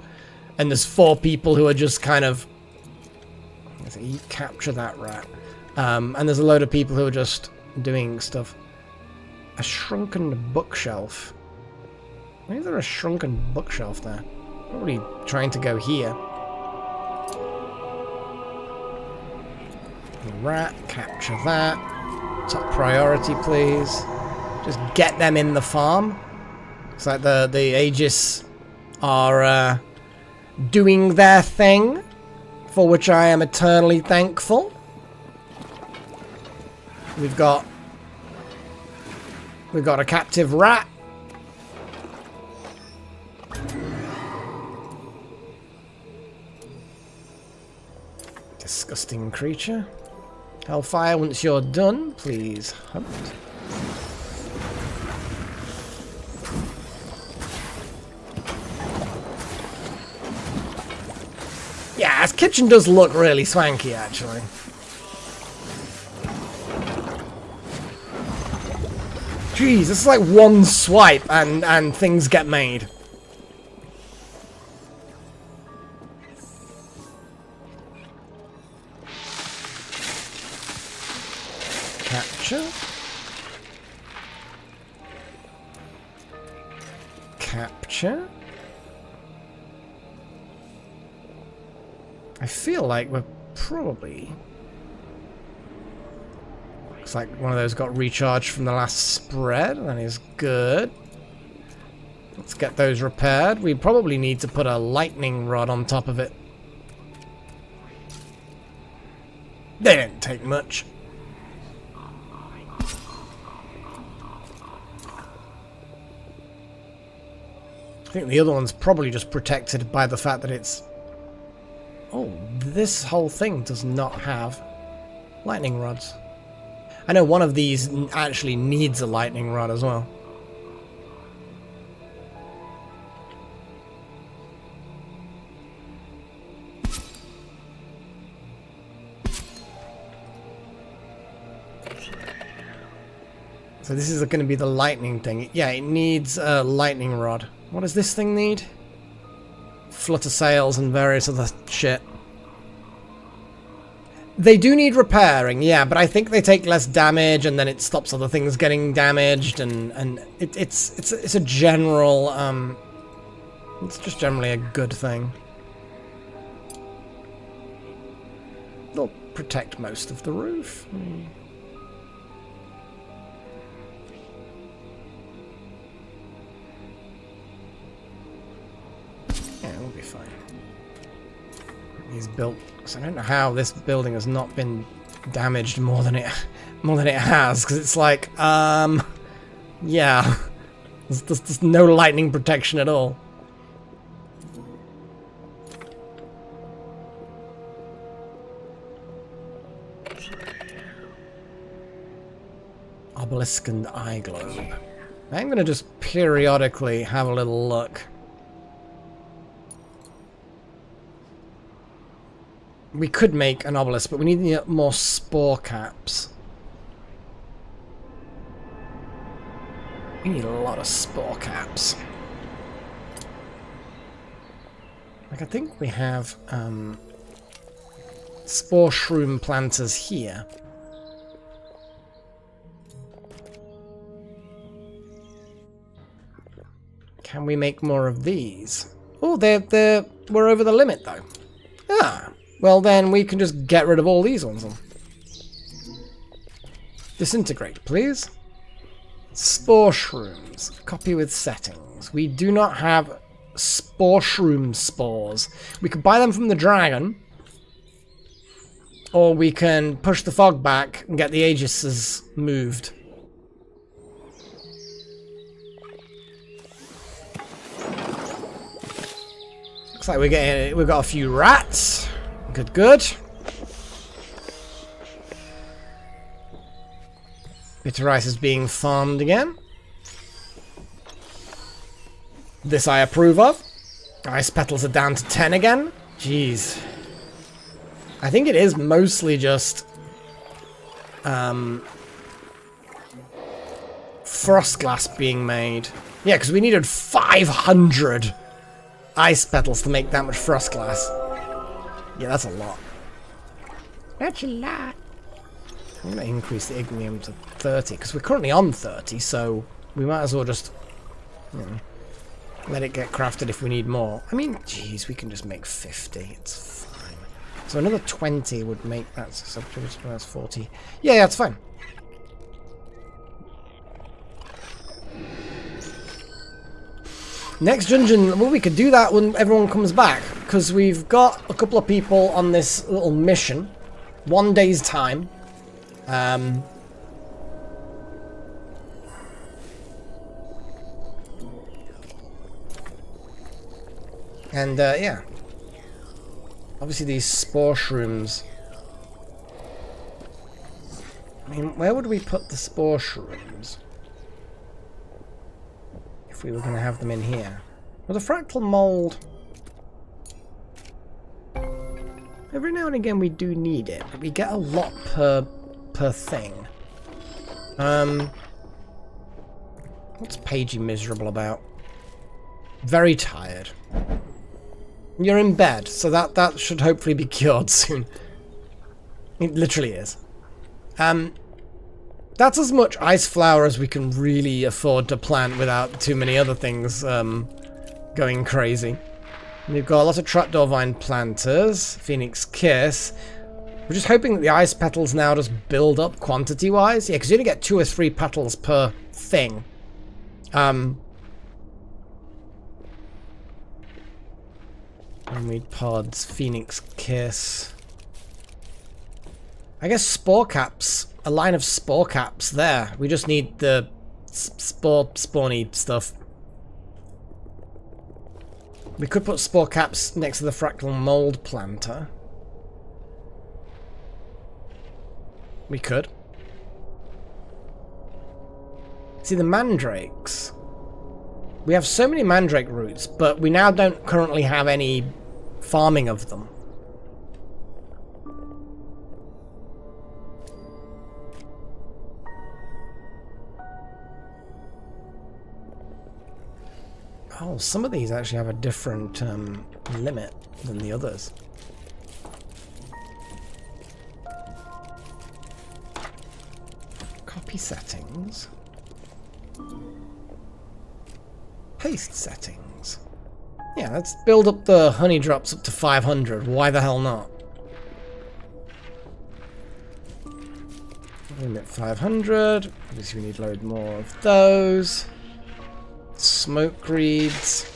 there's 4 people who are just kind of. You capture that rat, and there's a load of people who are just doing stuff. A shrunken bookshelf. Why is there a shrunken bookshelf there? I'm really trying to go here. Rat, capture that. Top priority, please. Just get them in the farm. It's like the Aegis are doing their thing, for which I am eternally thankful. We've got a captive rat. Disgusting creature. Hellfire, once you're done, please hunt. Yeah, this kitchen does look really swanky, actually. Jeez, this is like one swipe and things get made. Capture. Capture. I feel like we're probably... Looks like one of those got recharged from the last spread. That is good. Let's get those repaired. We probably need to put a lightning rod on top of it. They didn't take much. I think the other one's probably just protected by the fact that it's... Oh, this whole thing does not have lightning rods. I know one of these actually needs a lightning rod as well. So this is going to be the lightning thing. Yeah, it needs a lightning rod. What does this thing need? Flutter sails and various other shit. They do need repairing, yeah, but I think they take less damage, and then it stops other things getting damaged, and it's a general it's just generally a good thing. They'll protect most of the roof. Yeah, we'll be fine. He's built. So I don't know how this building has not been damaged more than it has, because it's like, yeah, there's no lightning protection at all. Obelisk and eye globe. I'm gonna just periodically have a little look. We could make an obelisk, but we need more spore caps. We need a lot of spore caps. Like, I think we have spore shroom planters here. Can we make more of these? Oh, we're over the limit though. Ah. Well, then we can just get rid of all these ones. Disintegrate, please. Spore shrooms. Copy with settings. We do not have spore shroom spores. We could buy them from the dragon. Or we can push the fog back and get the Aegises moved. Looks like we've got a few rats. Good, good. Bitter ice is being farmed again. This I approve of. Ice petals are down to 10 again. Jeez. I think it is mostly just frost glass being made. Yeah, because we needed 500 ice petals to make that much frost glass. Yeah, that's a lot. That's a lot. I'm going to increase the ignium to 30, because we're currently on 30, so we might as well just, you know, let it get crafted if we need more. I mean, geez, we can just make 50. It's fine. So another 20 would make that, so that's 40. Yeah, that's fine. Next dungeon, well, we could do that when everyone comes back, because we've got a couple of people on this little mission. 1 day's time. And, yeah. Obviously these spore shrooms. I mean, where would we put the spore shrooms? If we were going to have them in here. Well, the fractal mold... Every now and again we do need it, but we get a lot per thing. What's Paigey miserable about? Very tired. You're in bed, so that should hopefully be cured soon. It literally is. That's as much ice flower as we can really afford to plant without too many other things going crazy. We've got a lot of trapdoor vine planters, Phoenix Kiss. We're just hoping that the ice petals now just build up quantity-wise. Yeah, because you only get 2 or 3 petals per thing. Wormweed pods, Phoenix Kiss. I guess spore caps. A line of spore caps there. We just need the spawny stuff. We could put spore caps next to the fractal mold planter. We could. See, the mandrakes. We have so many mandrake roots, but we now don't currently have any farming of them. Oh, some of these actually have a different limit than the others. Copy settings. Paste settings. Yeah, let's build up the honey drops up to 500. Why the hell not? Limit 500. Obviously we need a load more of those. Smoke reeds.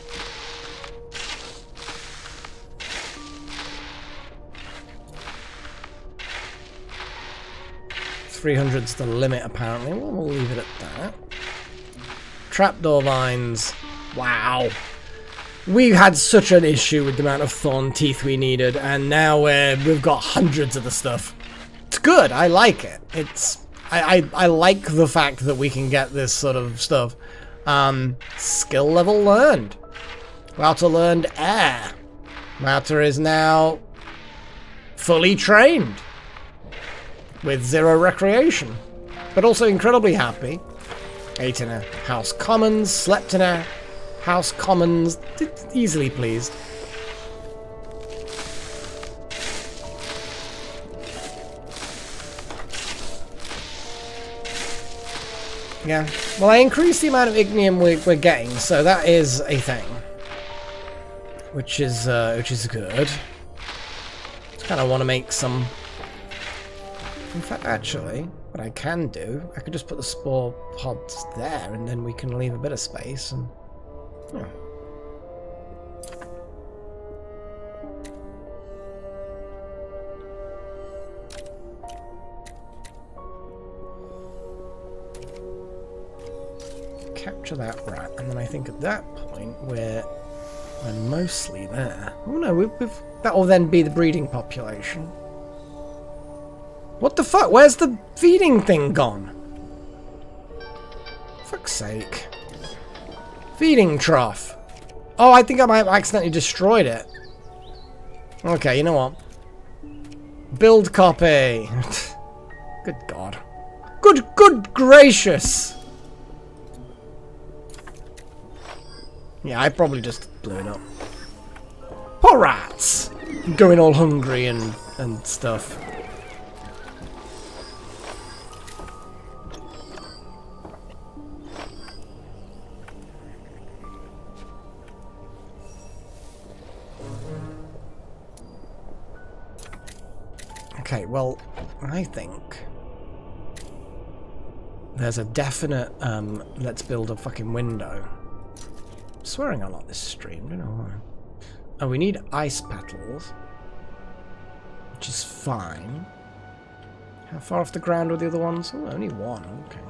$300's the limit apparently. Well, we'll leave it at that. Trapdoor vines. Wow. We had such an issue with the amount of thorn teeth we needed, and now we've got hundreds of the stuff. It's good. I like it. I like the fact that we can get this sort of stuff. Skill level learned. Router learned air. Router is now fully trained with 0 recreation, but also incredibly happy. Ate in a house commons, slept in a house commons, easily pleased. Yeah, well, I increased the amount of ignium we're getting, so that is a thing, which is good. Just kind of want to make some. In fact, actually, what I can do, I could just put the spore pods there, and then we can leave a bit of space. And yeah. Capture that rat, and then I think at that point we're mostly there. Oh no, that will then be the breeding population. What the fuck? Where's the feeding thing gone? Fuck's sake. Feeding trough. Oh, I think I might have accidentally destroyed it. Okay, you know what? Build copy. Good God. Good gracious. Yeah, I probably just blew it up. Poor rats! Going all hungry and stuff. Okay, well, I think there's a definite, let's build a fucking window. I'm swearing I like this stream, don't know why. Oh, we need ice petals, which is fine. How far off the ground are the other ones? Oh, only one, okay.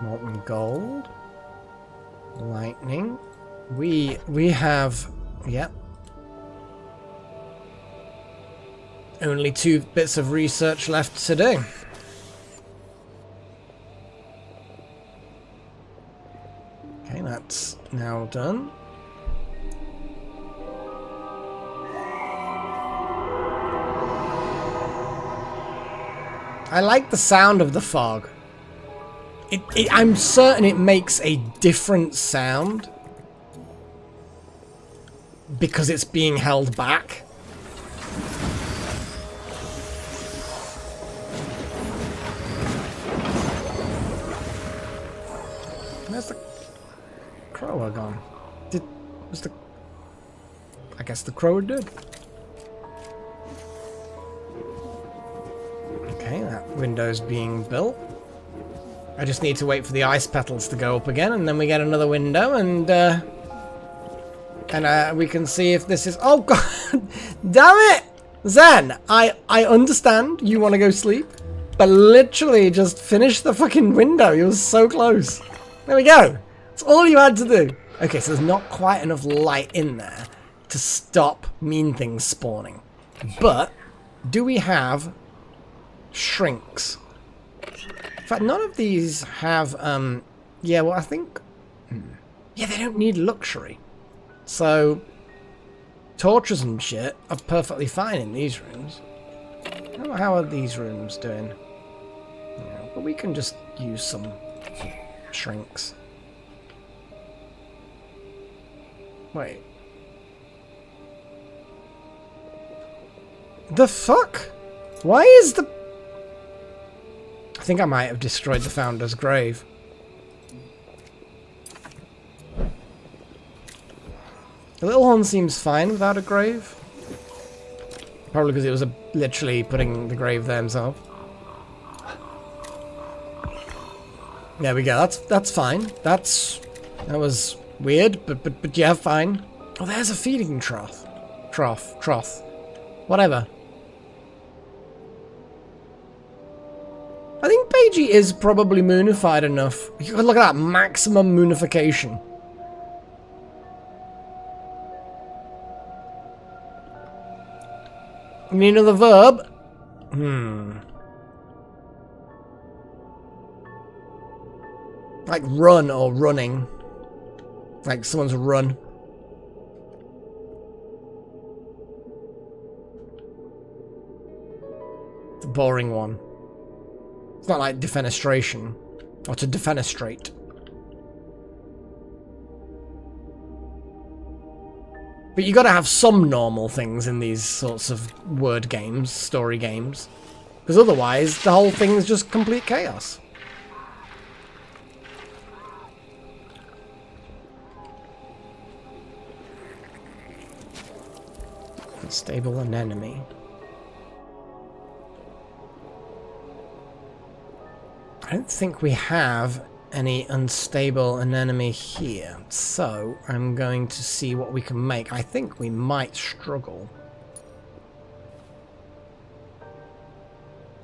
Molten gold, lightning. We have, yep. Only 2 bits of research left to do. Okay, that's now done. I like the sound of the fog. I'm certain it makes a different sound because it's being held back. Where's the crower gone? I guess the crower did. Okay, that window's being built. I just need to wait for the ice petals to go up again, and then we get another window, and we can see if this is... Oh, God! Damn it! Zen, I understand you want to go sleep, but literally just finish the fucking window. You were so close. There we go. That's all you had to do. Okay, so there's not quite enough light in there to stop mean things spawning. But do we have shrinks? In fact, none of these have, yeah, well, I think... Yeah, they don't need luxury. So, torches and shit are perfectly fine in these rooms. How are these rooms doing? Yeah, but we can just use some shrinks. Wait. The fuck? Why is the... I think I might have destroyed the founder's grave. The little one seems fine without a grave. Probably because it was literally putting the grave there himself. There we go. That's fine. That was weird, but yeah, fine. Oh, there's a feeding trough. Trough. Whatever. I think Beiji is probably moonified enough. You could look at that maximum moonification. You need another verb? Like run or running. Like someone's run. It's a boring one. It's not like defenestration. Or to defenestrate. But you gotta have some normal things in these sorts of word games, story games. Because otherwise, the whole thing is just complete chaos. Unstable anemone. I don't think we have any unstable anemone here, so I'm going to see what we can make. I think we might struggle.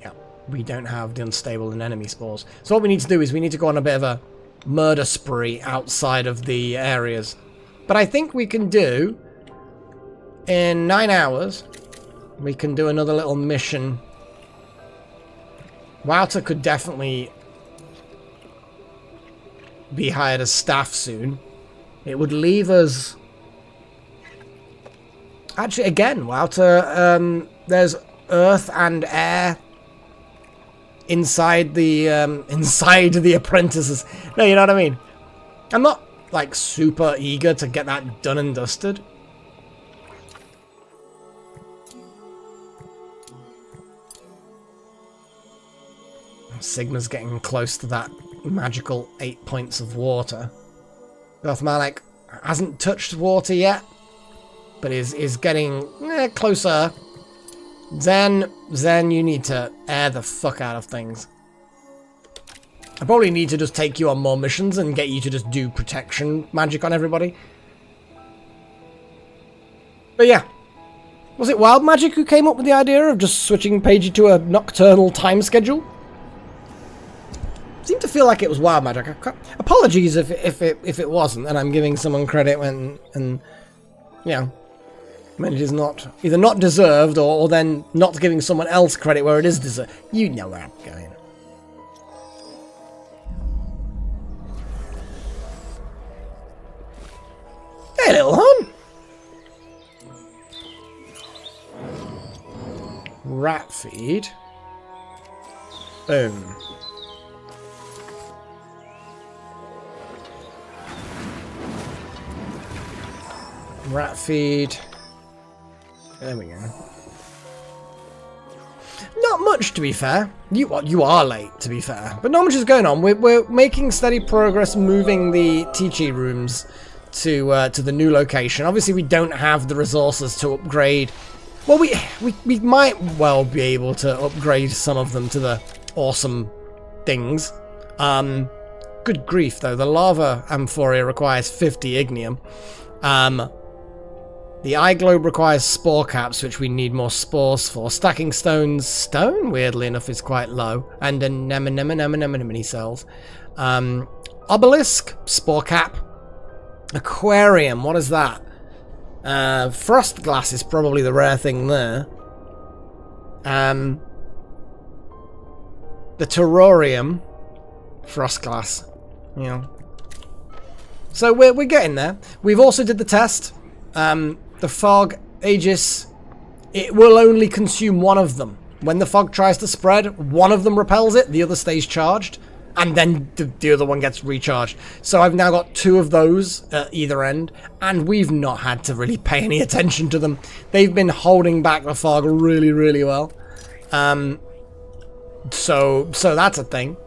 Yeah, we don't have the unstable anemone spores. So what we need to do is we need to go on a bit of a murder spree outside of the areas. But I think we can do, in 9 hours, we can do another little mission. Wouter could definitely be hired as staff soon. It would leave us... Actually, again, Wouter, there's earth and air inside the apprentices. No, you know what I mean? I'm not, like, super eager to get that done and dusted. Sigma's getting close to that magical 8 points of water. Darth Malak hasn't touched water yet, but is getting closer. Zen, you need to air the fuck out of things. I probably need to just take you on more missions and get you to just do protection magic on everybody. But yeah. Was it Wild Magic who came up with the idea of just switching Paige to a nocturnal time schedule? Seemed to feel like it was Wild Magic. Apologies if it wasn't, and I'm giving someone credit when it is not either not deserved or then not giving someone else credit where it is deserved. You know where I'm going. Hey, little hon. Rat feed. Boom. Rat feed. There we go. Not Not much, to be fair. You are late, to be fair. But not much is going on. We're making steady progress moving the teaching rooms to the new location. Obviously, we don't have the resources to upgrade. Well, we might well be able to upgrade some of them to the awesome things. Good grief, though. The lava amphoria requires 50 ignium. The eye globe requires spore caps, which we need more spores for. Stacking stones, stone, weirdly enough, is quite low. And anemone cells. Obelisk, spore cap. Aquarium, what is that? Frost glass is probably the rare thing there. The terrarium, frost glass, you know. So we're getting there. We've also did the test. The fog Aegis, it will only consume one of them. When the fog tries to spread, one of them repels it, the other stays charged, and then the other one gets recharged. So I've now got 2 of those at either end, and we've not had to really pay any attention to them. They've been holding back the fog really, really well. So that's a thing.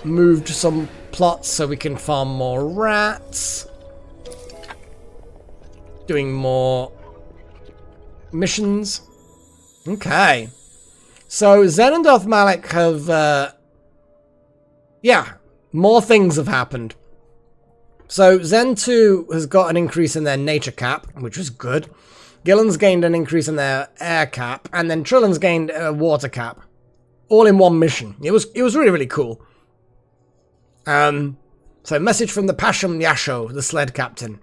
Moved some plots so we can farm more rats. Doing more missions. Okay. So Zen and Darth Malik have, yeah, more things have happened. So Zen 2 has got an increase in their nature cap, which was good. Gillen's gained an increase in their air cap, and then Trillin's gained a water cap. All in one mission. It was really, really cool. So message from the Pasham Yasho, the sled captain.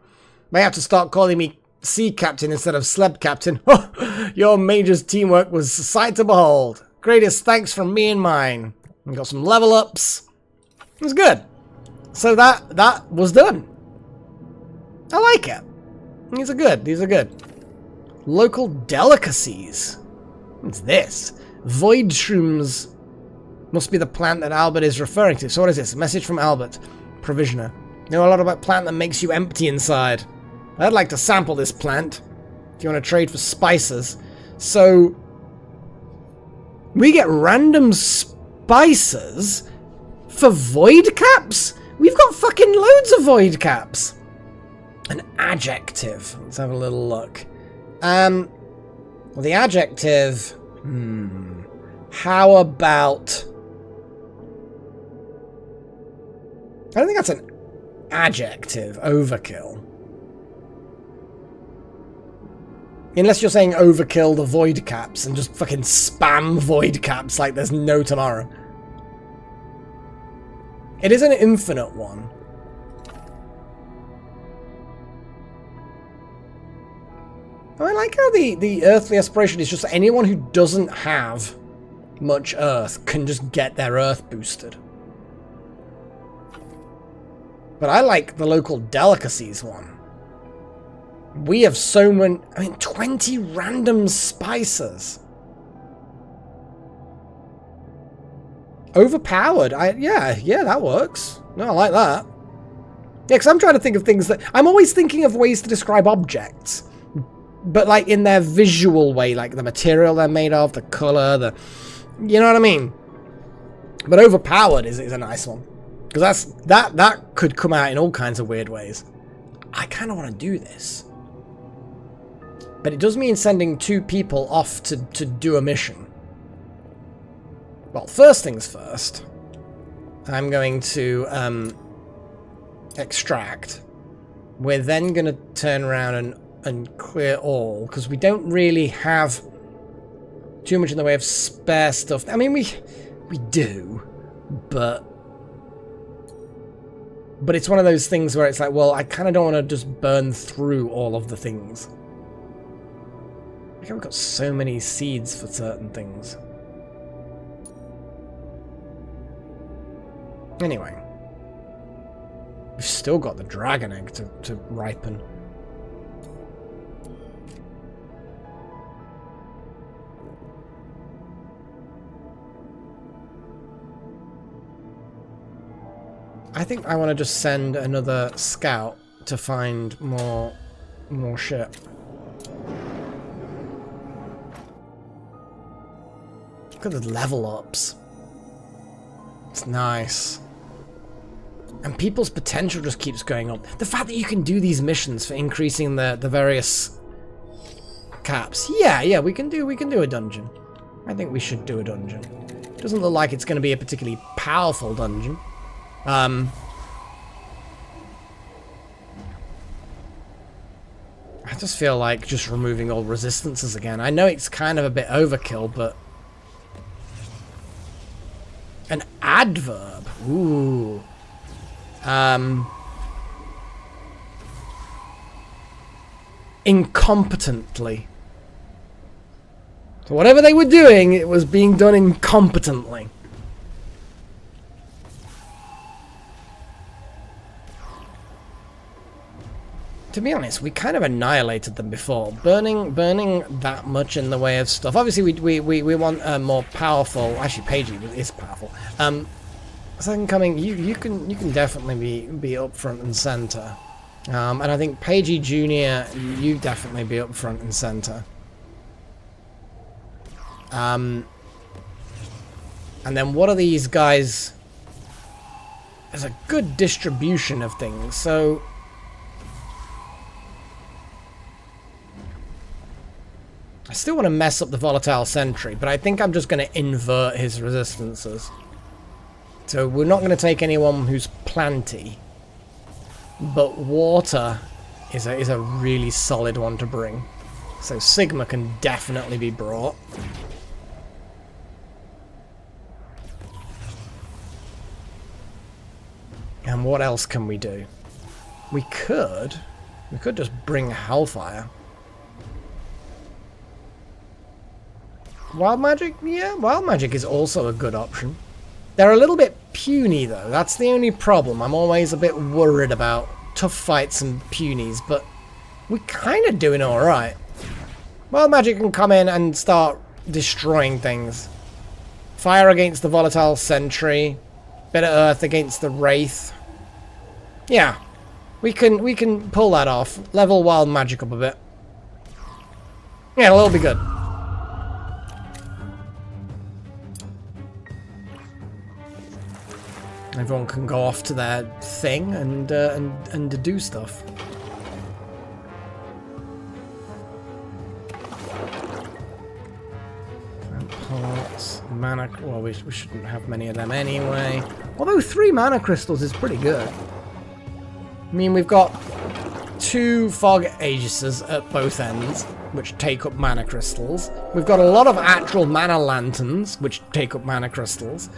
May have to start calling me Sea Captain instead of Sled Captain. Your major's teamwork was a sight to behold. Greatest thanks from me and mine. We got some level ups. It was good. So that was done. I like it. These are good. These are good. Local delicacies. What's this? Void shrooms. Must be the plant that Albert is referring to. So what is this? A message from Albert. Provisioner. Know a lot about plant that makes you empty inside. I'd like to sample this plant. If you want to trade for spices. So we get random spices for void caps? We've got fucking loads of void caps. An adjective. Let's have a little look. Well, the adjective. How about? I don't think that's an adjective. Overkill. Unless you're saying overkill the void caps and just fucking spam void caps like there's no tomorrow. It is an infinite one. I like how the earthly aspiration is just anyone who doesn't have much earth can just get their earth boosted. But I like the local delicacies one. We have so many, 20 random spices. Overpowered. Yeah, that works. No, I like that. Yeah, because I'm trying to think of things that... I'm always thinking of ways to describe objects. But, like, in their visual way. Like, the material they're made of, the colour, the... You know what I mean? But overpowered is a nice one. Because that could come out in all kinds of weird ways. I kind of want to do this. But it does mean sending 2 people off to do a mission. Well, first things first. I'm going to extract. We're then going to turn around and clear all. Because we don't really have too much in the way of spare stuff. I mean, we do. But it's one of those things where it's like, well, I kind of don't want to just burn through all of the things. We've got so many seeds for certain things. Anyway. We've still got the dragon egg to ripen. I think I want to just send another scout to find more shit. Look at the level ups. It's nice. And people's potential just keeps going up. The fact that you can do these missions for increasing the various caps. Yeah, we can do a dungeon. I think we should do a dungeon. Doesn't look like it's going to be a particularly powerful dungeon. I just feel like just removing all resistances again. I know it's kind of a bit overkill, but an adverb. Ooh. Incompetently. So whatever they were doing, it was being done incompetently. To be honest, we kind of annihilated them before. Burning that much in the way of stuff. Obviously, we want a more powerful. Actually, Pagey is powerful. Second Coming, you can definitely be up front and center. And I think Pagey Jr., you definitely be up front and center. And then what are these guys? There's a good distribution of things, so I still want to mess up the Volatile Sentry, but I think I'm just going to invert his resistances. So we're not going to take anyone who's planty, but water is a really solid one to bring. So Sigma can definitely be brought. And what else can we do? We could just bring Hellfire. Wild Magic? Yeah, Wild Magic is also a good option. They're a little bit puny though, that's the only problem. I'm always a bit worried about tough fights and punies, but we're kind of doing alright. Wild Magic can come in and start destroying things. Fire against the Volatile Sentry. Bit of Earth against the Wraith. Yeah, we can pull that off. Level Wild Magic up a bit. Yeah, it'll all be good. Everyone can go off to their thing and do stuff. Hearts, mana. Well, we shouldn't have many of them anyway. Although 3 mana crystals is pretty good. I mean, we've got 2 Fog Aegises at both ends, which take up mana crystals. We've got a lot of actual mana lanterns, which take up mana crystals.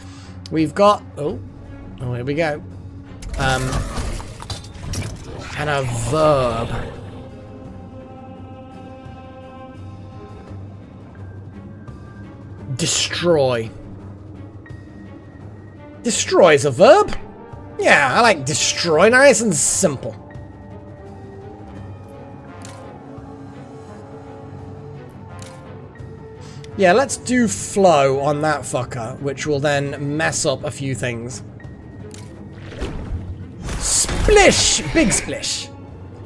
We've got oh, here we go. And a verb. Destroy. Destroy is a verb? Yeah, I like destroy. Nice and simple. Yeah, let's do flow on that fucker, which will then mess up a few things. Splish! Big splish.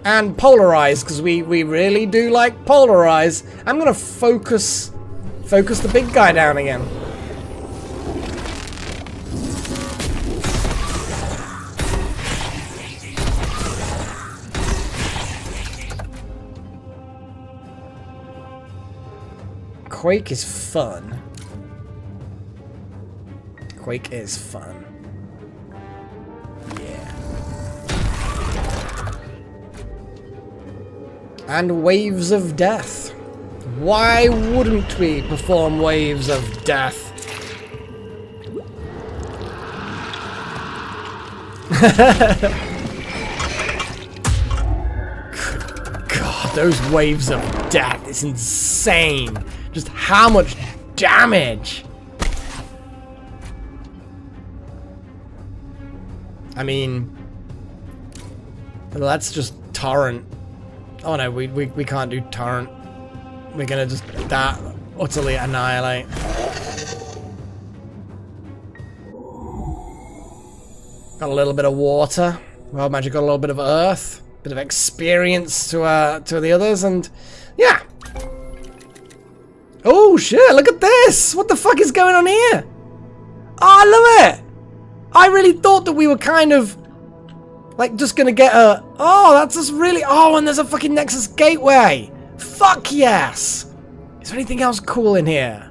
And polarize, because we really do like polarize. I'm gonna focus the big guy down again. Quake is fun. Quake is fun. Yeah. And Waves of Death. Why wouldn't we perform Waves of Death? God, those Waves of Death is insane. Just how much damage? I mean, let's just torrent. Oh no, we can't do torrent. We're gonna just that utterly annihilate. Got a little bit of water. Wild Magic got a little bit of earth. Bit of experience to the others, and yeah. Oh shit, look at this! What the fuck is going on here? Oh, I love it! I really thought that we were kind of like just gonna get a... Oh, that's just really... Oh, and there's a fucking Nexus gateway! Fuck yes! Is there anything else cool in here?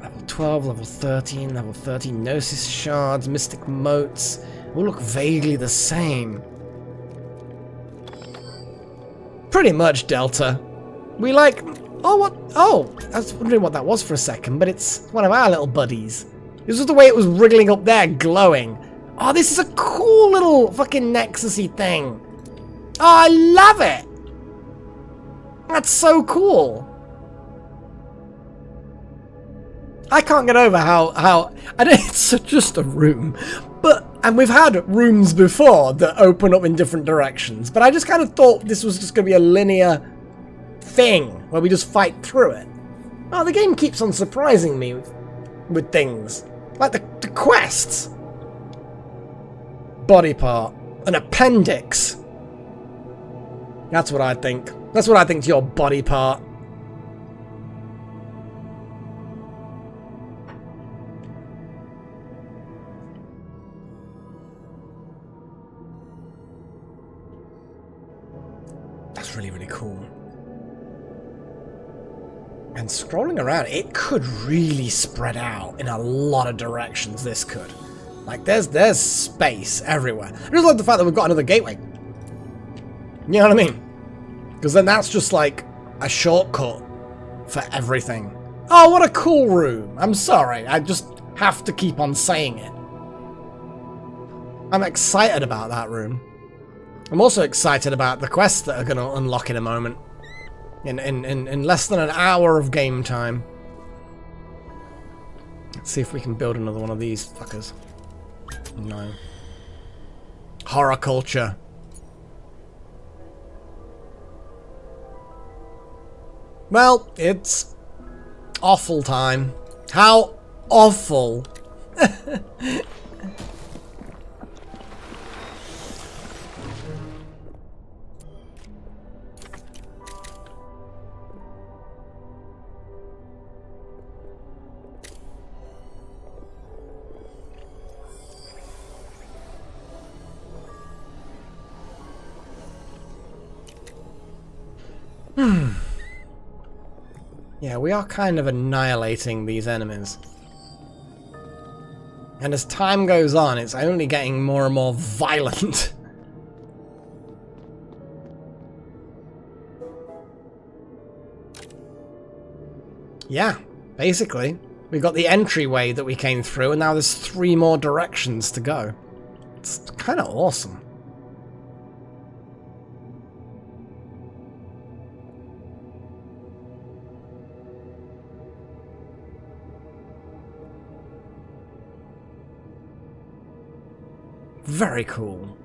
Level 12, level 13, level 13, Gnosis shards, mystic motes. All look vaguely the same. Pretty much, Delta. We like... Oh, what? Oh, I was wondering what that was for a second, but it's one of our little buddies. This was the way it was wriggling up there, glowing. Oh, this is a cool little fucking Nexus-y thing. Oh, I love it. That's so cool. I can't get over how I know it's just a room, and we've had rooms before that open up in different directions, but I just kind of thought this was just going to be a linear thing where we just fight through it. Oh, the game keeps on surprising me with things like the quests. Body part, an appendix. That's what I think. That's what I think to your body part. That's really, really cool. And scrolling around, it could really spread out in a lot of directions, this could. Like, there's space everywhere. I just like the fact that we've got another gateway. You know what I mean? Because then that's just like a shortcut for everything. Oh, what a cool room. I'm sorry, I just have to keep on saying it. I'm excited about that room. I'm also excited about the quests that are going to unlock in a moment. In less than an hour of game time. Let's see if we can build another one of these fuckers. No. Horror culture. Well, it's awful time. How awful. Yeah, we are kind of annihilating these enemies. And as time goes on, it's only getting more and more violent. Yeah, basically. We got the entryway that we came through, and now there's 3 more directions to go. It's kind of awesome. Very cool.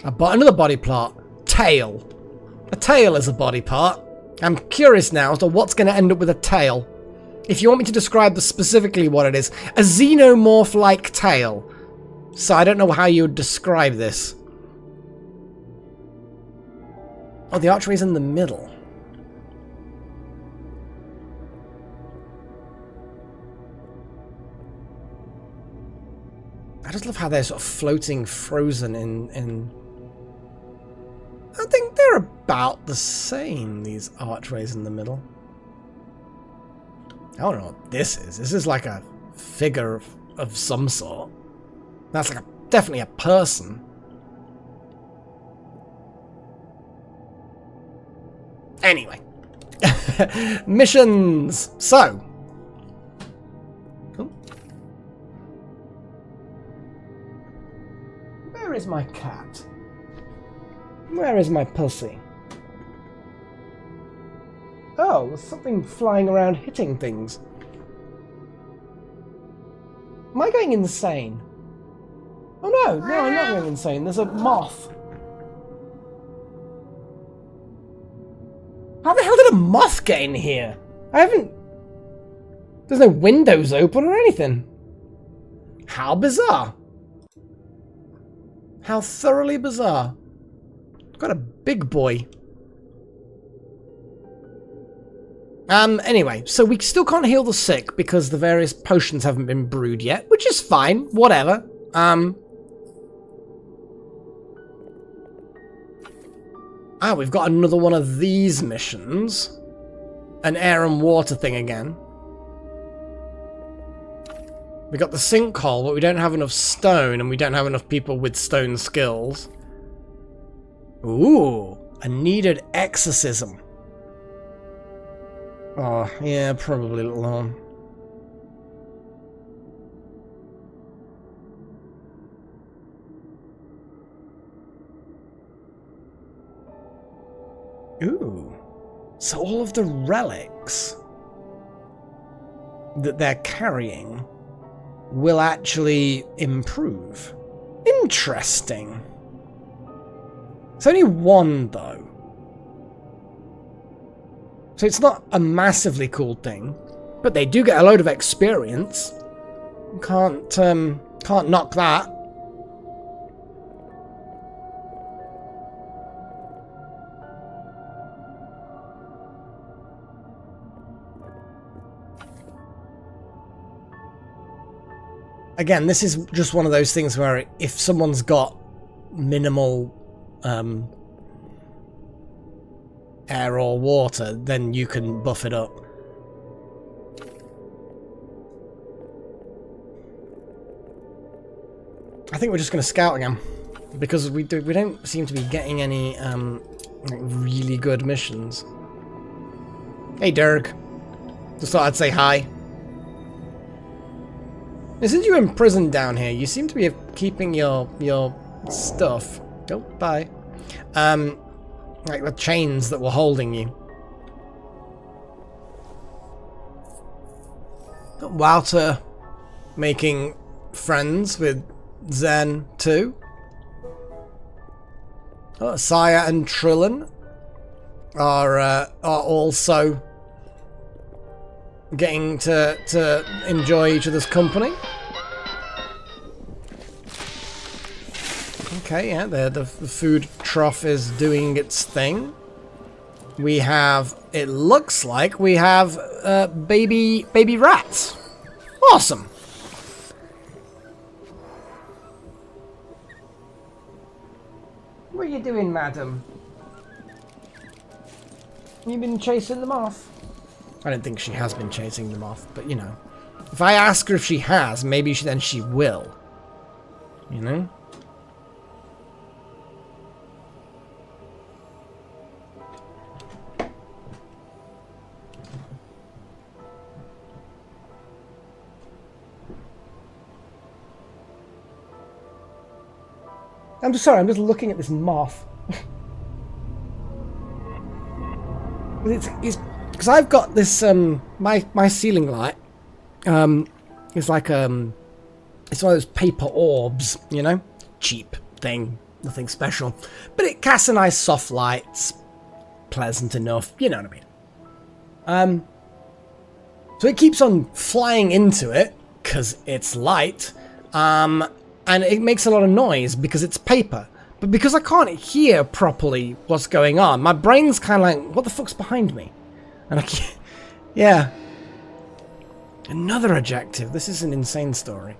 Another body part. Tail. A tail is a body part. I'm curious now as to what's going to end up with a tail. If you want me to describe specifically what it is. A xenomorph-like tail. So I don't know how you would describe this. Oh, the archway's in the middle. I just love how they're sort of floating frozen in... I think they're about the same, these archways in the middle. I don't know what this is. This is like a figure of some sort. That's like definitely a person. Anyway. Missions! So. Oh. Where is my cat? Where is my pussy? Oh, there's something flying around hitting things. Am I going insane? Oh no, no, I'm not going insane. There's a moth. How the hell did a moth get in here? I haven't... There's no windows open or anything. How bizarre. How thoroughly bizarre. Got a big boy. Anyway, so we still can't heal the sick because the various potions haven't been brewed yet, which is fine, whatever. We've got another one of these missions. An air and water thing again. We got the sinkhole, but we don't have enough stone, and we don't have enough people with stone skills. Ooh, a needed exorcism. Oh, yeah, probably a little on. Ooh. So all of the relics that they're carrying will actually improve. Interesting. It's only one, though. So it's not a massively cool thing, but they do get a load of experience. Can't knock that. Again, this is just one of those things where if someone's got minimal air or water, then you can buff it up. I think we're just going to scout again because we don't seem to be getting any like really good missions. Hey Dirk, just thought I'd say hi. Now, since you're imprisoned down here, you seem to be keeping your stuff. Oh, bye. Like the chains that were holding you. Wouter making friends with Zen too. Oh, Saya and Trillin are also getting to enjoy each other's company. Okay, yeah, the food trough is doing its thing. We have, it looks like we have baby rats. Awesome. What are you doing, madam? You been chasing them off? I don't think she has been chasing them off, but you know. If I ask her if she has, maybe then she will. You know? I'm just sorry, I'm just looking at this moth. It's because I've got this my ceiling light is like it's one of those paper orbs, you know, cheap thing, nothing special, but it casts a nice soft light, it's pleasant enough, you know what I mean. So it keeps on flying into it because it's light, and it makes a lot of noise because it's paper. But because I can't hear properly what's going on, my brain's kind of like, what the fuck's behind me? And I can't... Yeah. Another adjective. This is an insane story.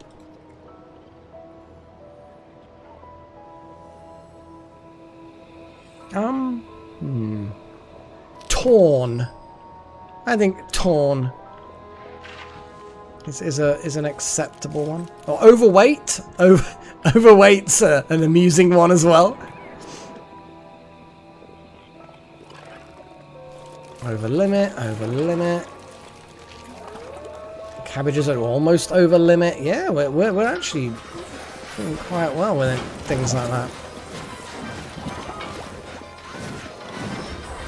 Torn. I think torn is an acceptable one. Or overweight. Overweight's an amusing one as well. Over limit, over limit. Cabbages are almost over limit. Yeah, we're actually doing quite well with it, things like that.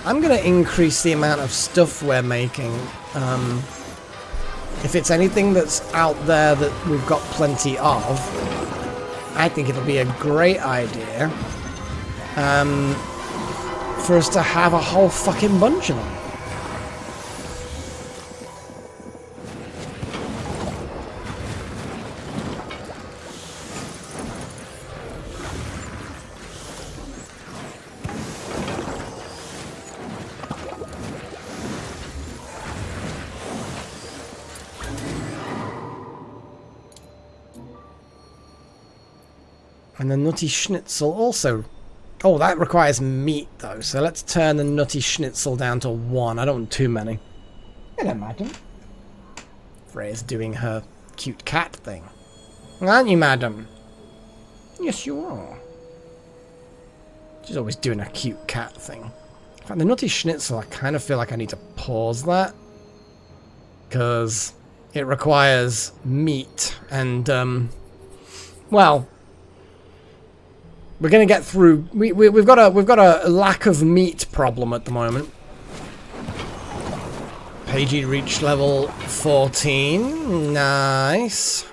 I'm gonna increase the amount of stuff we're making. If it's anything that's out there that we've got plenty of, I think it'll be a great idea for us to have a whole fucking bunch of them. And the nutty schnitzel also... Oh, that requires meat, though. So let's turn the nutty schnitzel down to 1. I don't want too many. Hello, madam. Freya's doing her cute cat thing. Aren't you, madam? Yes, you are. She's always doing a cute cat thing. In fact, the nutty schnitzel, I kind of feel like I need to pause that. Because it requires meat and, well... We're gonna get through. We've got a lack of meat problem at the moment. Pagey reached level 14. Nice.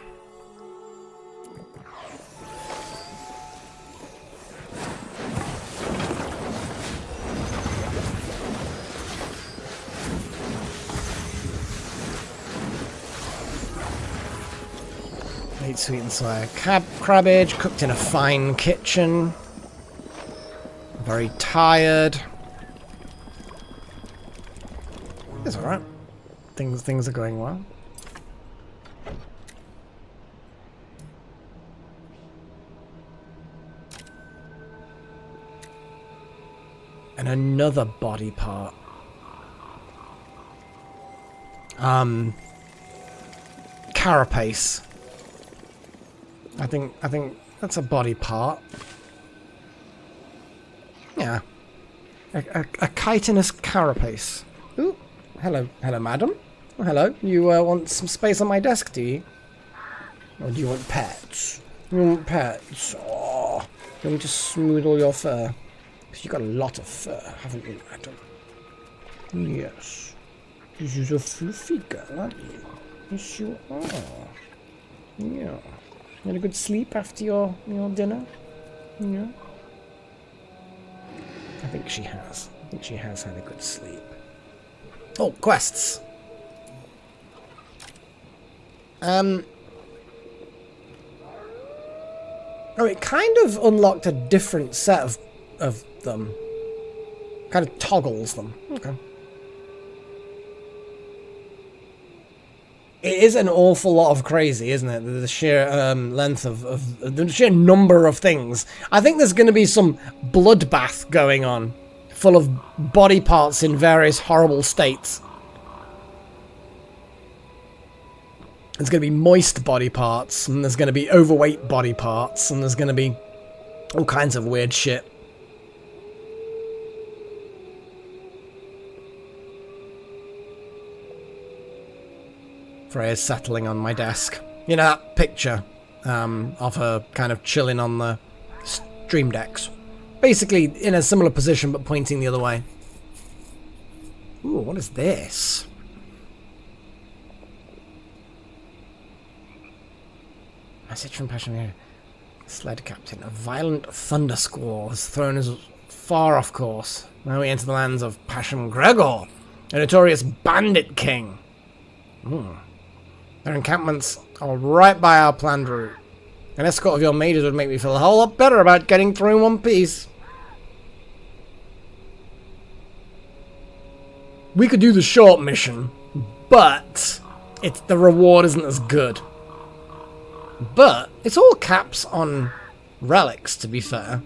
Ate sweet and sour cabbage, cooked in a fine kitchen. Very tired. It's alright. Things are going well. And another body part. Carapace. I think that's a body part. Yeah. A chitinous carapace. Ooh. Hello, madam. Oh, hello. You want some space on my desk, do you? Or do you want pets? You want pets? Oh. You want me to smooth all your fur? Because you've got a lot of fur, haven't you, madam? Yes. You're a fluffy girl, aren't you? Yes, you are. Yeah. You had a good sleep after your dinner? Yeah. I think she has. I think she has had a good sleep. Oh, quests. Oh, it kind of unlocked a different set of them. Kind of toggles them. Okay. It is an awful lot of crazy, isn't it? The sheer length of the sheer number of things. I think there's going to be some bloodbath going on, full of body parts in various horrible states. There's going to be moist body parts, and there's going to be overweight body parts, and there's going to be all kinds of weird shit. Freya's settling on my desk. You know that picture of her kind of chilling on the stream decks? Basically in a similar position but pointing the other way. Ooh, what is this? Message from Passion. Sled captain. A violent thunder squall has thrown us far off course. Now we enter the lands of Passion Gregor, a notorious bandit king. Their encampments are right by our planned route. An escort of your mages would make me feel a whole lot better about getting through in one piece. We could do the short mission, but the reward isn't as good. But it's all caps on relics, to be fair.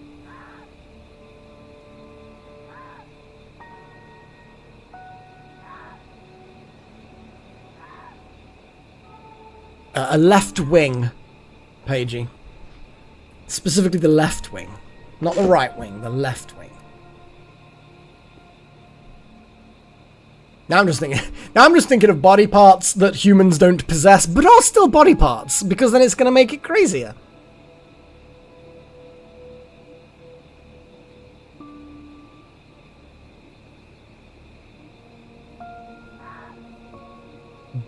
A left wing, Pagey. Specifically the left wing. Not the right wing, the left wing. Now I'm just thinking of body parts that humans don't possess, but are still body parts, because then it's going to make it crazier.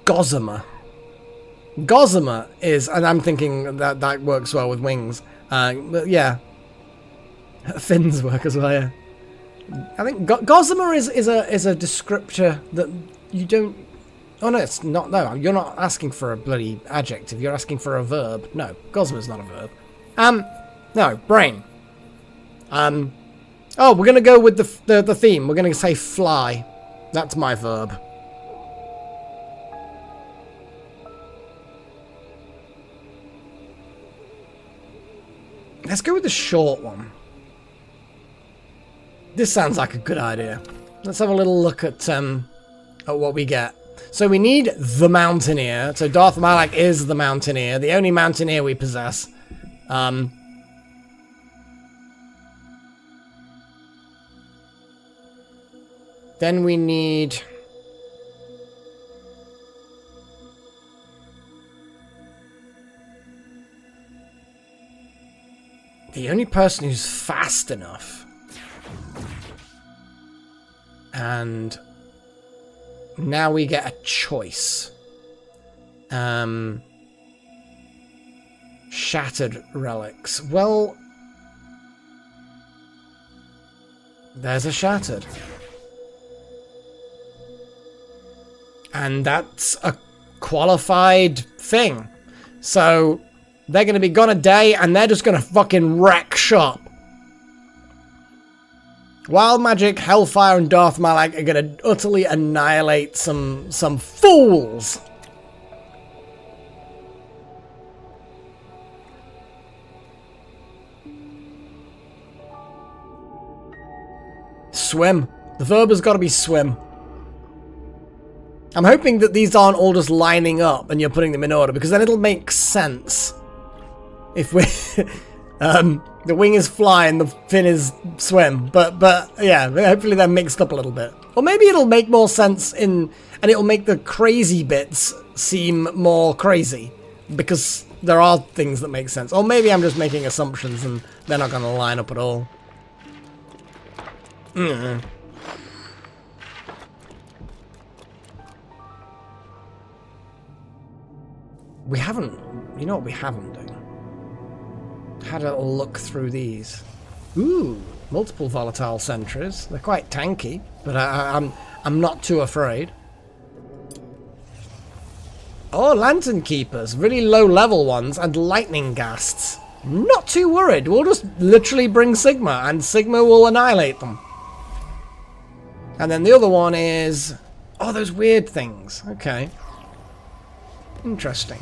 Gossamer. Gossamer is, and I'm thinking that works well with wings. But yeah, fins work as well. Yeah, I think gossamer is a descriptor that you don't. Oh no, it's not. No, you're not asking for a bloody adjective. You're asking for a verb. No, gossamer's not a verb. No, brain. Oh, we're gonna go with the theme. We're gonna say fly. That's my verb. Let's go with the short one. This sounds like a good idea. Let's have a little look at what we get. So we need the Mountaineer. So Darth Malak is the Mountaineer, the only Mountaineer we possess. Then we need... the only person who's fast enough. And now we get a choice. Shattered relics. Well, there's a shattered. And that's a qualified thing. So they're going to be gone a day and they're just going to fucking wreck shop. Wild Magic, Hellfire, and Darth Malak are going to utterly annihilate some fools. Swim. The verb has got to be swim. I'm hoping that these aren't all just lining up and you're putting them in order, because then it'll make sense. If we... the wing is fly and the fin is swim. But yeah, hopefully they're mixed up a little bit. Or maybe it'll make more sense and it'll make the crazy bits seem more crazy. Because there are things that make sense. Or maybe I'm just making assumptions and they're not going to line up at all. We haven't... you know what we haven't done? Had a look through these. Ooh, multiple volatile sentries. They're quite tanky, but I'm not too afraid. Oh, lantern keepers, really low level ones, and lightning ghasts. Not too worried. We'll just literally bring Sigma, and Sigma will annihilate them. And then the other one is... oh, those weird things. Okay. Interesting.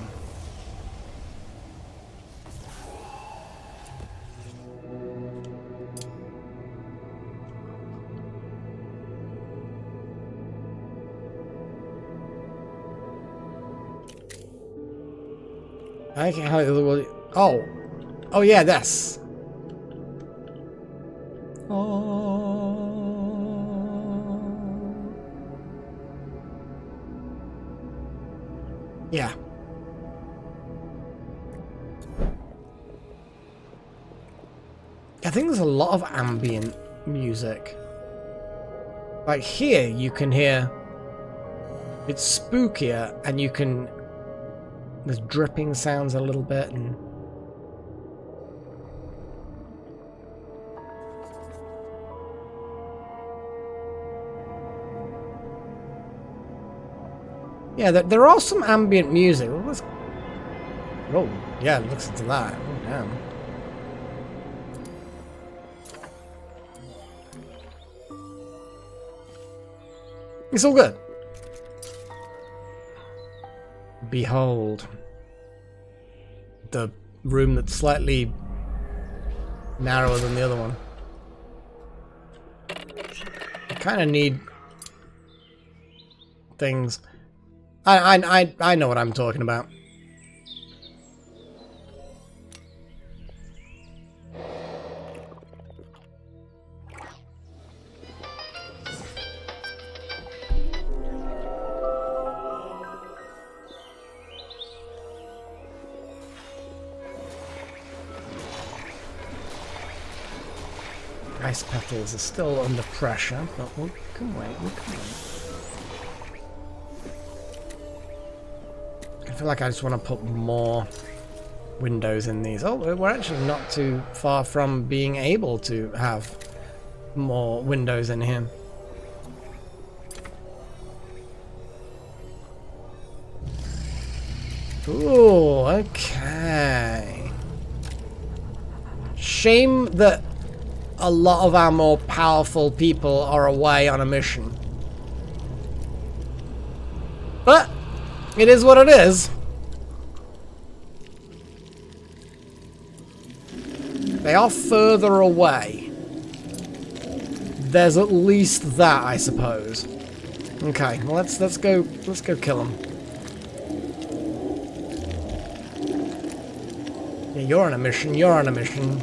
I can't how oh yeah, this. Yeah. I think there's a lot of ambient music. Like here you can hear it's spookier and you can there's dripping sounds a little bit and yeah, there are some ambient music. Oh, yeah, listen to that. Oh, damn. It's all good. Behold. The room that's slightly narrower than the other one. I kind of need things. I know what I'm talking about. Ice petals are still under pressure, but we can wait, we can wait. I feel like I just want to put more windows in these. Oh, we're actually not too far from being able to have more windows in here. Ooh, okay. Shame that a lot of our more powerful people are away on a mission. But it is what it is. They are further away. There's at least that, I suppose. Okay, well let's go kill them. Yeah, you're on a mission. You're on a mission.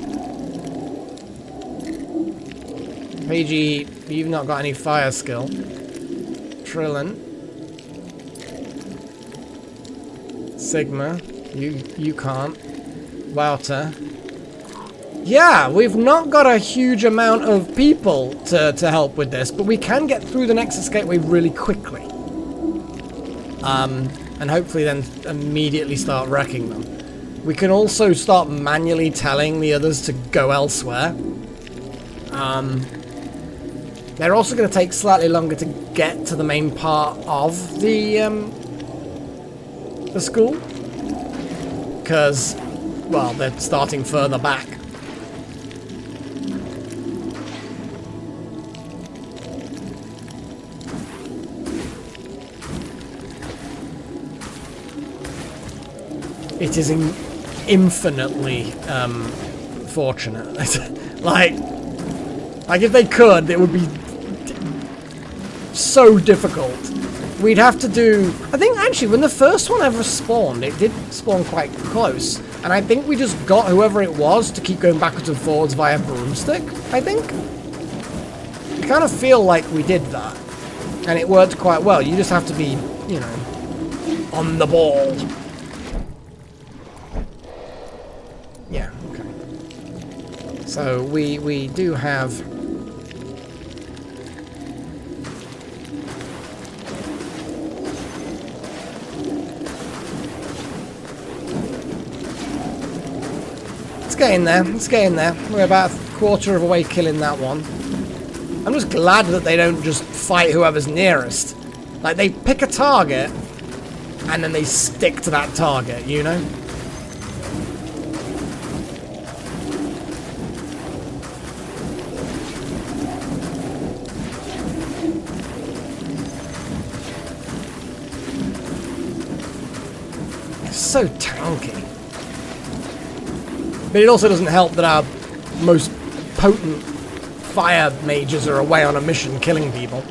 Pagey, you've not got any fire skill. Trillin. Sigma, you can't. Wouter. Yeah, we've not got a huge amount of people to help with this, but we can get through the Nexus Gateway really quickly. And hopefully then immediately start wrecking them. We can also start manually telling the others to go elsewhere. They're also going to take slightly longer to get to the main part of the school. Because, well, they're starting further back. It is infinitely fortunate. like if they could, it would be so difficult. We'd have to do... I think, actually, when the first one ever spawned, it did spawn quite close. And I think we just got whoever it was to keep going backwards and forwards via broomstick, I think. I kind of feel like we did that. And it worked quite well. You just have to be, you know, on the ball. Yeah, okay. So we do have... Let's get in there. Let's get in there. We're about a quarter of a way killing that one. I'm just glad that they don't just fight whoever's nearest. Like, they pick a target, and then they stick to that target, you know? They're so tanky. But it also doesn't help that our most potent fire mages are away on a mission killing people.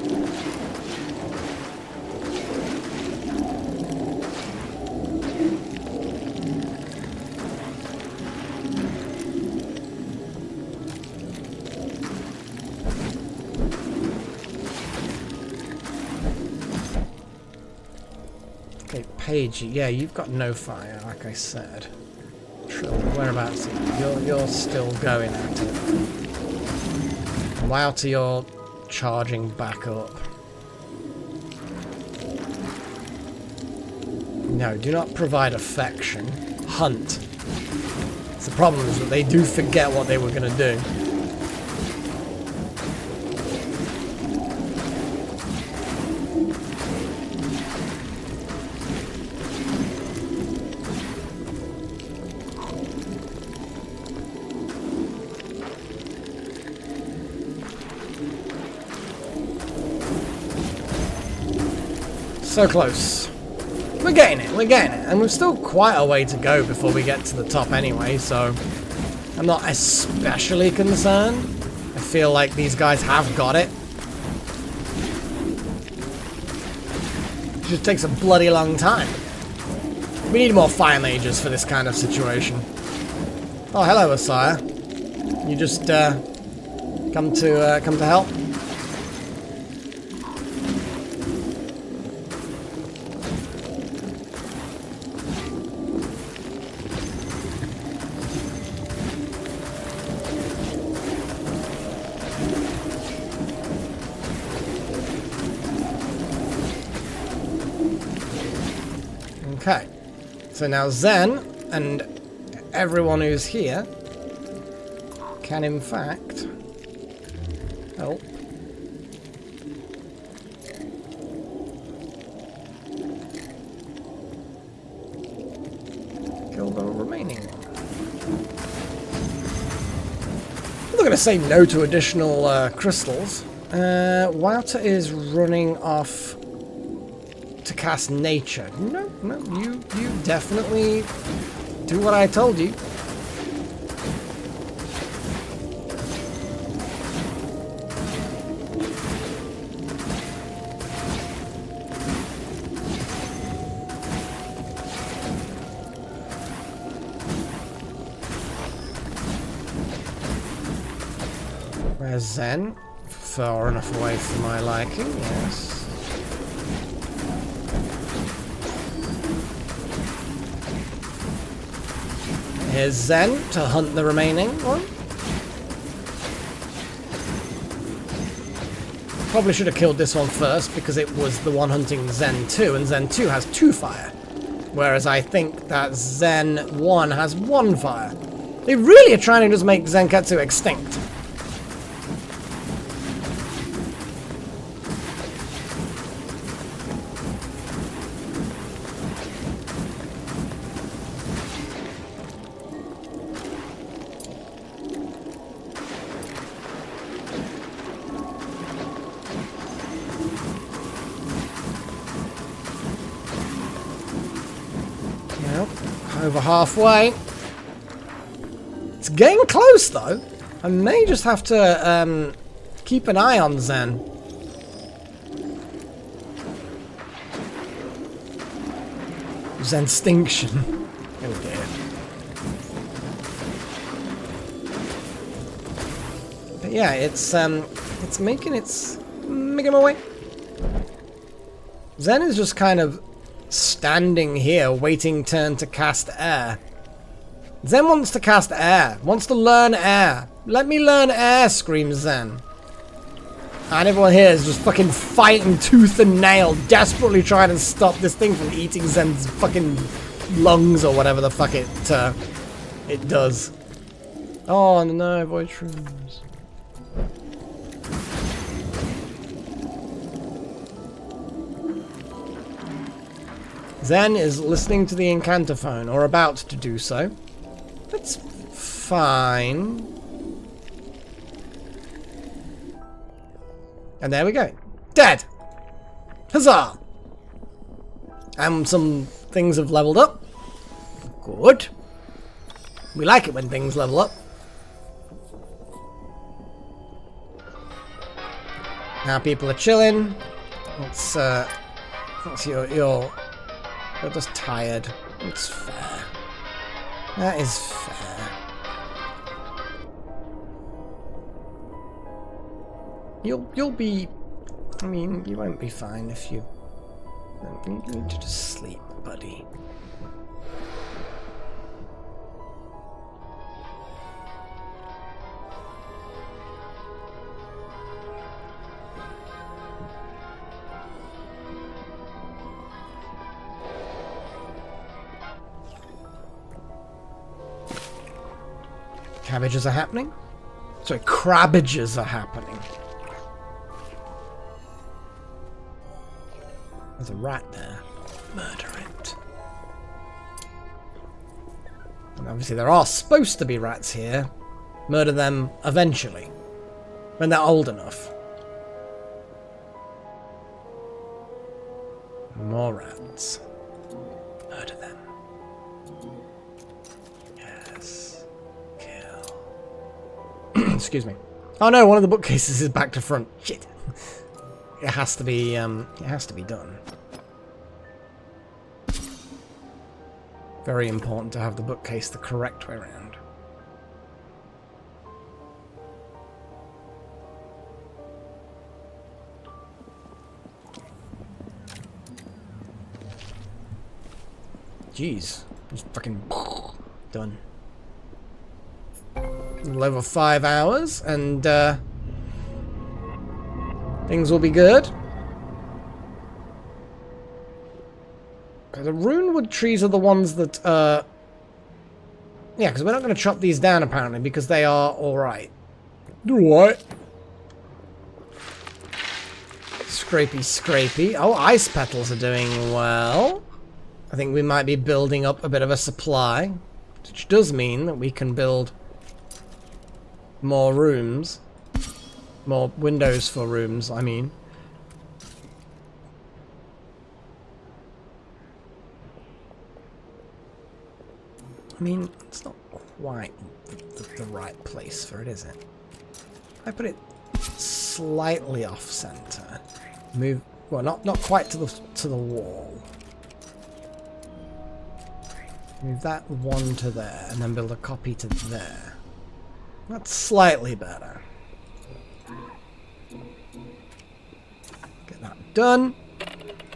Okay, Paige, yeah, you've got no fire, like I said. Whereabouts are you? You're still going at it. Wow, till you're charging back up. No, do not provide affection. Hunt. The problem is that they do forget what they were going to do. So close. We're getting it, and we've still quite a way to go before we get to the top anyway, so I'm not especially concerned. I feel like these guys have got it. It just takes a bloody long time. We need more fire mages for this kind of situation. Oh, hello, Asaya. You just come to help? Okay, so now Zen and everyone who's here can in fact help. Kill the remaining one. I'm not going to say no to additional crystals. Wouter is running off to cast nature. No, you definitely do what I told you. There's Zen. Far enough away for my liking, yes. Here's Zen to hunt the remaining one. Probably should have killed this one first because it was the one hunting Zen 2, and Zen 2 has 2 fire. Whereas I think that Zen 1 has 1 fire. They really are trying to just make Zenketsu extinct. Over halfway. It's getting close though. I may just have to keep an eye on Zen. Zenstinction. Oh dear. But yeah, it's making my way. Zen is just kind of standing here waiting turn to cast air. Zen wants to cast air, wants to learn air. Let me learn air, screams Zen. And everyone here is just fucking fighting tooth and nail, desperately trying to stop this thing from eating Zen's fucking lungs or whatever the fuck it does. Oh no, avoid shrooms. Zen is listening to the incantophone, or about to do so. That's fine. And there we go. Dead! Huzzah! And some things have leveled up. Good. We like it when things level up. Now people are chilling. It's you're just tired. It's fair. That is fair. You'll be. I mean, you won't be fine if you need to just sleep, buddy. Cabbages are happening? Sorry, crabbages are happening. There's a rat there. Murder it. And obviously there are supposed to be rats here. Murder them eventually. When they're old enough. More rats. Murder them. Yes. Kill. Excuse me. Oh no, one of the bookcases is back to front. Shit. It has to be done. Very important to have the bookcase the correct way around. Jeez. Just fucking done. A little over 5 hours and things will be good. The runewood trees are the ones that, yeah, because we're not going to chop these down, apparently, because they are alright. Alright. Scrapey, scrapey. Oh, ice petals are doing well. I think we might be building up a bit of a supply, which does mean that we can build more rooms. More windows for rooms, I mean. I mean, it's not quite the right place for it, is it? I put it slightly off center. Move, well, not quite to the wall. Move that one to there, and then build a copy to there. That's slightly better. done.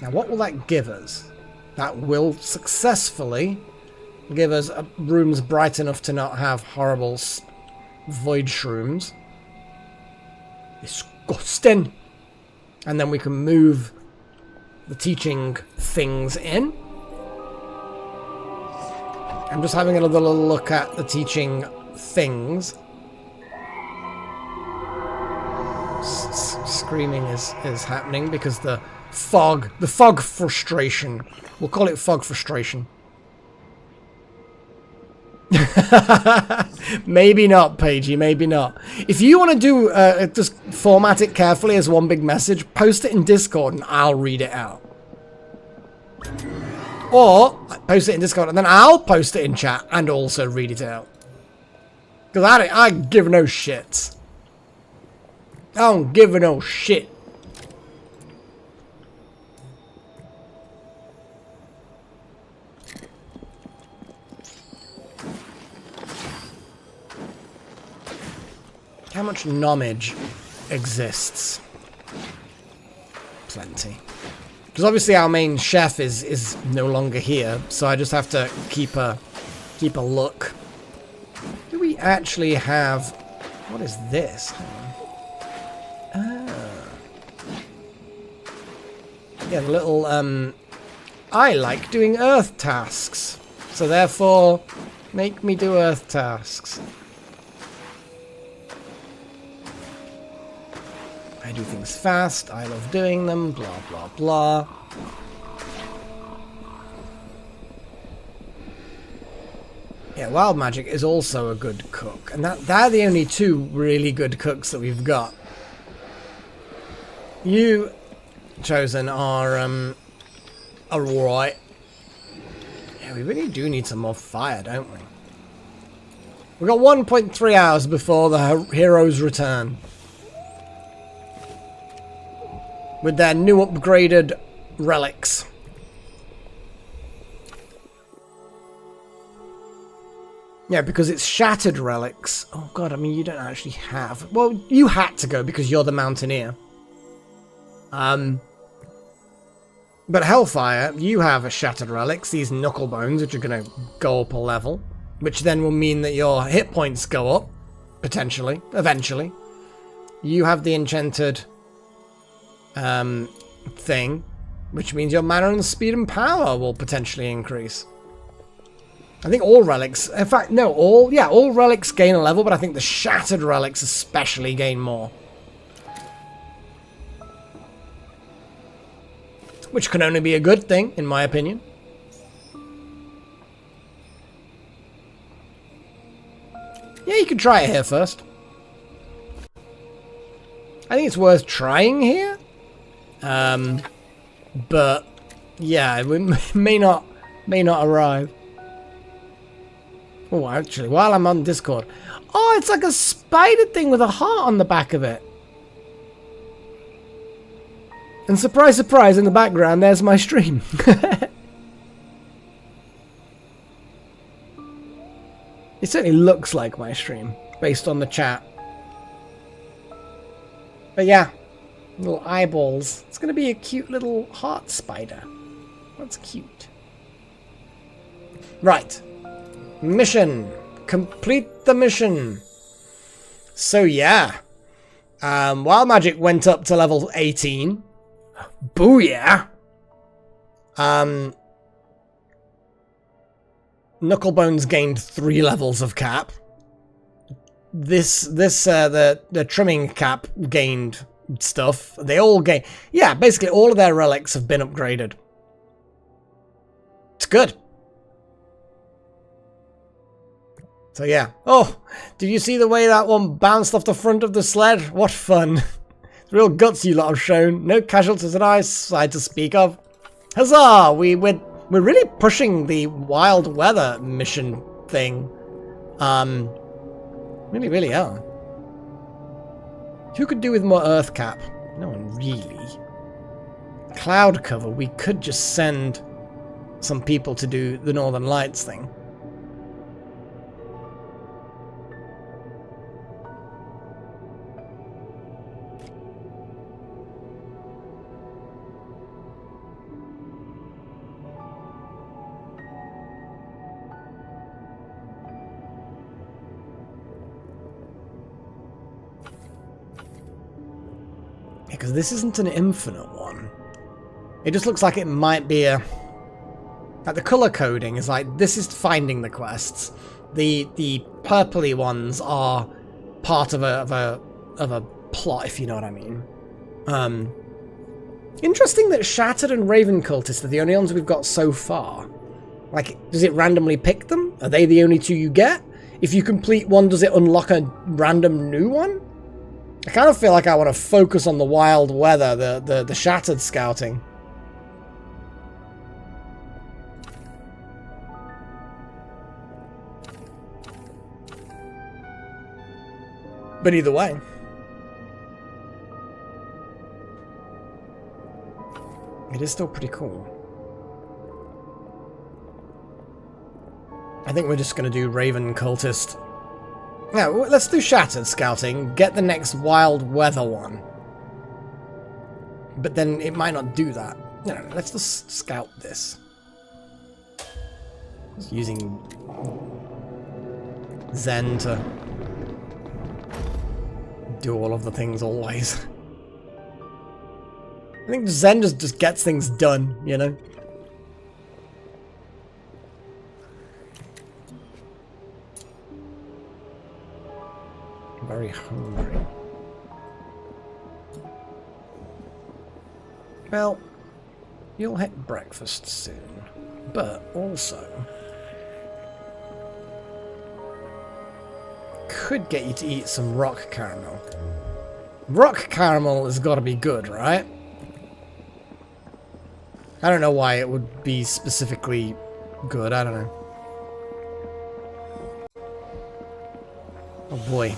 Now what will that give us? That will successfully give us rooms bright enough to not have horrible void shrooms. Disgusting. And then we can move the teaching things in. I'm just having another little look at the teaching things. Screaming is happening because the fog frustration. We'll call it fog frustration. Maybe not, Pagey, maybe not. If you want to do, just format it carefully as one big message, post it in Discord and I'll read it out. Or, post it in Discord and then I'll post it in chat and also read it out. Because I give no shits. I don't give no shit. How much knowledge exists? Plenty. Because obviously our main chef is no longer here, so I just have to keep a look. Do we actually have... What is this? Yeah, the little, I like doing earth tasks. So therefore, make me do earth tasks. I do things fast, I love doing them, blah blah blah. Yeah, Wild Magic is also a good cook. And they're the only two really good cooks that we've got. You, Chosen, are alright. Yeah, we really do need some more fire, don't we? We've got 1.3 hours before the heroes return. With their new upgraded relics. Yeah, because it's shattered relics. Oh god, I mean, you don't actually have... Well, you had to go because you're the Mountaineer. But Hellfire, you have a shattered relics, these knuckle bones, which are going to go up a level. Which then will mean that your hit points go up. Potentially. Eventually. You have the enchanted... thing, which means your mana and speed and power will potentially increase. I think all relics, in fact, no, all relics gain a level, but I think the shattered relics especially gain more. Which can only be a good thing, in my opinion. Yeah, you can try it here first. I think it's worth trying here. But yeah, we may not arrive. Oh, actually, while I'm on Discord, oh, it's like a spider thing with a heart on the back of it. And surprise, surprise, in the background, there's my stream. It certainly looks like my stream, based on the chat. But yeah. Little eyeballs. It's going to be a cute little heart spider. That's cute. Right. Mission. Complete the mission. So yeah. Wild Magic went up to level 18. Booyah. Knucklebones gained 3 levels of cap. The trimming cap gained stuff. They all gain... Yeah, basically all of their relics have been upgraded. It's good. So yeah. Oh, did you see the way that one bounced off the front of the sled? What fun. It's real guts you lot have shown. No casualties on our side to speak of. Huzzah! We're really pushing the wild weather mission thing. Really, really are. Who could do with more earth cap? No one really. Cloud cover. We could just send some people to do the Northern Lights thing. because this isn't an infinite one. It just looks like it might be a... Like the color coding is like, this is finding the quests. The purpley ones are part of a plot, if you know what I mean. Interesting that Shattered and Raven Cultist are the only ones we've got so far. Like, does it randomly pick them? Are they the only two you get? If you complete one, does it unlock a random new one? I kind of feel like I want to focus on the wild weather, the Shattered scouting. But either way. It is still pretty cool. I think we're just going to do Raven Cultist. No, let's do Shattered Scouting, get the next Wild Weather one. But then it might not do that. No, let's just scout this. Just using Zen to do all of the things always. I think Zen just gets things done, you know? Very hungry. Well, you'll hit breakfast soon, but also could get you to eat some rock caramel. Rock caramel has got to be good, right? I don't know why it would be specifically good, I don't know. Oh boy.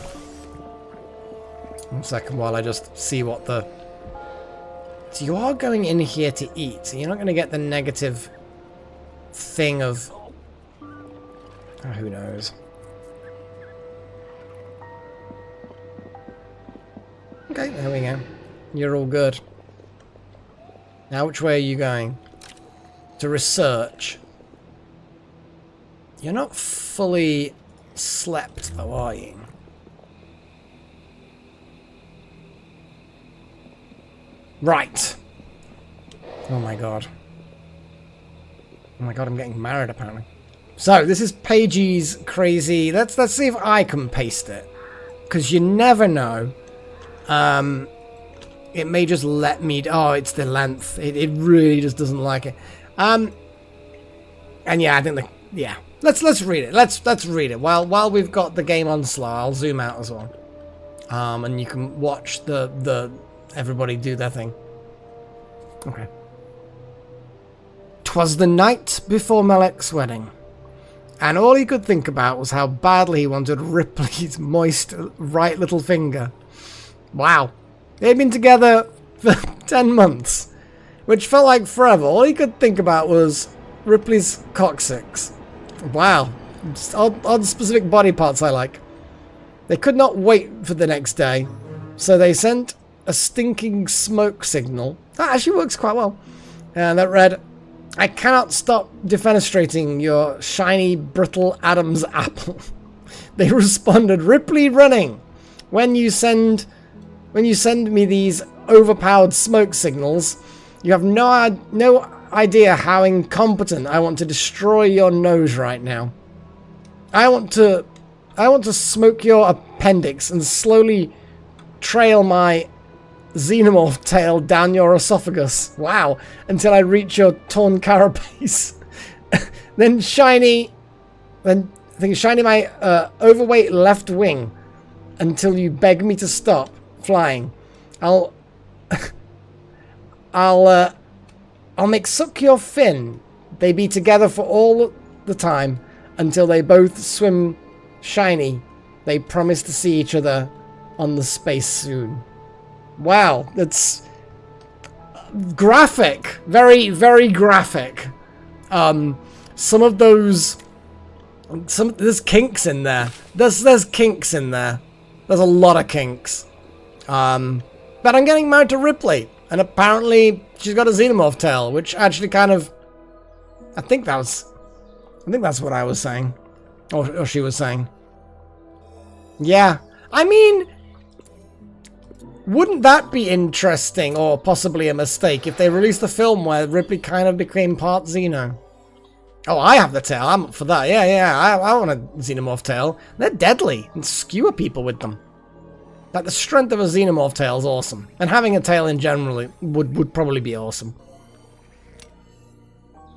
1 second while I just see what the... So you are going in here to eat, so you're not going to get the negative thing of... Oh, who knows. Okay, there we go. You're all good. Now which way are you going? To research. You're not fully slept though, are you? Right. Oh my god. Oh my god, I'm getting married apparently. So, this is Paige's crazy... Let's see if I can paste it. Because you never know. It may just let me... Oh, it's the length. It really just doesn't like it. And yeah, I think the... Yeah. Let's read it. Let's read it. While we've got the game on slow, I'll zoom out as well. And you can watch the everybody do their thing. Okay. 'Twas the night before Melek's wedding, and all he could think about was how badly he wanted Ripley's moist right little finger. Wow. They'd been together for 10 months, which felt like forever. All he could think about was Ripley's coccyx. Wow. Just odd specific body parts I like. They could not wait for the next day, so they sent a stinking smoke signal. That actually works quite well. And that read, "I cannot stop defenestrating your shiny, brittle Adam's apple." They responded, "Ripley running. When you send me these overpowered smoke signals, you have no idea how incompetent I want to destroy your nose right now. I want to smoke your appendix and slowly trail my xenomorph tail down your esophagus. Wow, until I reach your torn carapace. Then shiny my overweight left wing until you beg me to stop flying. I'll make suck your fin. They be together for all the time until they both swim shiny. They promise to see each other on the space soon." Wow, that's graphic. Very, very graphic. There's kinks in there. There's kinks in there. There's a lot of kinks. But I'm getting married to Ripley, and apparently she's got a xenomorph tail, which actually kind of... I think that's what I was saying. Or she was saying. Yeah. I mean... Wouldn't that be interesting, or possibly a mistake, if they released a film where Ripley kind of became part Xeno? Oh, I have the tail. I'm up for that. Yeah. I want a Xenomorph tail. They're deadly, and skewer people with them. Like, the strength of a Xenomorph tail is awesome. And having a tail in general would probably be awesome.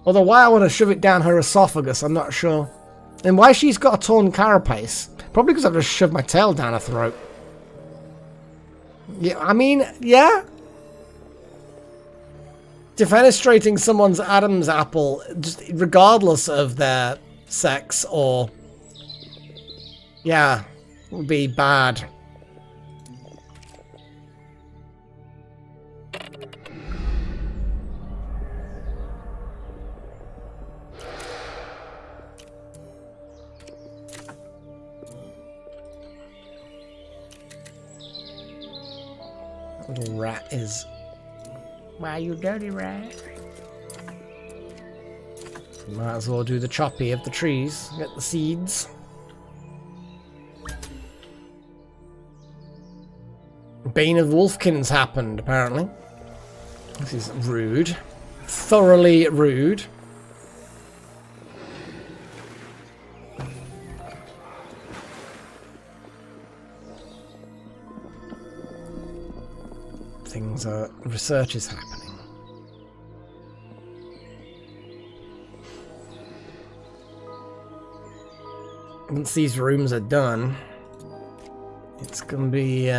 Although why I want to shove it down her esophagus, I'm not sure. And why she's got a torn carapace. Probably because I've just shoved my tail down her throat. Yeah, I mean, yeah. Defenestrating someone's Adam's apple, just regardless of their sex or... yeah, would be bad. Little rat is... why, you dirty rat? Might as well do the choppy of the trees. Get the seeds. Bane of Wolfkin's happened, apparently. This is rude. Thoroughly rude. Research is happening. Once these rooms are done, it's gonna be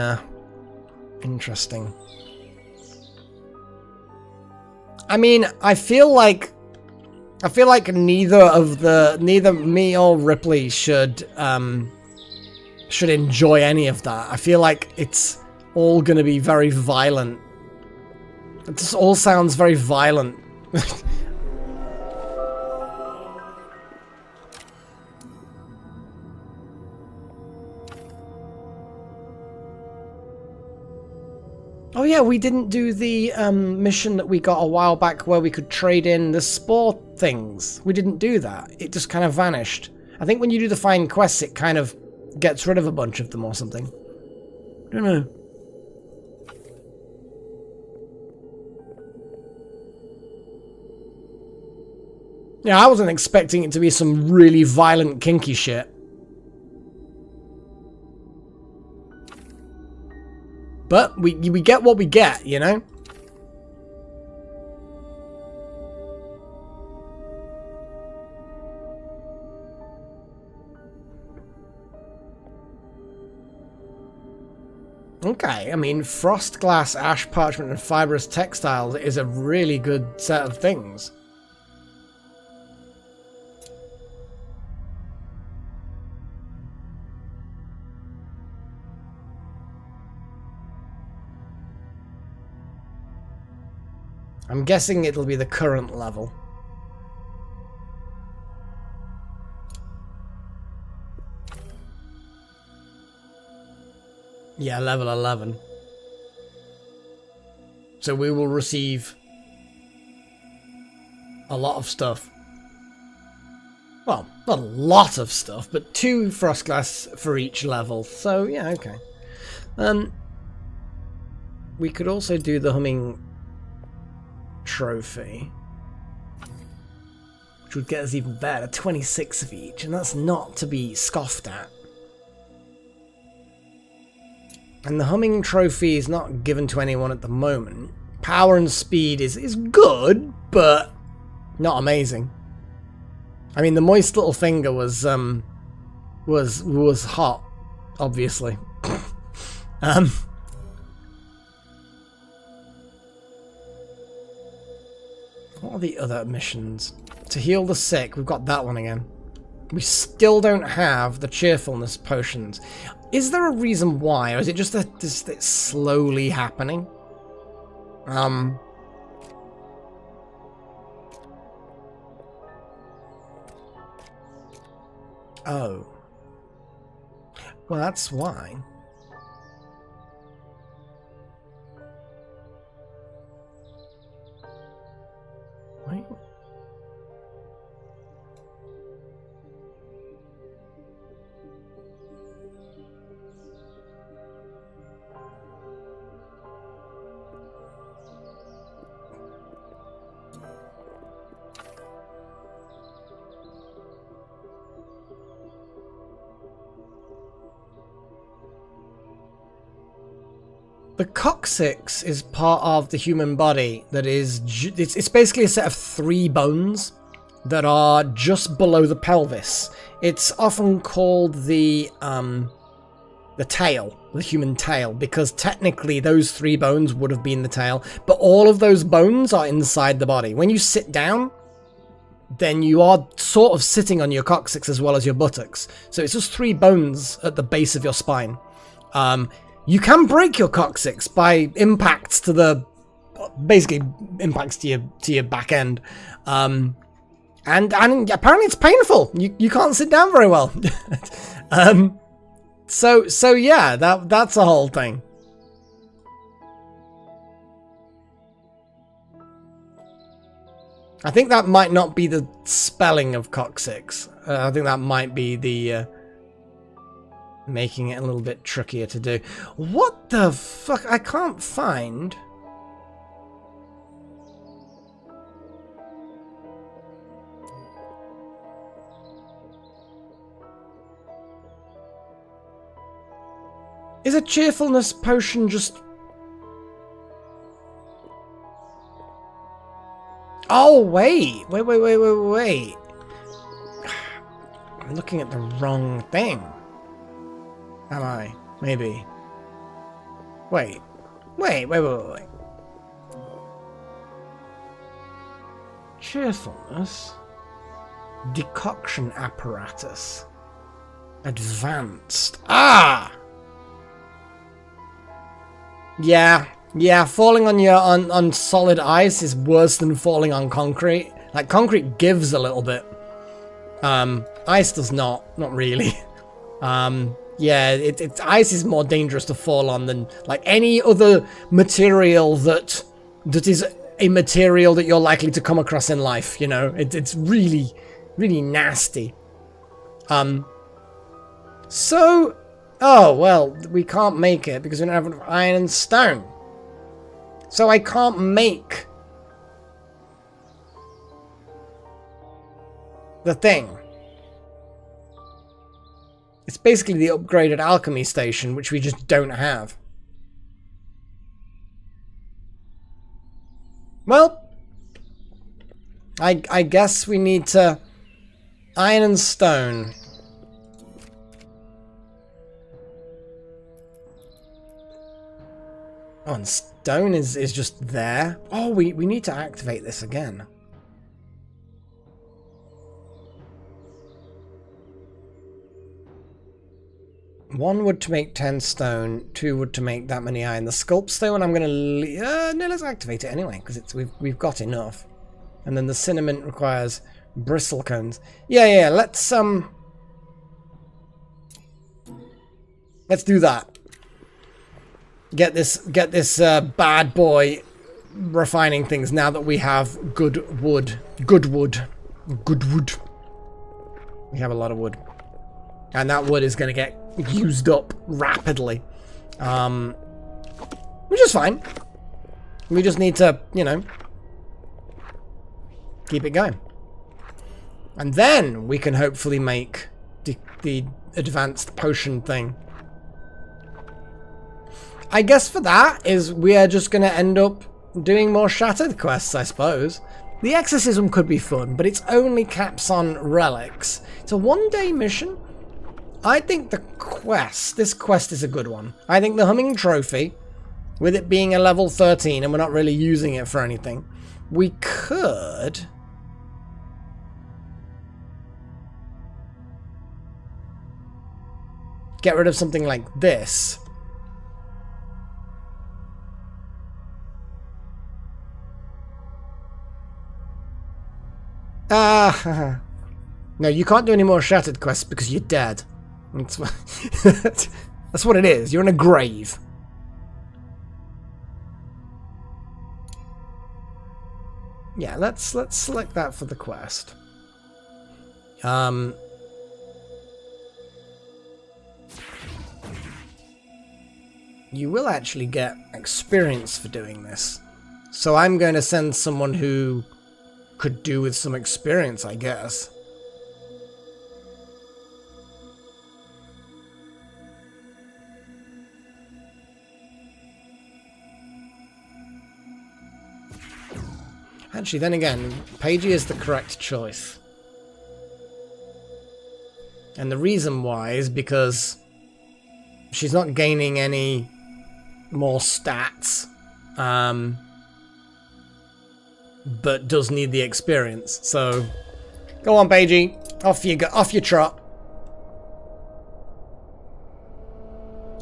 interesting. I mean, I feel like neither me or Ripley should enjoy any of that. I feel like it's all gonna be very violent. It just all sounds very violent. Oh yeah, we didn't do the mission that we got a while back where we could trade in the spore things. We didn't do that. It just kind of vanished. I think when you do the fine quests, it kind of gets rid of a bunch of them or something. I don't know. Yeah, I wasn't expecting it to be some really violent, kinky shit. But we get what we get, you know? Okay, I mean, frost glass, ash parchment, and fibrous textiles is a really good set of things. I'm guessing it'll be the current level. Yeah, level 11. So we will receive a lot of stuff. Well, not a lot of stuff, but 2 Frostglass for each level. So, yeah, okay. We could also do the Humming Trophy, which would get us even better, 26 of each, and that's not to be scoffed at. And the Humming Trophy is not given to anyone at the moment. Power and speed is good, but not amazing. I mean, the moist little finger was hot, obviously. What are the other missions? To heal the sick, we've got that one again. We still don't have the cheerfulness potions. Is there a reason why, or is it just that it's slowly happening? Oh. Well, that's why. Wait. The coccyx is part of the human body that is... It's basically a set of 3 bones that are just below the pelvis. It's often called the tail, the human tail, because technically those 3 bones would have been the tail, but all of those bones are inside the body. When you sit down, then you are sort of sitting on your coccyx as well as your buttocks. So it's just 3 bones at the base of your spine. You can break your coccyx by impacts to the... basically impacts to your back end. And apparently it's painful. You can't sit down very well. So yeah, that's a whole thing. I think that might not be the spelling of coccyx. I think that might be the making it a little bit trickier to do. What the fuck? I can't find... Is a cheerfulness potion just... Oh, wait. Wait. I'm looking at the wrong thing. Am I? Maybe. Wait. Cheerfulness. Decoction apparatus. Advanced. Ah! Yeah, falling on solid ice is worse than falling on concrete. Like, concrete gives a little bit. Ice does not really. Yeah, ice is more dangerous to fall on than, like, any other material that is a material that you're likely to come across in life, you know? It's really, really nasty. So... Oh, well, we can't make it because we don't have enough iron and stone. So I can't make the thing. It's basically the upgraded alchemy station, which we just don't have. Well, I guess we need to iron and stone. Oh, and stone is just there. Oh, we need to activate this again. One wood to make 10 stone, 2 wood to make that many iron. The sculpt stone, I'm gonna no, let's activate it anyway because we've got enough. And then the cinnamon requires bristle cones. Yeah. Let's do that. Get this bad boy refining things now that we have good wood. Good wood. We have a lot of wood. And that wood is going to get used up rapidly. Which is fine. We just need to, you know, keep it going. And then we can hopefully make the advanced potion thing. I guess for that is we are just going to end up doing more Shattered quests, I suppose. The exorcism could be fun, but it's only caps on relics. It's a one-day mission. I think this quest is a good one. I think the Humming Trophy, with it being a level 13 and we're not really using it for anything, we could... get rid of something like this. No, you can't do any more Shattered quests because you're dead. That's what it is. You're in a grave. Yeah, let's select that for the quest. You will actually get experience for doing this. So I'm going to send someone who could do with some experience, I guess. Actually, then again, Paige is the correct choice. And the reason why is because she's not gaining any more stats, but does need the experience. So, go on, Paige. Off you go. Off you trot.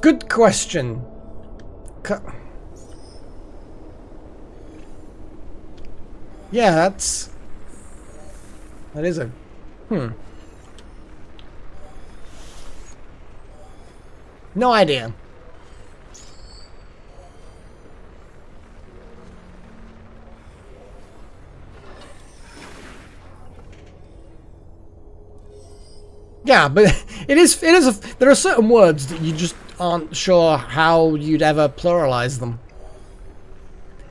Good question. Yeah, that is a... No idea. Yeah, but it is there are certain words that you just aren't sure how you'd ever pluralize them.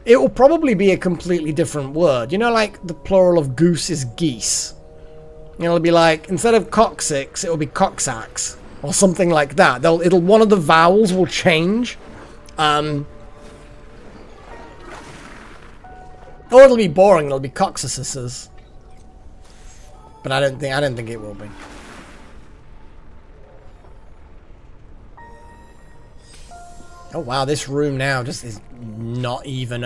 It will probably be a completely different word. You know, like the plural of goose is geese. You know, it'll be like, instead of coccyx, it'll be coxsacks. Or something like that. One of the vowels will change. Or it'll be boring, it'll be coxyses. But I don't think it will be. Oh wow, this room now just is not even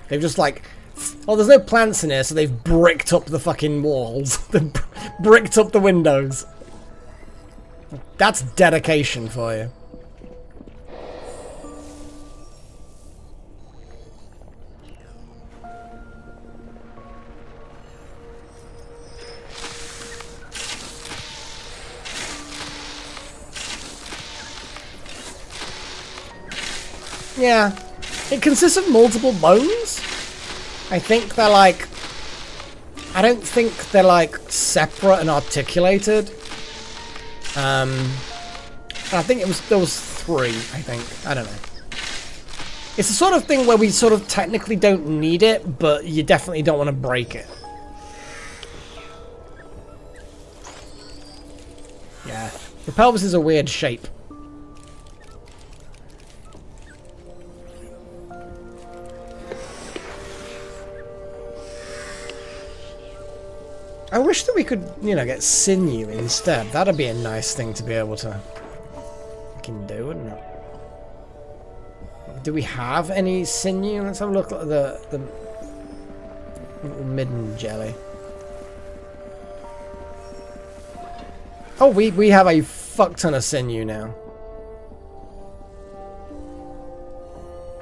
they've just like, oh, there's no plants in here, so they've bricked up the fucking walls. They've bricked up the windows. That's dedication for you. Yeah. It consists of multiple bones. I think they're like... I don't think they're like separate and articulated. I think there was 3, I think. I don't know. It's the sort of thing where we sort of technically don't need it, but you definitely don't want to break it. Yeah. The pelvis is a weird shape. I wish that we could, you know, get sinew instead. That'd be a nice thing to be able to fucking do, wouldn't it? Do we have any sinew? Let's have a look at the little midden jelly. Oh, we have a fuck ton of sinew now.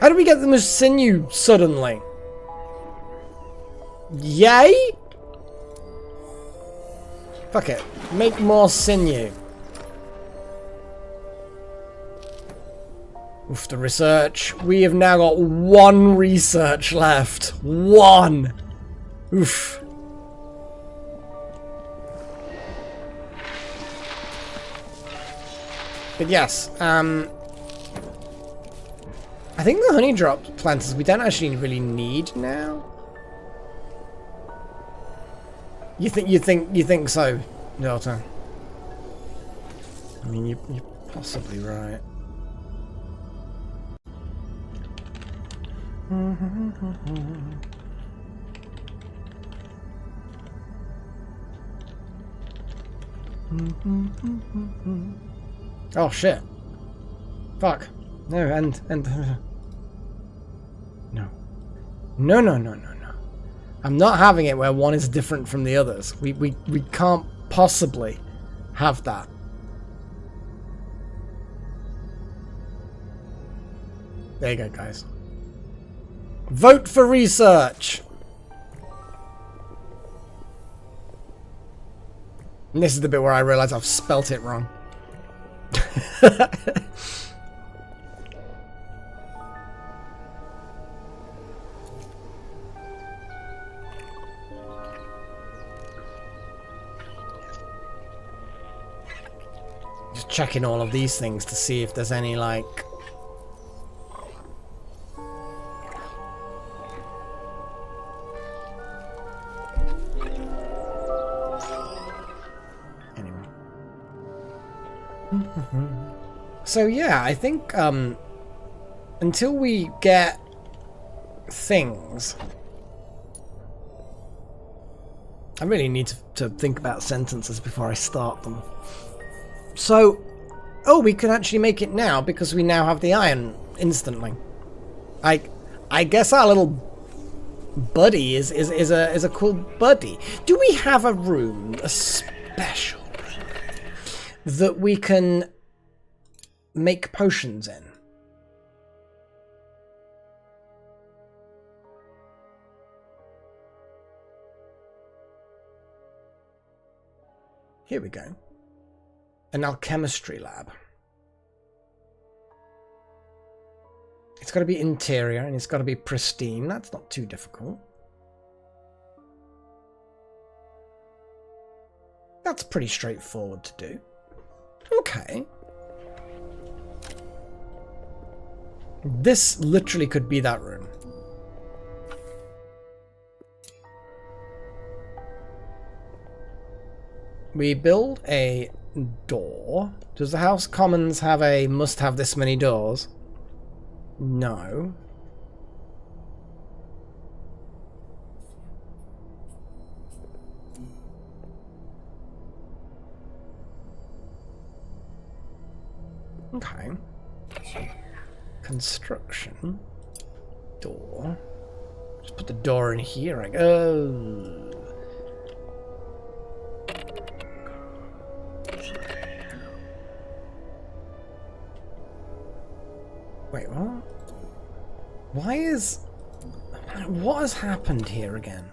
How did we get the most sinew suddenly? Yay? Fuck it. Make more sinew. Oof, the research. We have now got 1 research left. 1! Oof. But yes, I think the honey drop planters we don't actually really need now. You think so, Delta? I mean, you're possibly right. Oh shit! Fuck! No, and no. No. I'm not having it where one is different from the others. We can't possibly have that. There you go, guys. Vote for research! And this is the bit where I realise I've spelt it wrong. Just checking all of these things to see if there's any, like... Anyway. So yeah, I think, until we get things, I really need to think about sentences before I start them. So, oh, we can actually make it now because we now have the iron instantly. I guess our little buddy is a cool buddy. Do we have a room, a special room, that we can make potions in? Here we go. An alchemistry lab. It's got to be interior and it's got to be pristine. That's not too difficult. That's pretty straightforward to do. Okay. This literally could be that room. We build a door. Does the House Commons have a must have this many doors? No. Okay. Construction. Door. Just put the door in here. Oh. Wait, what? Why is... What has happened here again?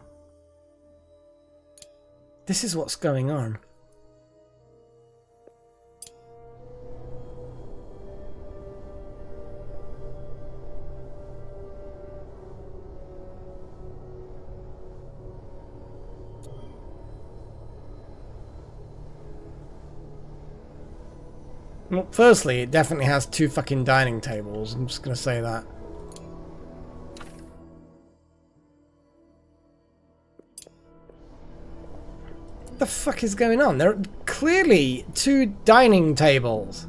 This is what's going on. Well, firstly, it definitely has 2 fucking dining tables. I'm just gonna say that. What the fuck is going on? There are clearly 2 dining tables.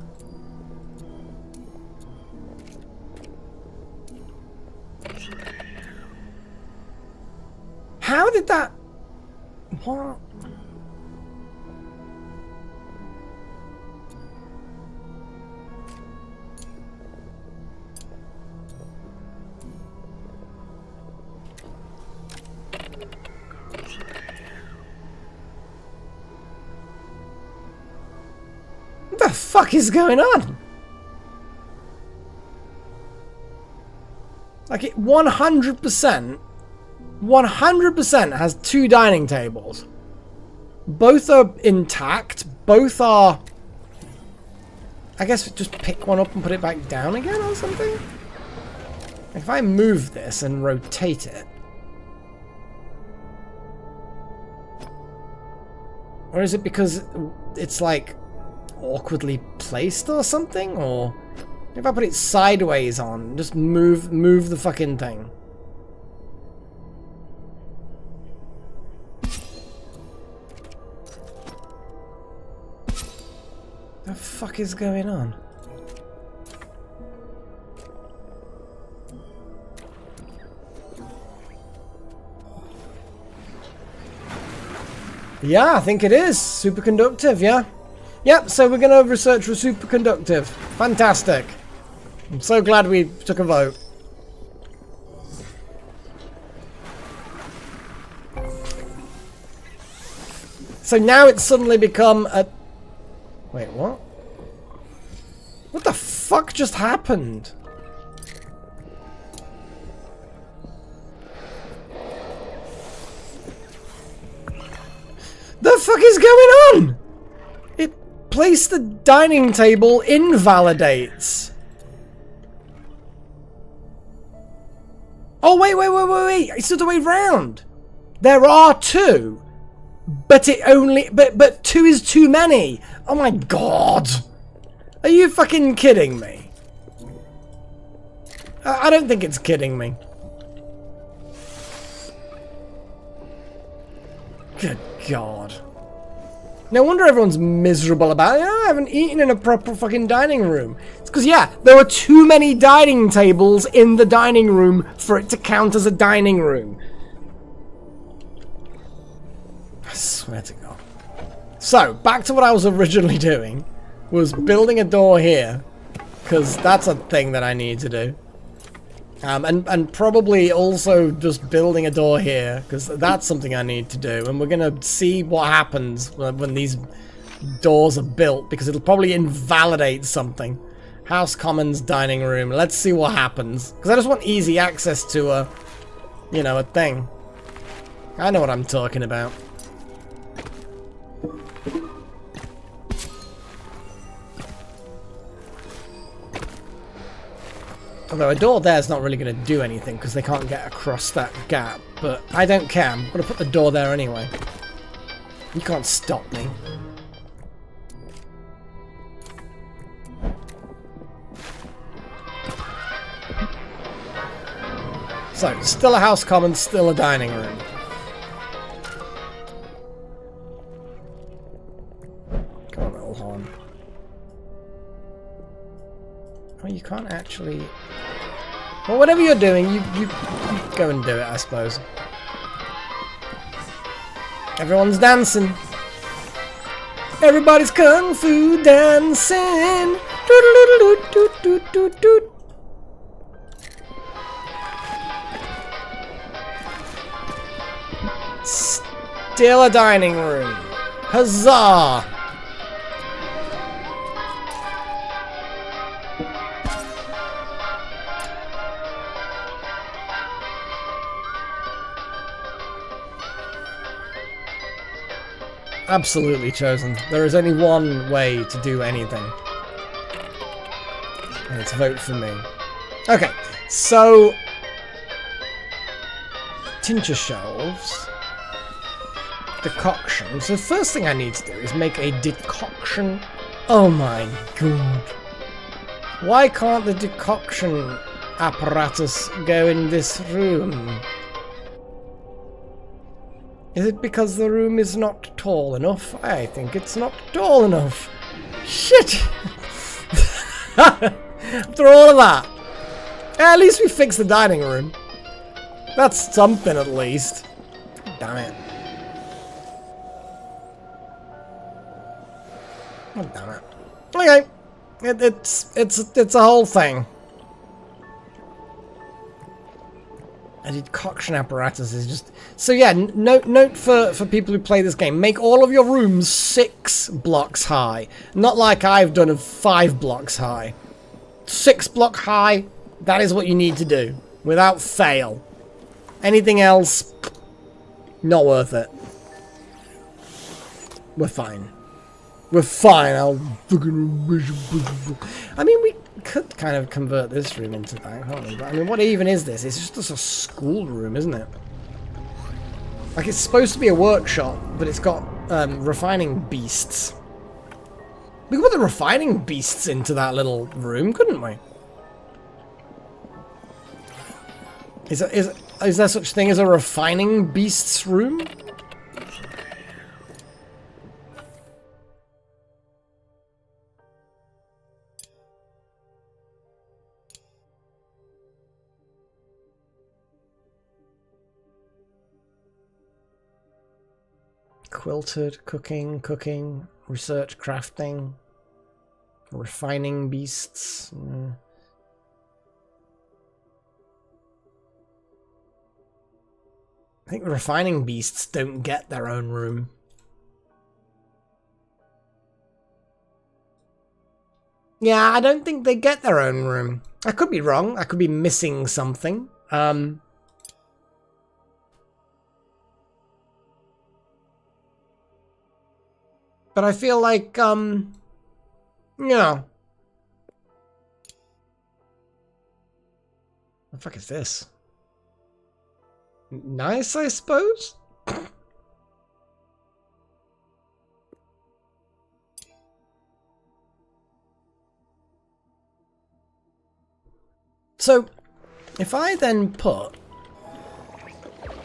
How did that... What? What the fuck is going on? Like it 100% has 2 dining tables. Both are intact. Both are... I guess just pick one up and put it back down again or something? If I move this and rotate it... Or is it because it's like awkwardly placed or something? Or if I put it sideways on, just move the fucking thing. The fuck is going on? Yeah, I think it is superconductive, yeah. Yep, so we're going to research for superconductive. Fantastic. I'm so glad we took a vote. So now it's suddenly become a... Wait, what? What the fuck just happened? The fuck is going on? It placed the dining table invalidates. Oh, wait. It's the other way round. There are 2. But it only... But 2 is too many. Oh my god. Are you fucking kidding me? I don't think it's kidding me. Good god. No wonder everyone's miserable about it. I haven't eaten in a proper fucking dining room. It's because, yeah, there are too many dining tables in the dining room for it to count as a dining room. I swear to God. So, back to what I was originally doing, was building a door here, because that's a thing that I need to do. And probably also just building a door here, because that's something I need to do. And we're going to see what happens when these doors are built, because it'll probably invalidate something. House Commons dining room. Let's see what happens. Because I just want easy access to a, you know, a thing. I know what I'm talking about. Although a door there is not really going to do anything because they can't get across that gap. But I don't care. I'm going to put the door there anyway. You can't stop me. So, still a house common, still a dining room. Come on, little horn. Oh, you can't actually... Well, whatever you're doing, you go and do it, I suppose. Everyone's dancing. Everybody's kung fu dancing. Doot-a-doot-a-doot-doot-doot-doot. Still a dining room. Huzzah! Absolutely chosen. There is only one way to do anything. And it's vote for me. Okay, so... tincture shelves. Decoction. So the first thing I need to do is make a decoction. Oh my god. Why can't the decoction apparatus go in this room? Is it because the room is not tall enough? I think it's not tall enough. Shit! After all of that. At least we fixed the dining room. That's something at least. Damn it. Oh, damn it. Okay. It's a whole thing. A decoction apparatus is just... So yeah, note for people who play this game. Make all of your rooms 6 blocks high. Not like I've done of 5 blocks high. 6 block high, that is what you need to do. Without fail. Anything else, not worth it. We're fine. We're fine. I mean, we could kind of convert this room into that, can't we? But I mean, what even is this? It's just a school room, isn't it? Like, it's supposed to be a workshop, but it's got refining beasts. We could put the refining beasts into that little room, couldn't we? Is there such thing as a refining beasts room? Quilted, cooking, research, crafting, refining beasts. I think the refining beasts don't get their own room. Yeah, I don't think they get their own room. I could be wrong. I could be missing something. But I feel like, you know. What the fuck is this? Nice, I suppose? So, if I then put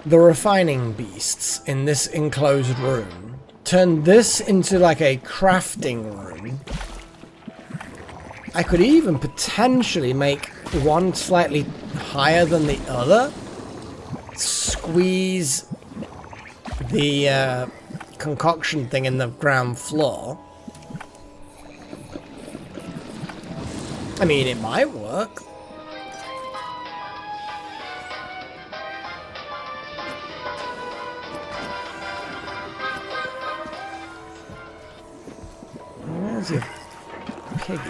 the refining beasts in this enclosed room, turn this into like a crafting room, I could even potentially make one slightly higher than the other. Squeeze the concoction thing in the ground floor. I mean, it might work. Where's your piggy?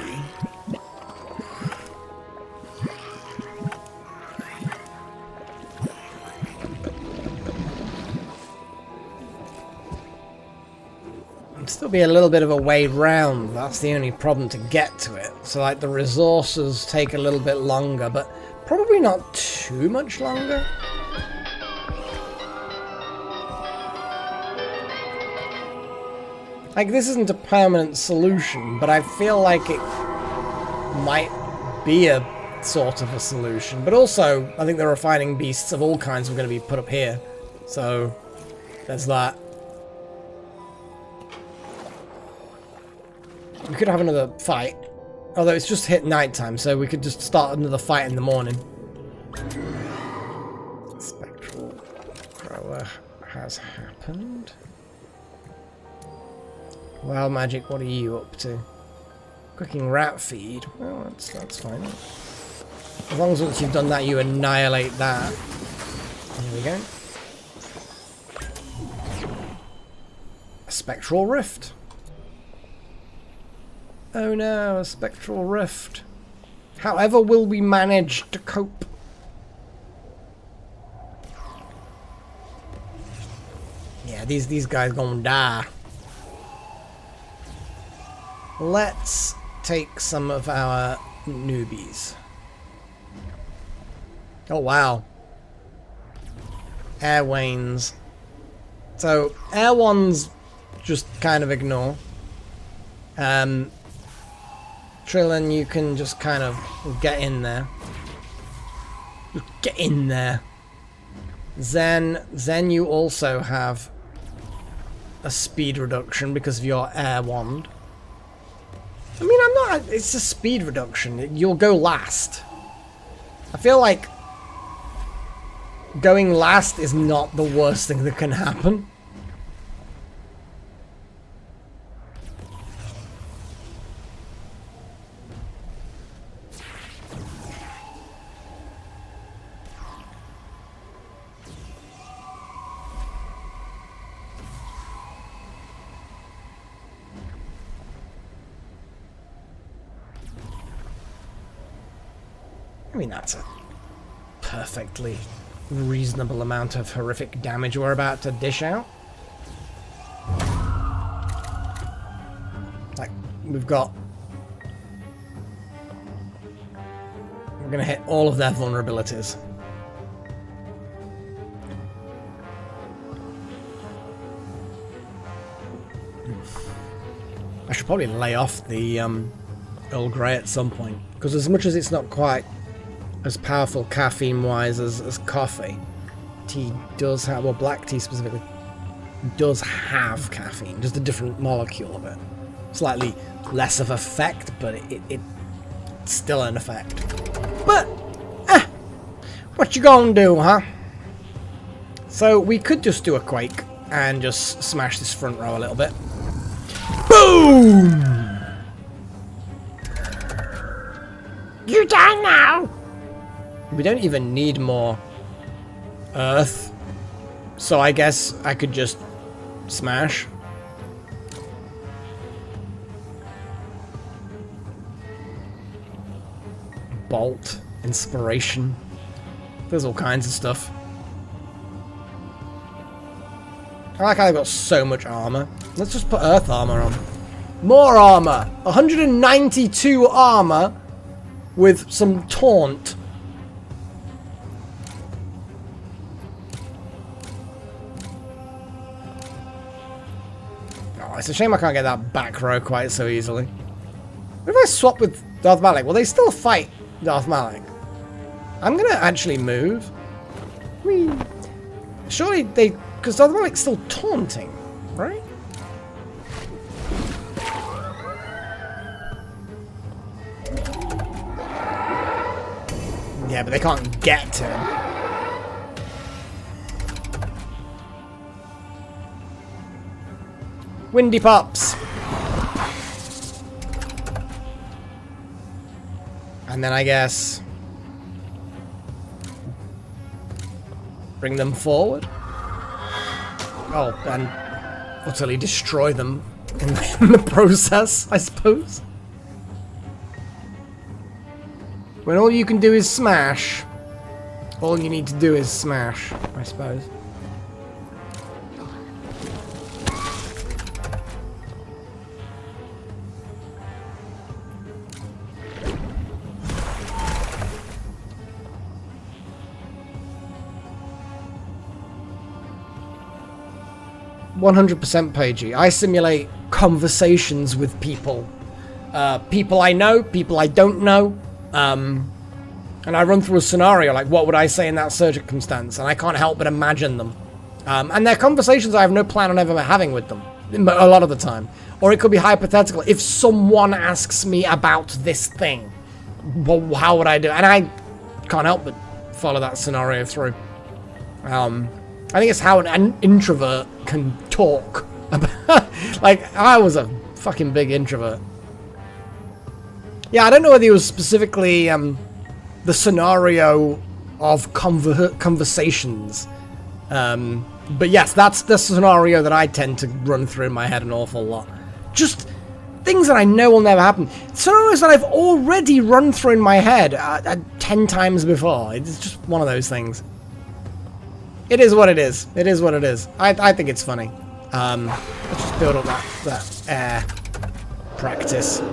It'd still be a little bit of a way round. That's the only problem to get to it. So, like, the resources take a little bit longer, but probably not too much longer. Like, this isn't a permanent solution, but I feel like it might be a sort of a solution. But also, I think the refining beasts of all kinds are going to be put up here. So, there's that. We could have another fight. Although it's just hit nighttime, so we could just start another fight in the morning. Spectral grower has happened. Wow, Magic, what are you up to? Cooking rat feed. Well, that's fine. As long as once you've done that, you annihilate that. There we go. A spectral rift. Oh no, a spectral rift. However will we manage to cope? Yeah, these guys gonna die. Let's take some of our newbies. Oh wow. Air wanes. So air ones just kind of ignore. Trillin, you can just kind of get in there. Just get in there. Zen, you also have a speed reduction because of your air wand. I mean, I'm not... It's a speed reduction. You'll go last. I feel like going last is not the worst thing that can happen. I mean, that's a perfectly reasonable amount of horrific damage we're about to dish out. Like, we've got... We're gonna hit all of their vulnerabilities. I should probably lay off the Earl Grey at some point, because as much as it's not quite as powerful caffeine-wise as coffee, tea does have, well, black tea specifically, does have caffeine, just a different molecule of it. Slightly less of effect, but it's still an effect. But, what you gonna do, huh? So we could just do a Quake and just smash this front row a little bit. Boom! You die now! We don't even need more earth, so I guess I could just smash. Bolt, inspiration, there's all kinds of stuff. I like how they've got so much armor. Let's just put earth armor on. More armor! 192 armor with some taunt. Oh, it's a shame I can't get that back row quite so easily. What if I swap with Darth Malak? Will they still fight Darth Malak? I'm gonna actually move. Whee. Surely they... Because Darth Malak's still taunting, right? Yeah, but they can't get to him. Windy pops. And then I guess bring them forward. Oh, and utterly destroy them in the process, I suppose. When all you can do is smash, all you need to do is smash, I suppose. %, Pagey. I simulate conversations with people. People I know, people I don't know. And I run through a scenario, like what would I say in that circumstance? And I can't help but imagine them. And they're conversations I have no plan on ever having with them, a lot of the time. Or it could be hypothetical. If someone asks me about this thing, well, how would I do it? And I can't help but follow that scenario through. I think it's how an introvert can talk. Like, I was a fucking big introvert. Yeah, I don't know whether it was specifically the scenario of conversations. But yes, that's the scenario that I tend to run through in my head an awful lot. Just things that I know will never happen. Scenarios that I've already run through in my head 10 times before. It's just one of those things. It is what it is. It is what it is. I think it's funny. Let's just build up that air practice.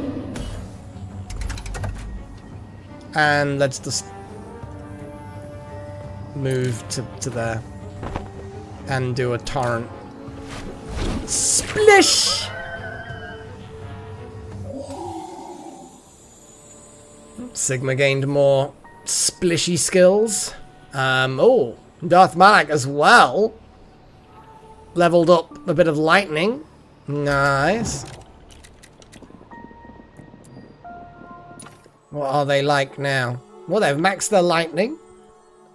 And let's just move to there. And do a torrent. Splish! Sigma gained more splishy skills. Oh, Darth Malak as well. Leveled up a bit of lightning. Nice. What are they like now? Well, they've maxed their lightning.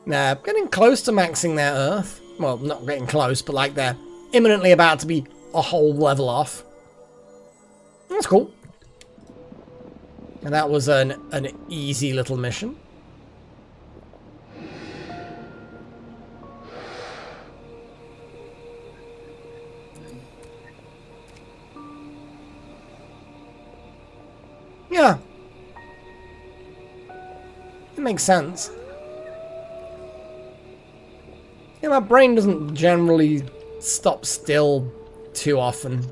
They're getting close to maxing their earth. Well, not getting close, but like they're imminently about to be a whole level off. That's cool. And that was an easy little mission. Yeah. It makes sense. Yeah, my brain doesn't generally stop still too often.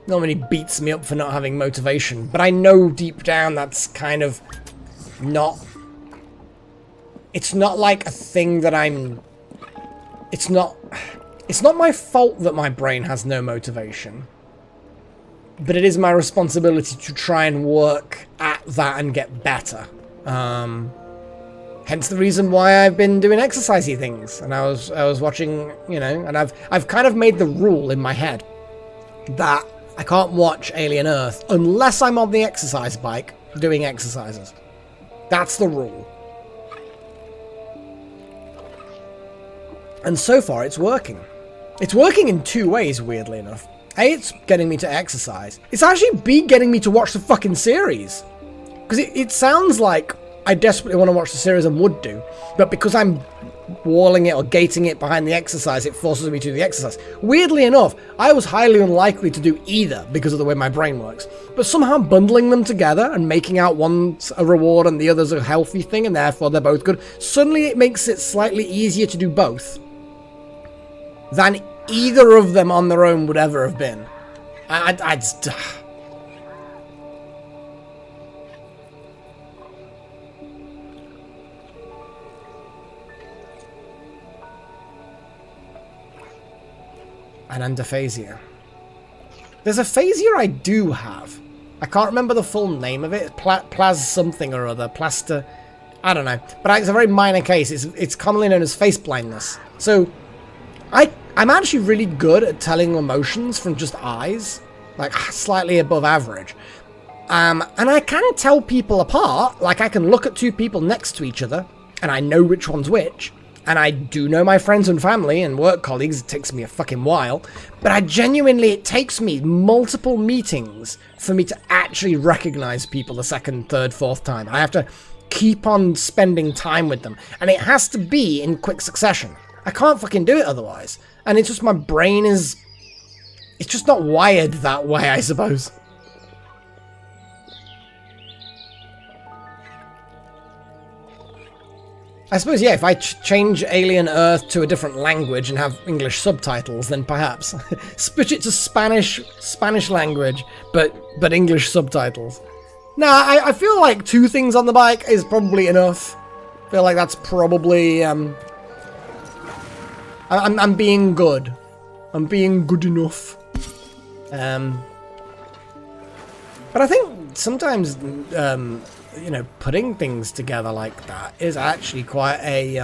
Normally beats me up for not having motivation, but I know deep down that's kind of not... It's not like a thing that I'm... It's not my fault that my brain has no motivation. But it is my responsibility to try and work at that and get better. Hence the reason why I've been doing exercisey things. And I was watching, you know, and I've kind of made the rule in my head that I can't watch Alien Earth unless I'm on the exercise bike doing exercises. That's the rule. And so far it's working. It's working in two ways, weirdly enough. A, it's getting me to exercise. It's actually B, getting me to watch the fucking series. Because it sounds like I desperately want to watch the series and would do, but because I'm walling it or gating it behind the exercise, it forces me to do the exercise. Weirdly enough, I was highly unlikely to do either because of the way my brain works. But somehow bundling them together and making out one's a reward and the other's a healthy thing and therefore they're both good, suddenly it makes it slightly easier to do both than either of them on their own would ever have been. I just... And aphasia. There's aphasia I do have. I can't remember the full name of it. Plas something or other. Plaster... I don't know. But it's a very minor case. It's commonly known as face blindness. So, I'm actually really good at telling emotions from just eyes. Like, slightly above average. And I can tell people apart. Like, I can look at two people next to each other, and I know which one's which. And I do know my friends and family and work colleagues. It takes me a fucking while. But it takes me multiple meetings for me to actually recognize people the second, third, fourth time. I have to keep on spending time with them. And it has to be in quick succession. I can't fucking do it otherwise. And it's just my brain is... It's just not wired that way, I suppose. I suppose, yeah, if I change Alien Earth to a different language and have English subtitles, then perhaps. Switch it to Spanish language, but English subtitles. Nah, I feel like 2 things on the bike is probably enough. I feel like that's probably, I'm being good. I'm being good enough. But I think sometimes, you know, putting things together like that is actually quite a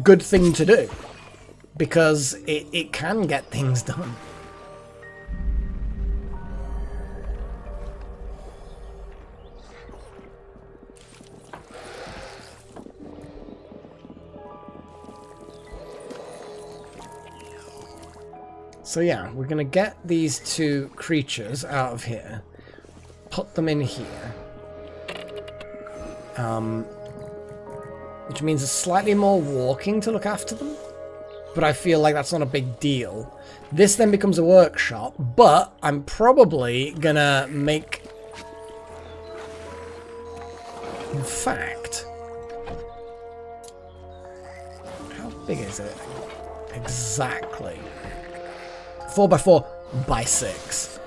good thing to do, because it can get things done. So yeah, we're gonna get these 2 creatures out of here, put them in here. Which means there's slightly more walking to look after them. But I feel like that's not a big deal. This then becomes a workshop, but I'm probably gonna make... In fact... How big is it? Exactly. 4x4 by 6.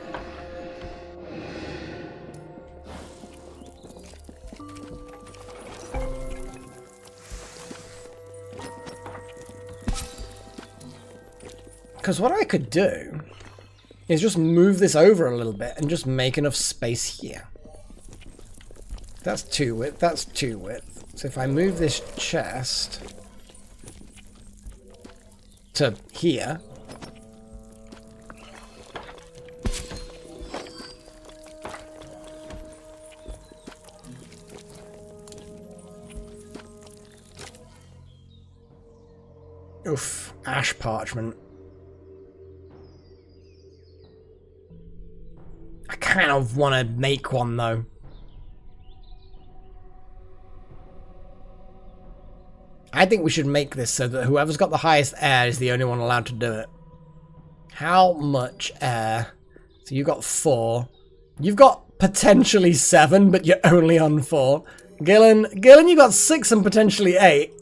Because what I could do is just move this over a little bit and just make enough space here. That's 2 width, that's 2 width. So if I move this chest to here, oof, ash parchment. I kind of want to make one though. I think we should make this so that whoever's got the highest air is the only one allowed to do it. How much air? So you've got 4. You've got potentially 7, but you're only on 4. Gillen, you got 6 and potentially 8.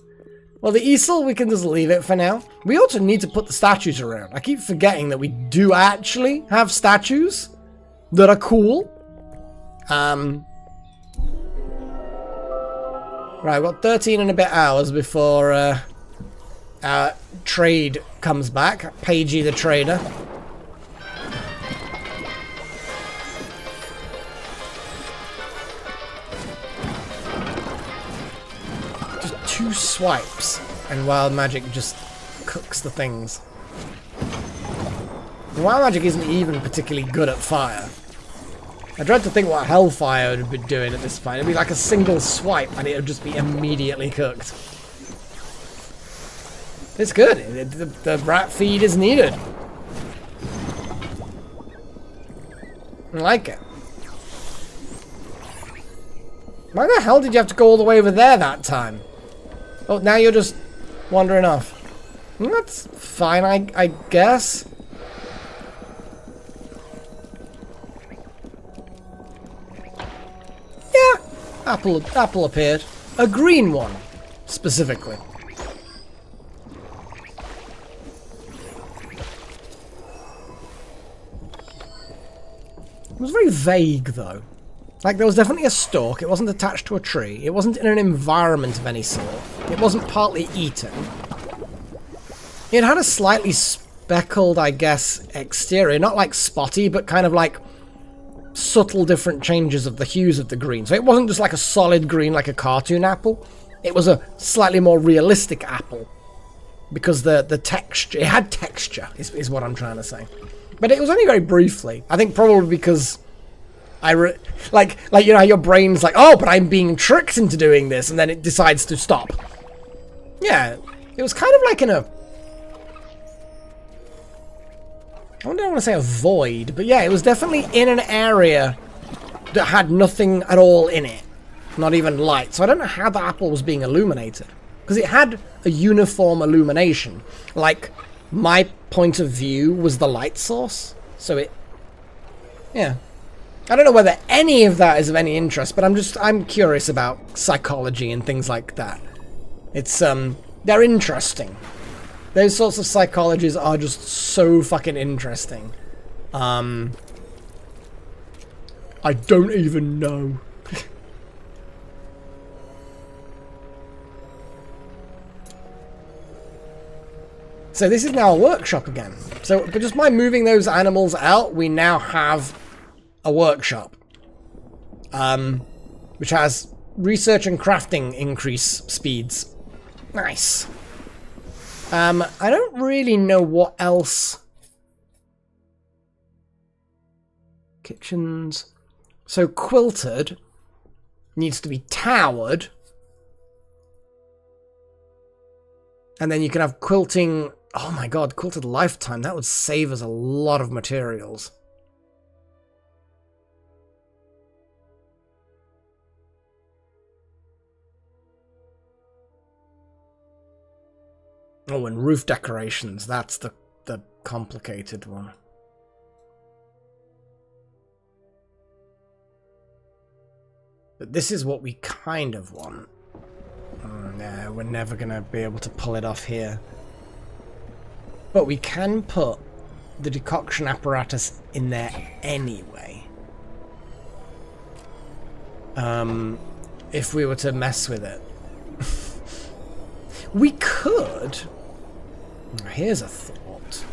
Well, the easel, we can just leave it for now. We also need to put the statues around. I keep forgetting that we do actually have statues that are cool. Right, we've got 13 and a bit hours before our trade comes back. Pagey the trader. Just 2 swipes and Wild Magic just cooks the things. Wild Magic isn't even particularly good at fire. I dread to think what Hellfire would be doing at this point. It'd be like a single swipe and it would just be immediately cooked. It's good. The rat feed is needed. I like it. Why the hell did you have to go all the way over there that time? Oh, now you're just wandering off. That's fine, I guess. Apple appeared. A green one, specifically. It was very vague, though. Like, there was definitely a stalk. It wasn't attached to a tree. It wasn't in an environment of any sort. It wasn't partly eaten. It had a slightly speckled, I guess, exterior. Not like spotty, but kind of like subtle different changes of the hues of the green. So it wasn't just like a solid green like a cartoon apple. It was a slightly more realistic apple. Because the texture, it had texture, is what I'm trying to say. But it was only very briefly. I think probably because like you know how your brain's like, oh, but I'm being tricked into doing this, and then it decides to stop. Yeah, it was kind of like in a... I don't want to say a void, but yeah, it was definitely in an area that had nothing at all in it. Not even light. So I don't know how the apple was being illuminated. Because it had a uniform illumination. Like, my point of view was the light source. So it... Yeah. I don't know whether any of that is of any interest, but I'm curious about psychology and things like that. It's, they're interesting. Those sorts of psychologies are just so fucking interesting. I don't even know. So this is now a workshop again. So, but just by moving those animals out, we now have a workshop. Which has research and crafting increase speeds. Nice. I don't really know what else. Kitchens. So quilted needs to be towered. And then you can have quilting. Oh my god, quilted lifetime. That would save us a lot of materials. Oh, and roof decorations. That's the complicated one. But this is what we kind of want. No, we're never going to be able to pull it off here. But we can put the decoction apparatus in there anyway. If we were to mess with it. We could... Here's a thought.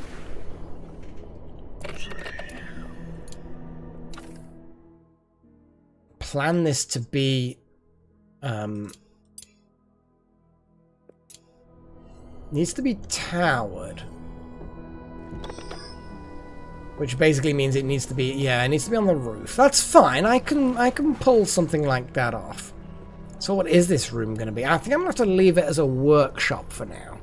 Plan this to be... needs to be towered. Which basically means it needs to be... Yeah, it needs to be on the roof. That's fine. I can pull something like that off. So what is this room going to be? I think I'm going to have to leave it as a workshop for now.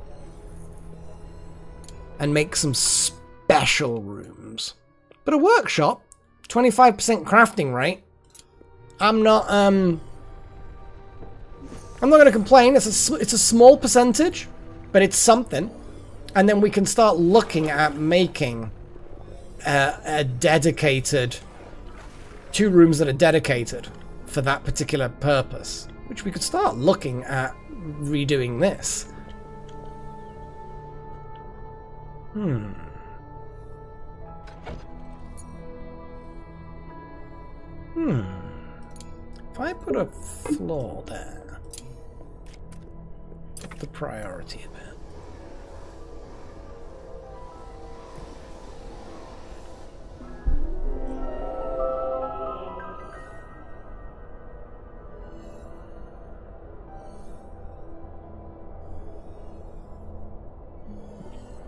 And make some special rooms. But a workshop, 25% crafting rate. I'm not going to complain. It's a small percentage, but it's something. And then we can start looking at making a dedicated... 2 rooms that are dedicated for that particular purpose. Which we could start looking at redoing this. If I put a floor there, up the priority a bit.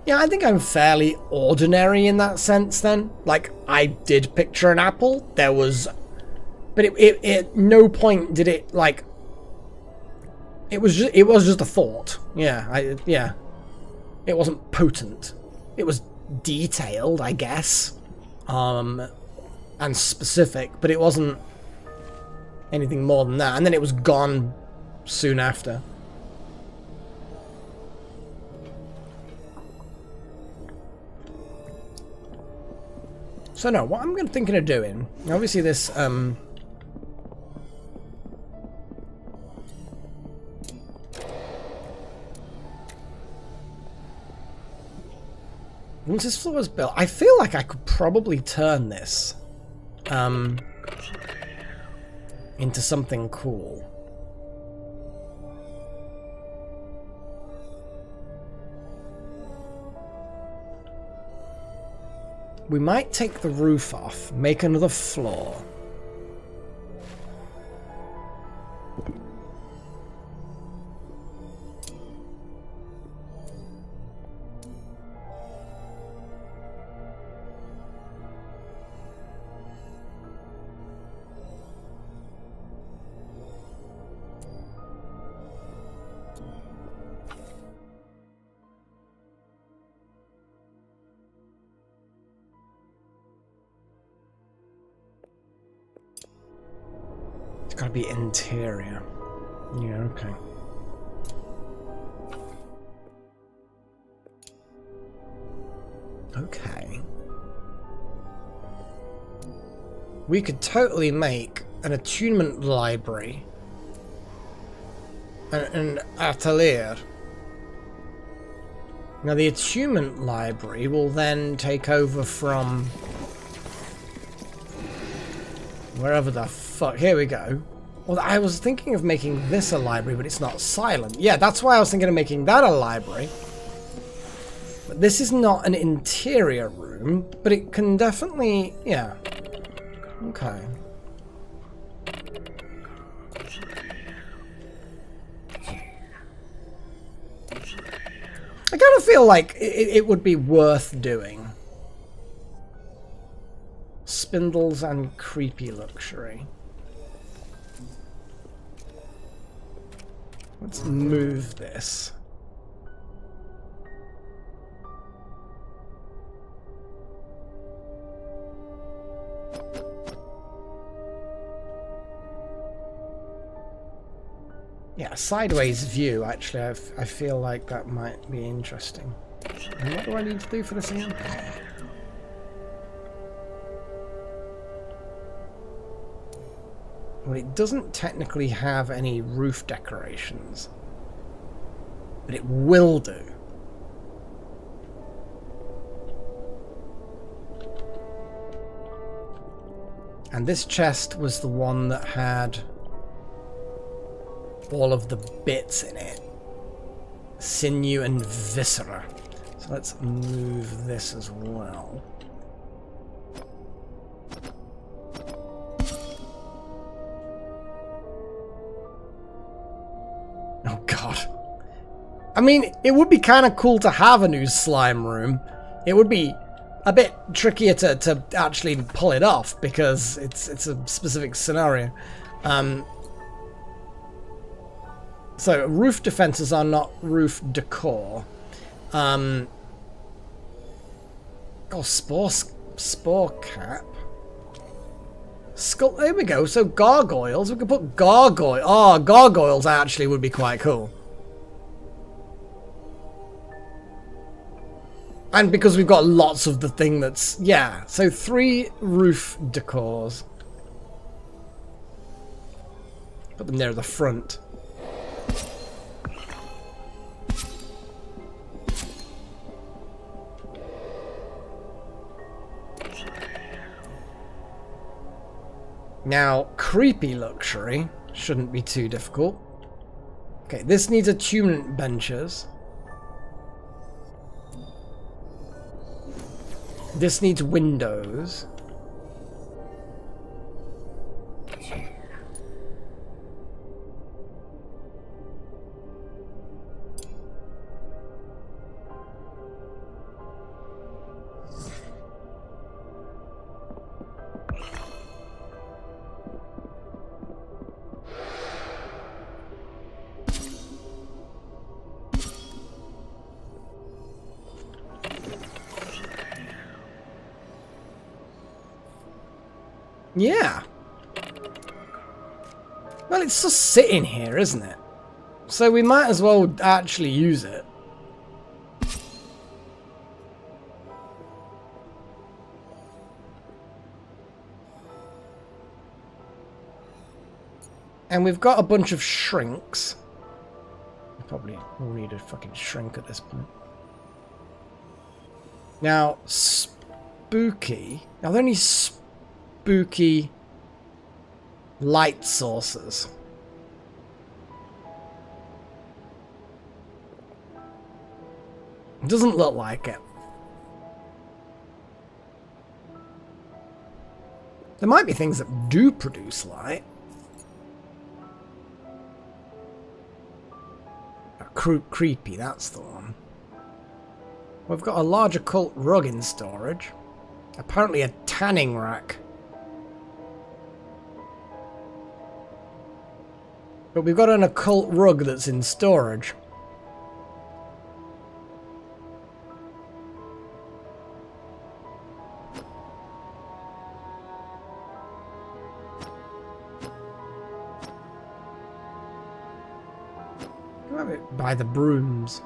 Yeah, I think I'm fairly ordinary in that sense then. Like, I did picture an apple. There was... But it at no point did it, like... It was just a thought. Yeah, yeah. It wasn't potent. It was detailed, I guess. And specific, but it wasn't anything more than that. And then it was gone soon after. So no, what I'm thinking of doing, obviously this, once this floor is built, I feel like I could probably turn this, into something cool. We might take the roof off, make another floor. gotta be interior. Yeah, okay. Okay. We could totally make an attunement library. An atelier. Now the attunement library will then take over from wherever the fuck. Here we go. Well, I was thinking of making this a library, but it's not silent. Yeah, that's why I was thinking of making that a library. But this is not an interior room, but it can definitely... yeah. Okay. I kind of feel like it would be worth doing. Spindles and creepy luxury. Let's move this. Yeah, sideways view, actually, I feel like that might be interesting. And what do I need to do for this again? Well, it doesn't technically have any roof decorations, but it will do. And this chest was the one that had all of the bits in it. Sinew and viscera. So let's move this as well. Oh god. I mean, it would be kind of cool to have a new slime room. It would be a bit trickier to actually pull it off because it's a specific scenario. So roof defenses are not roof decor. Oh, spore cap. Skull. There we go. So gargoyles. We could put gargoyle. Oh, gargoyles actually would be quite cool. And because we've got lots of the thing that's... yeah. So 3 roof decors. Put them near the front. Now, creepy luxury shouldn't be too difficult. Okay, this needs attunement benches. This needs windows. Yeah. Well, it's just sitting here, isn't it? So we might as well actually use it. And we've got a bunch of shrinks. We probably will need a fucking shrink at this point. Now, spooky. Now, they're only spooky light sources. It doesn't look like it. There might be things that do produce light. Creepy, that's the one. We've got a large occult rug in storage. Apparently a tanning rack. But we've got an occult rug that's in storage. have it by the brooms.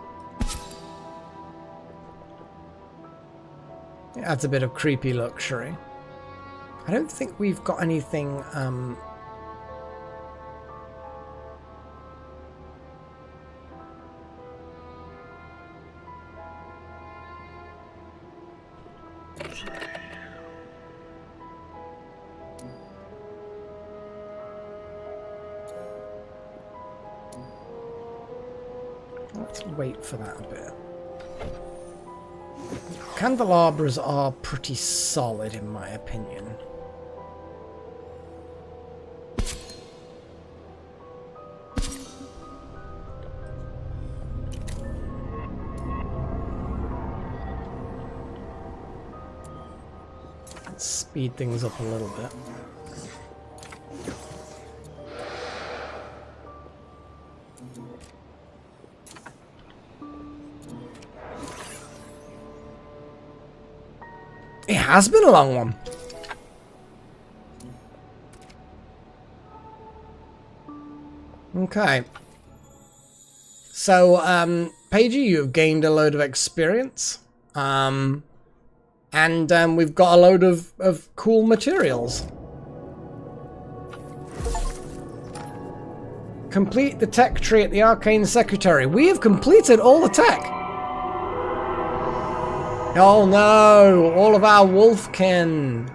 It adds a bit of creepy luxury. I don't think we've got anything, let's wait for that a bit. Candelabras are pretty solid in my opinion. Let's speed things up a little bit. It has been a long one. Okay. So, Paigey, you've gained a load of experience. And we've got a load of cool materials. Complete the tech tree at the Arcane Secretary. We have completed all the tech. Oh no, all of our wolfkin.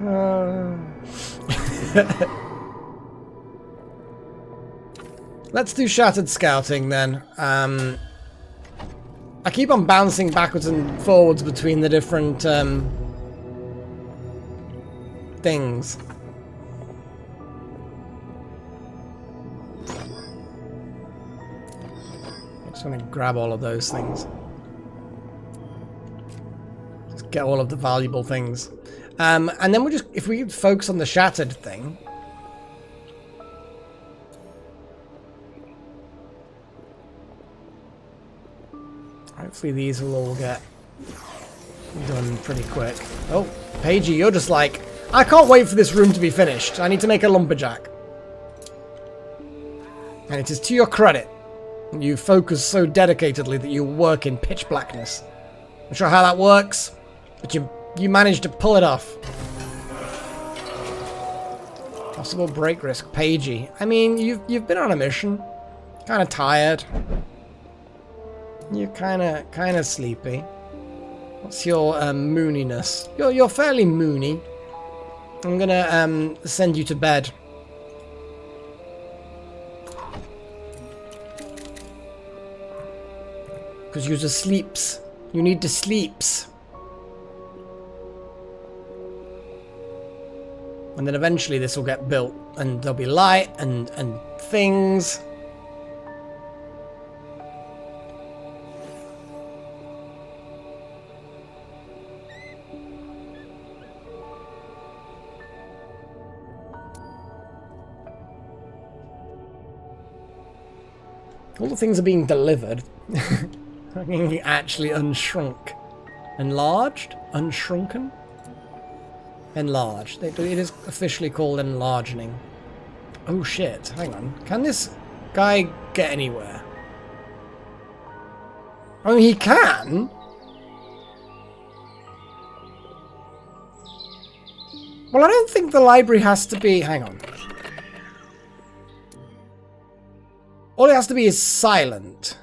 Let's do Shattered Scouting then. I keep on bouncing backwards and forwards between the different things. I just want to grab all of those things. Get all of the valuable things. And then we'll just, if we focus on the shattered thing. Hopefully these will all get done pretty quick. Oh, Paigey, you're just like, I can't wait for this room to be finished. I need to make a lumberjack. And it is to your credit. You focus so dedicatedly that you work in pitch blackness. I'm not sure how that works. But you managed to pull it off. Possible break risk, Paigey. I mean, you've been on a mission. Kind of tired. You're kind of sleepy. What's your mooniness? You're fairly moony. I'm gonna send you to bed. Because you're just sleeps. You need to sleeps. And then eventually this will get built and there'll be light and things. All the things are being delivered. Actually unshrunk. Enlarged? Unshrunken? Enlarged. It is officially called enlarging. Oh shit, hang on. Can this guy get anywhere? I mean, he can. Well, I don't think the library has to be... Hang on. All it has to be is silent.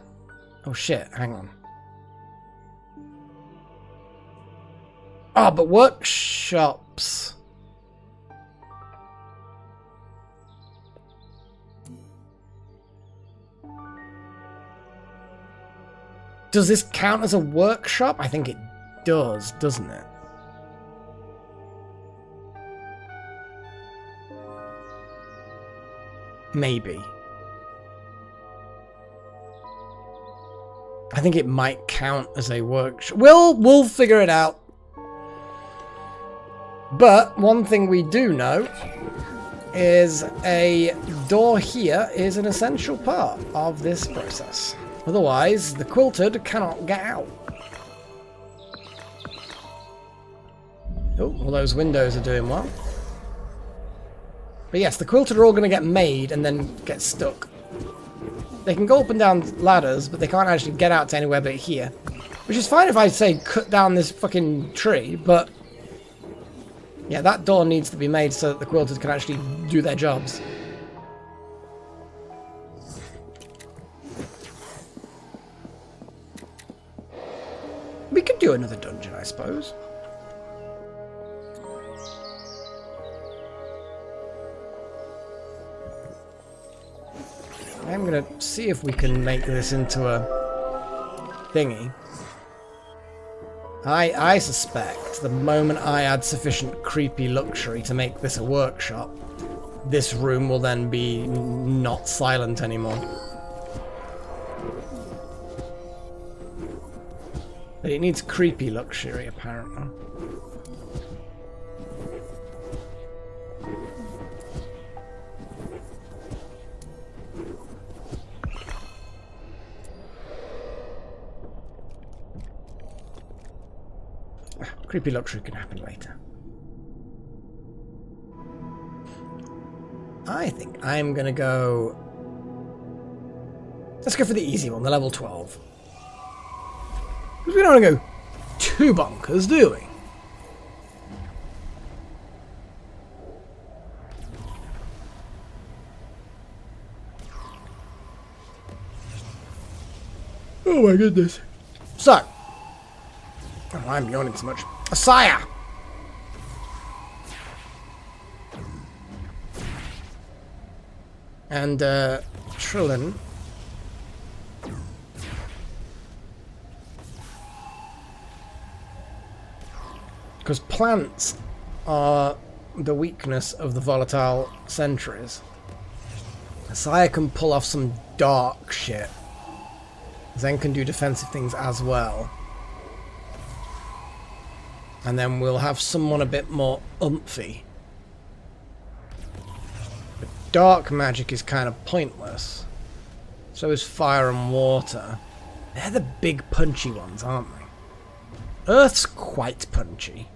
Oh shit, hang on. Oh, but workshops. Does this count as a workshop? I think it does, doesn't it? Maybe. I think it might count as a workshop. We'll figure it out. But one thing we do know is a door here is an essential part of this process. Otherwise, the quilted cannot get out. Oh, all those windows are doing well. But yes, the quilted are all going to get made and then get stuck. They can go up and down ladders, but they can't actually get out to anywhere but here. Which is fine if I say cut down this fucking tree, but... yeah, that door needs to be made so that the quilters can actually do their jobs. We could do another dungeon, I suppose. I'm gonna see if we can make this into a thingy. I suspect the moment I add sufficient creepy luxury to make this a workshop, this room will then be not silent anymore. But it needs creepy luxury, apparently. Creepy luxury can happen later. I think I'm gonna go... let's go for the easy one, the level 12. Because we don't want to go too bonkers, do we? Oh my goodness. So. Oh, I'm yawning so much. Asaya! And, Trillin. Because plants are the weakness of the volatile sentries. Asaya can pull off some dark shit. Zen can do defensive things as well. And then we'll have someone a bit more umphy. But dark magic is kind of pointless. So is fire and water. They're the big punchy ones, aren't they? Earth's quite punchy.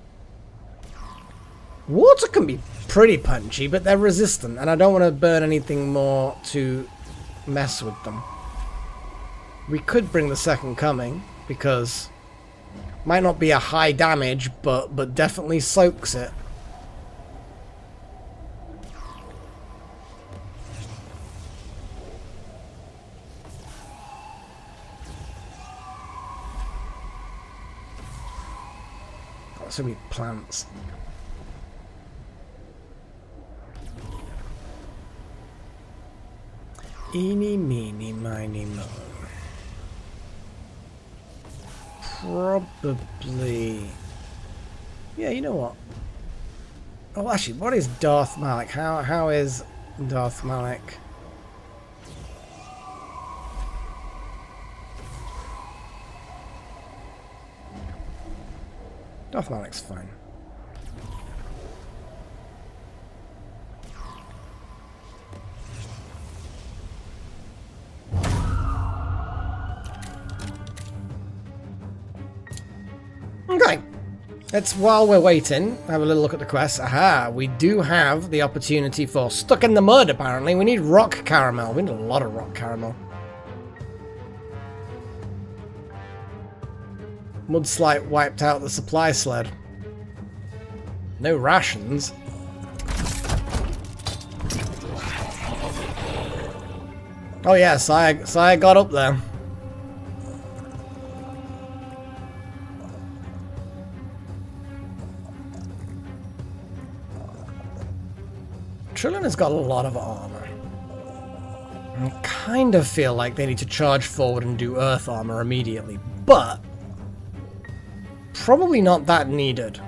Water can be pretty punchy, but they're resistant, and I don't want to burn anything more to mess with them. We could bring the Second Coming, because might not be a high damage, but definitely soaks it. Got so many plants. Eeny, meeny, miny, moe. Probably... yeah, you know what? Oh, actually, what is Darth Malik? How is Darth Malik? Darth Malik's fine. Okay, let's, while we're waiting, have a little look at the quest. Aha, we do have the opportunity for Stuck in the Mud, apparently. We need rock caramel. We need a lot of rock caramel. Mudslide wiped out the supply sled. No rations. Oh yeah, Saya got up there. Trillin has got a lot of armor. I kind of feel like they need to charge forward and do earth armor immediately, but probably not that needed.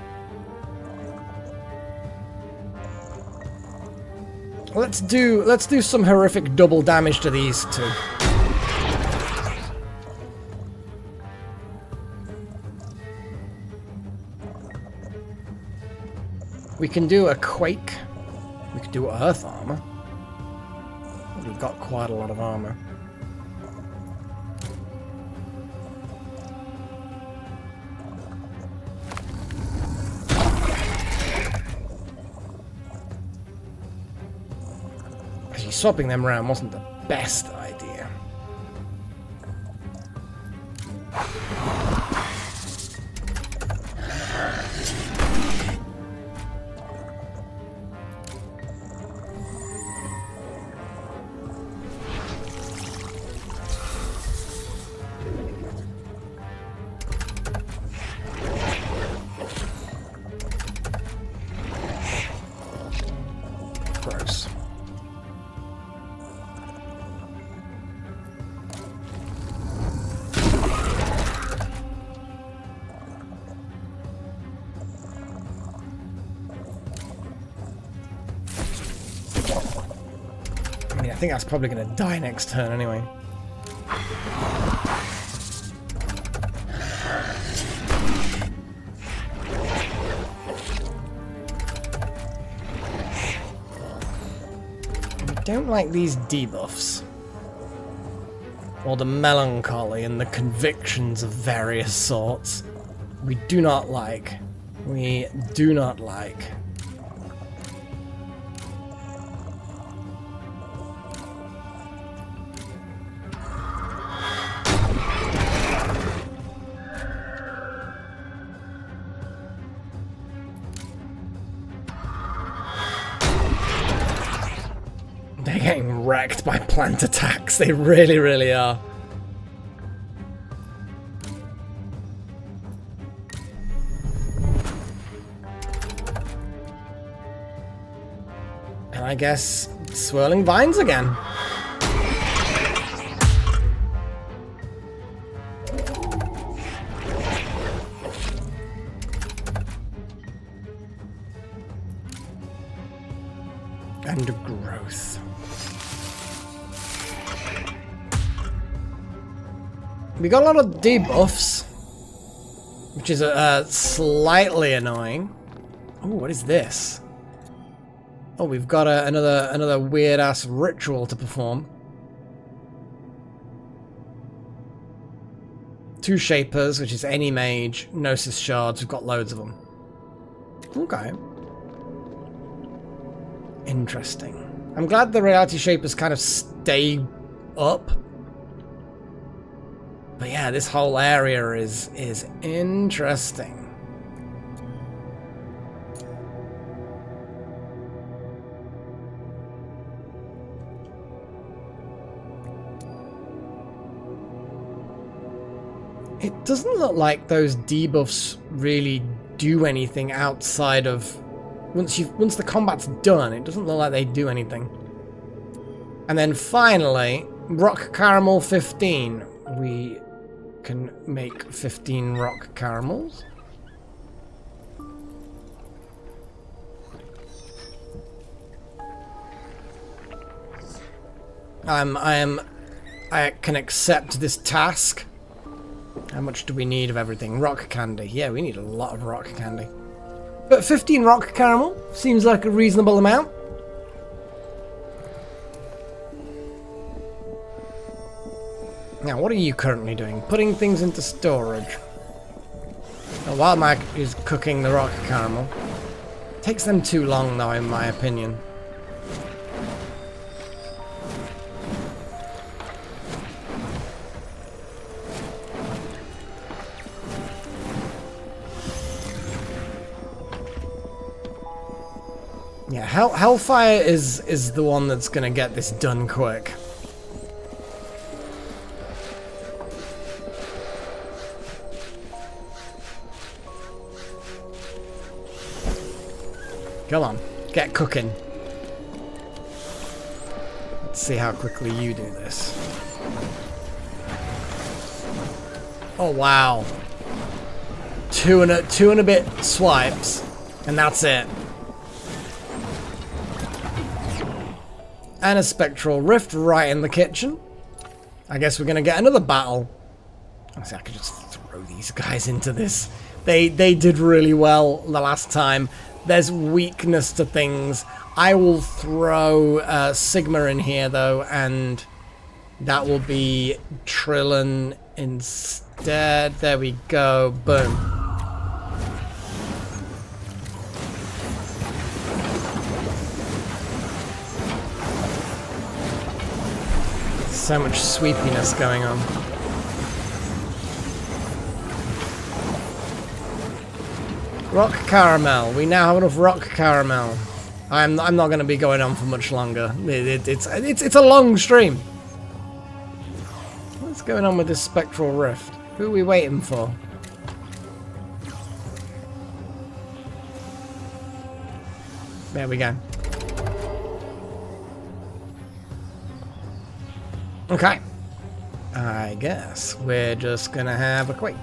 Let's do some horrific double damage to these two. We can do a quake. We could do earth armor. We've got quite a lot of armor. Actually, swapping them around wasn't the best idea. I think that's probably going to die next turn anyway. I don't like these debuffs. Or the melancholy and the convictions of various sorts. We do not like. We do not like. They're getting wrecked by plant attacks. They really, really are. And I guess swirling vines again. And growth. We got a lot of debuffs, which is slightly annoying. Oh, what is this? Oh, we've got another weird ass ritual to perform. 2 Shapers, which is any mage, Gnosis shards. We've got loads of them. Okay. Interesting. I'm glad the Reality Shapers kind of stay up. But yeah, this whole area is interesting. It doesn't look like those debuffs really do anything outside of once the combat's done. It doesn't look like they do anything. And then finally, Rock Caramel 15. We can make 15 rock caramels. I can accept this task. How much do we need of everything? Rock candy. Yeah, we need a lot of rock candy. But 15 rock caramel seems like a reasonable amount. Now, what are you currently doing? Putting things into storage. Now, while Mag is cooking the rock caramel. Takes them too long, though, in my opinion. Yeah, Hellfire is the one that's gonna get this done quick. Come on, get cooking. Let's see how quickly you do this. Oh wow. Two and a bit swipes, and that's it. And a Spectral Rift right in the kitchen. I guess we're gonna get another battle. Honestly, I could just throw these guys into this. They did really well the last time. There's weakness to things. I will throw Sigma in here though, and that will be Trillin instead. There we go. Boom. So much sweepiness going on. Rock Caramel. We now have enough Rock Caramel. I'm not going to be going on for much longer. It's a long stream. What's going on with this Spectral Rift? Who are we waiting for? There we go. Okay. I guess we're just gonna have a Quake.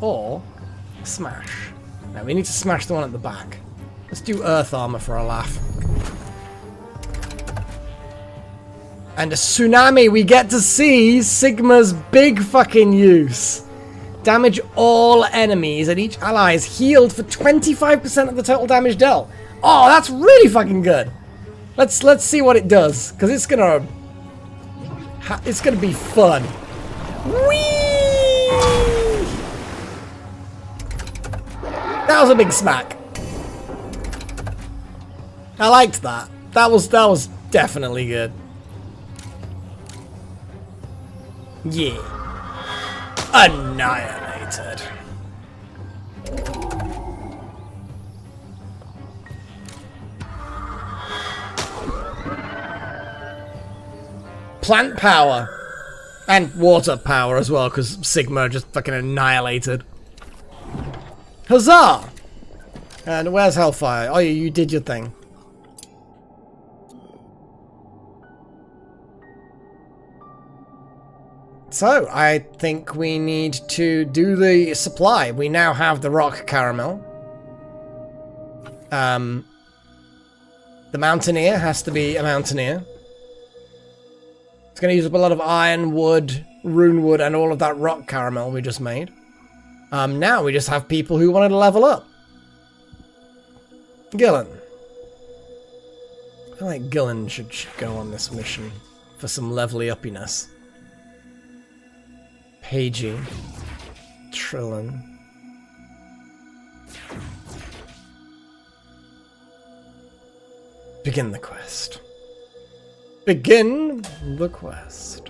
Or a Smash. Now we need to smash the one at the back. Let's do Earth Armor for a laugh. And a tsunami, we get to see Sigma's big fucking use. Damage all enemies and each ally is healed for 25% of the total damage dealt. Oh, that's really fucking good. Let's see what it does, because it's gonna be fun. Whee! That was a big smack. I liked that. That was definitely good. Yeah. Annihilated. Plant power. And water power as well, because Sigma just fucking annihilated. Huzzah! And where's Hellfire? Oh, you did your thing. So, I think we need to do the supply. We now have the rock caramel. The Mountaineer has to be a Mountaineer. It's going to use up a lot of iron, wood, rune wood, and all of that rock caramel we just made. Now we just have people who wanted to level up. Gillen. I feel like Gillen should go on this mission for some levely uppiness. Pagey. Trillin. Begin the quest. Begin the quest.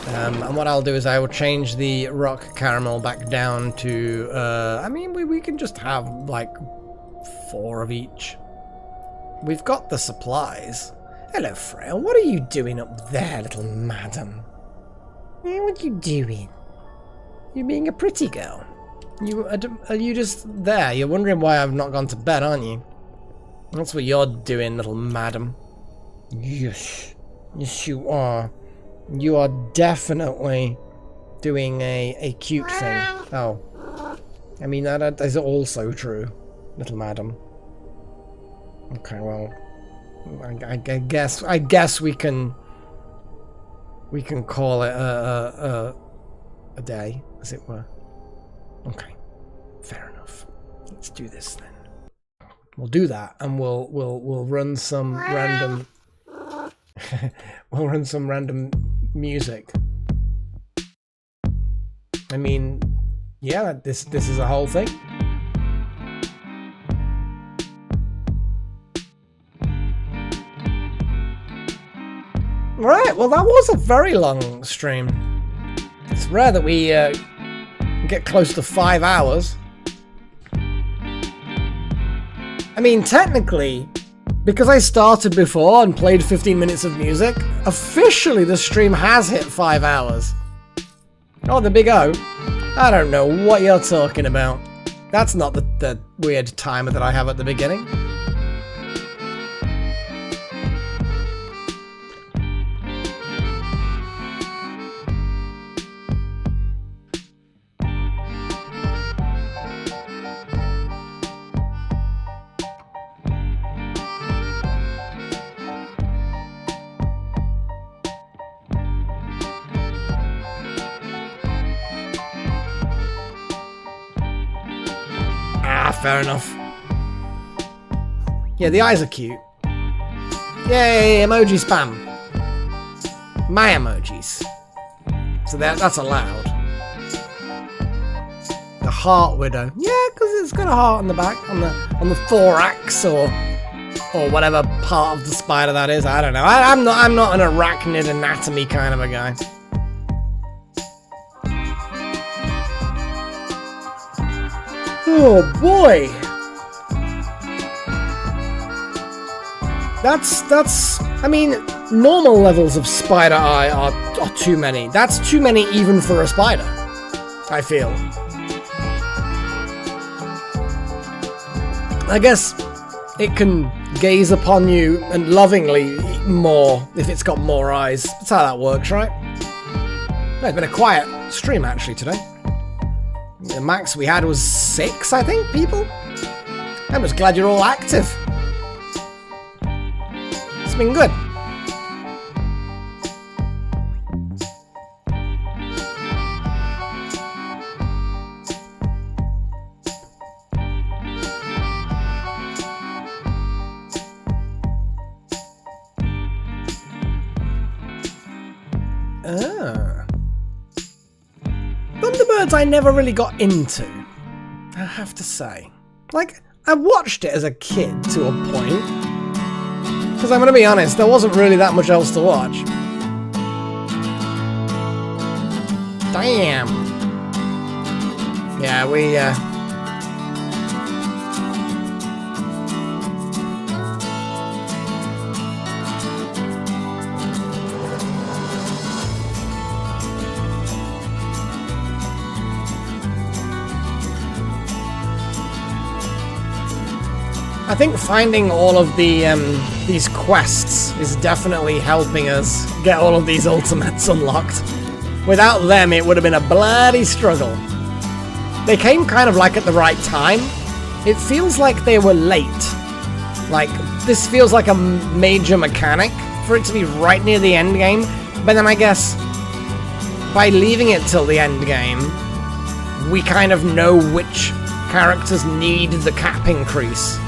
And what I'll do is I will change the rock caramel back down to, I mean, we can just have, like, 4 of each. We've got the supplies. Hello, Frail. What are you doing up there, little madam? What are you doing? You're being a pretty girl. Are you just there? You're wondering why I've not gone to bed, aren't you? That's what you're doing, little madam. Yes. Yes, you are. You are definitely doing a cute thing. Oh. I mean, that is also true, little madam. Okay, well, I guess we can call it a day, as it were. Okay, fair enough. Let's do this then. We'll do that, and we'll run some random. We'll run some random music. I mean, yeah, this is a whole thing. Right, well that was a very long stream. It's rare that we get close to 5 hours. I mean, technically, because I started before and played 15 minutes of music, officially the stream has hit 5 hours. Oh, the big O. I don't know what you're talking about. That's not the weird timer that I have at the beginning. Fair enough. Yeah, the eyes are cute. Yay, emoji spam. My emojis. So that's allowed. The heart widow. Yeah, because it's got a heart on the back, on the thorax or whatever part of the spider that is. I don't know. I'm not an arachnid anatomy kind of a guy. Oh boy! That's I mean, normal levels of spider eye are too many. That's too many even for a spider, I feel. I guess it can gaze upon you and lovingly more if it's got more eyes. That's how that works, right? It's been a quiet stream actually today. The max we had was 6, I think, people. I'm just glad you're all active. been good. Thunderbirds I never really got into, I have to say. Like, I watched it as a kid to a point. Because I'm going to be honest, there wasn't really that much else to watch. Damn. Yeah, I think finding all of these quests is definitely helping us get all of these ultimates unlocked. Without them, it would have been a bloody struggle. They came kind of like at the right time. It feels like they were late. Like, this feels like a major mechanic for it to be right near the end game. But then I guess by leaving it till the end game, we kind of know which characters need the cap increase.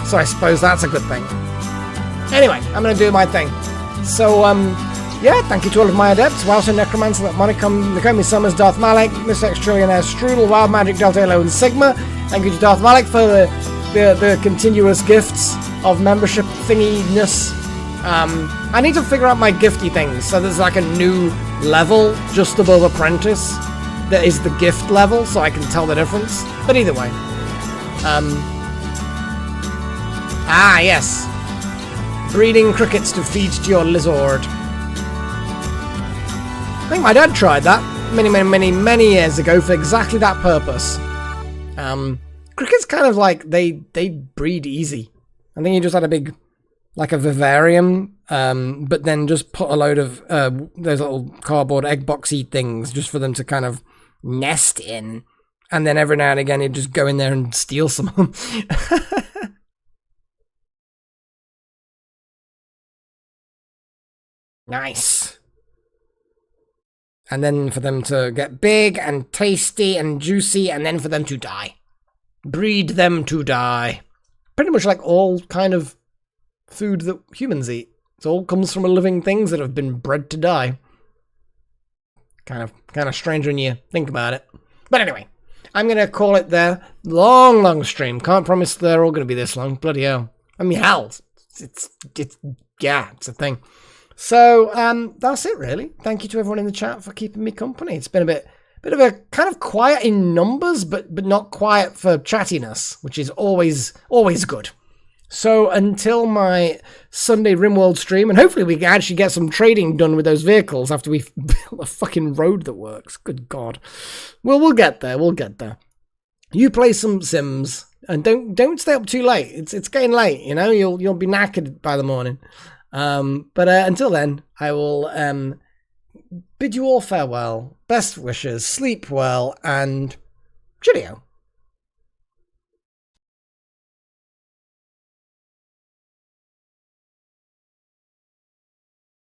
So I suppose that's a good thing. Anyway, I'm going to do my thing. So, yeah, thank you to all of my adepts. Wowser, Necromancer, Monicum, Nakomi Summers, Darth Malak, Mr. X Trillionaire, Strudel, Wild Magic, Delta Halo, and Sigma. Thank you to Darth Malak for the continuous gifts of membership thingy-ness. I need to figure out my gifty things. So there's like a new level just above Apprentice that is the gift level, so I can tell the difference. But either way. Ah, yes. Breeding crickets to feed to your lizard. I think my dad tried that many years ago for exactly that purpose. Crickets kind of like, they breed easy. I think he just had a big, like a vivarium, but then just put a load of those little cardboard egg boxy things just for them to kind of nest in. And then every now and again he'd just go in there and steal some of them. Nice. And then for them to get big and tasty and juicy, and then for them to die. Breed them to die. Pretty much like all kind of food that humans eat. It all comes from living things that have been bred to die. Kind of strange when you think about it. But anyway, I'm going to call it there. Long stream. Can't promise they're all going to be this long. Bloody hell. I mean, hell. It's a thing. So, that's it really. Thank you to everyone in the chat for keeping me company. It's been a bit of a kind of quiet in numbers, but not quiet for chattiness, which is always good. So until my Sunday RimWorld stream, and hopefully we can actually get some trading done with those vehicles after we've built a fucking road that works. Good God. Well, we'll get there. You play some Sims, and don't stay up too late. It's getting late, you know. You'll be knackered by the morning. But until then, I will bid you all farewell, best wishes, sleep well, and cheerio.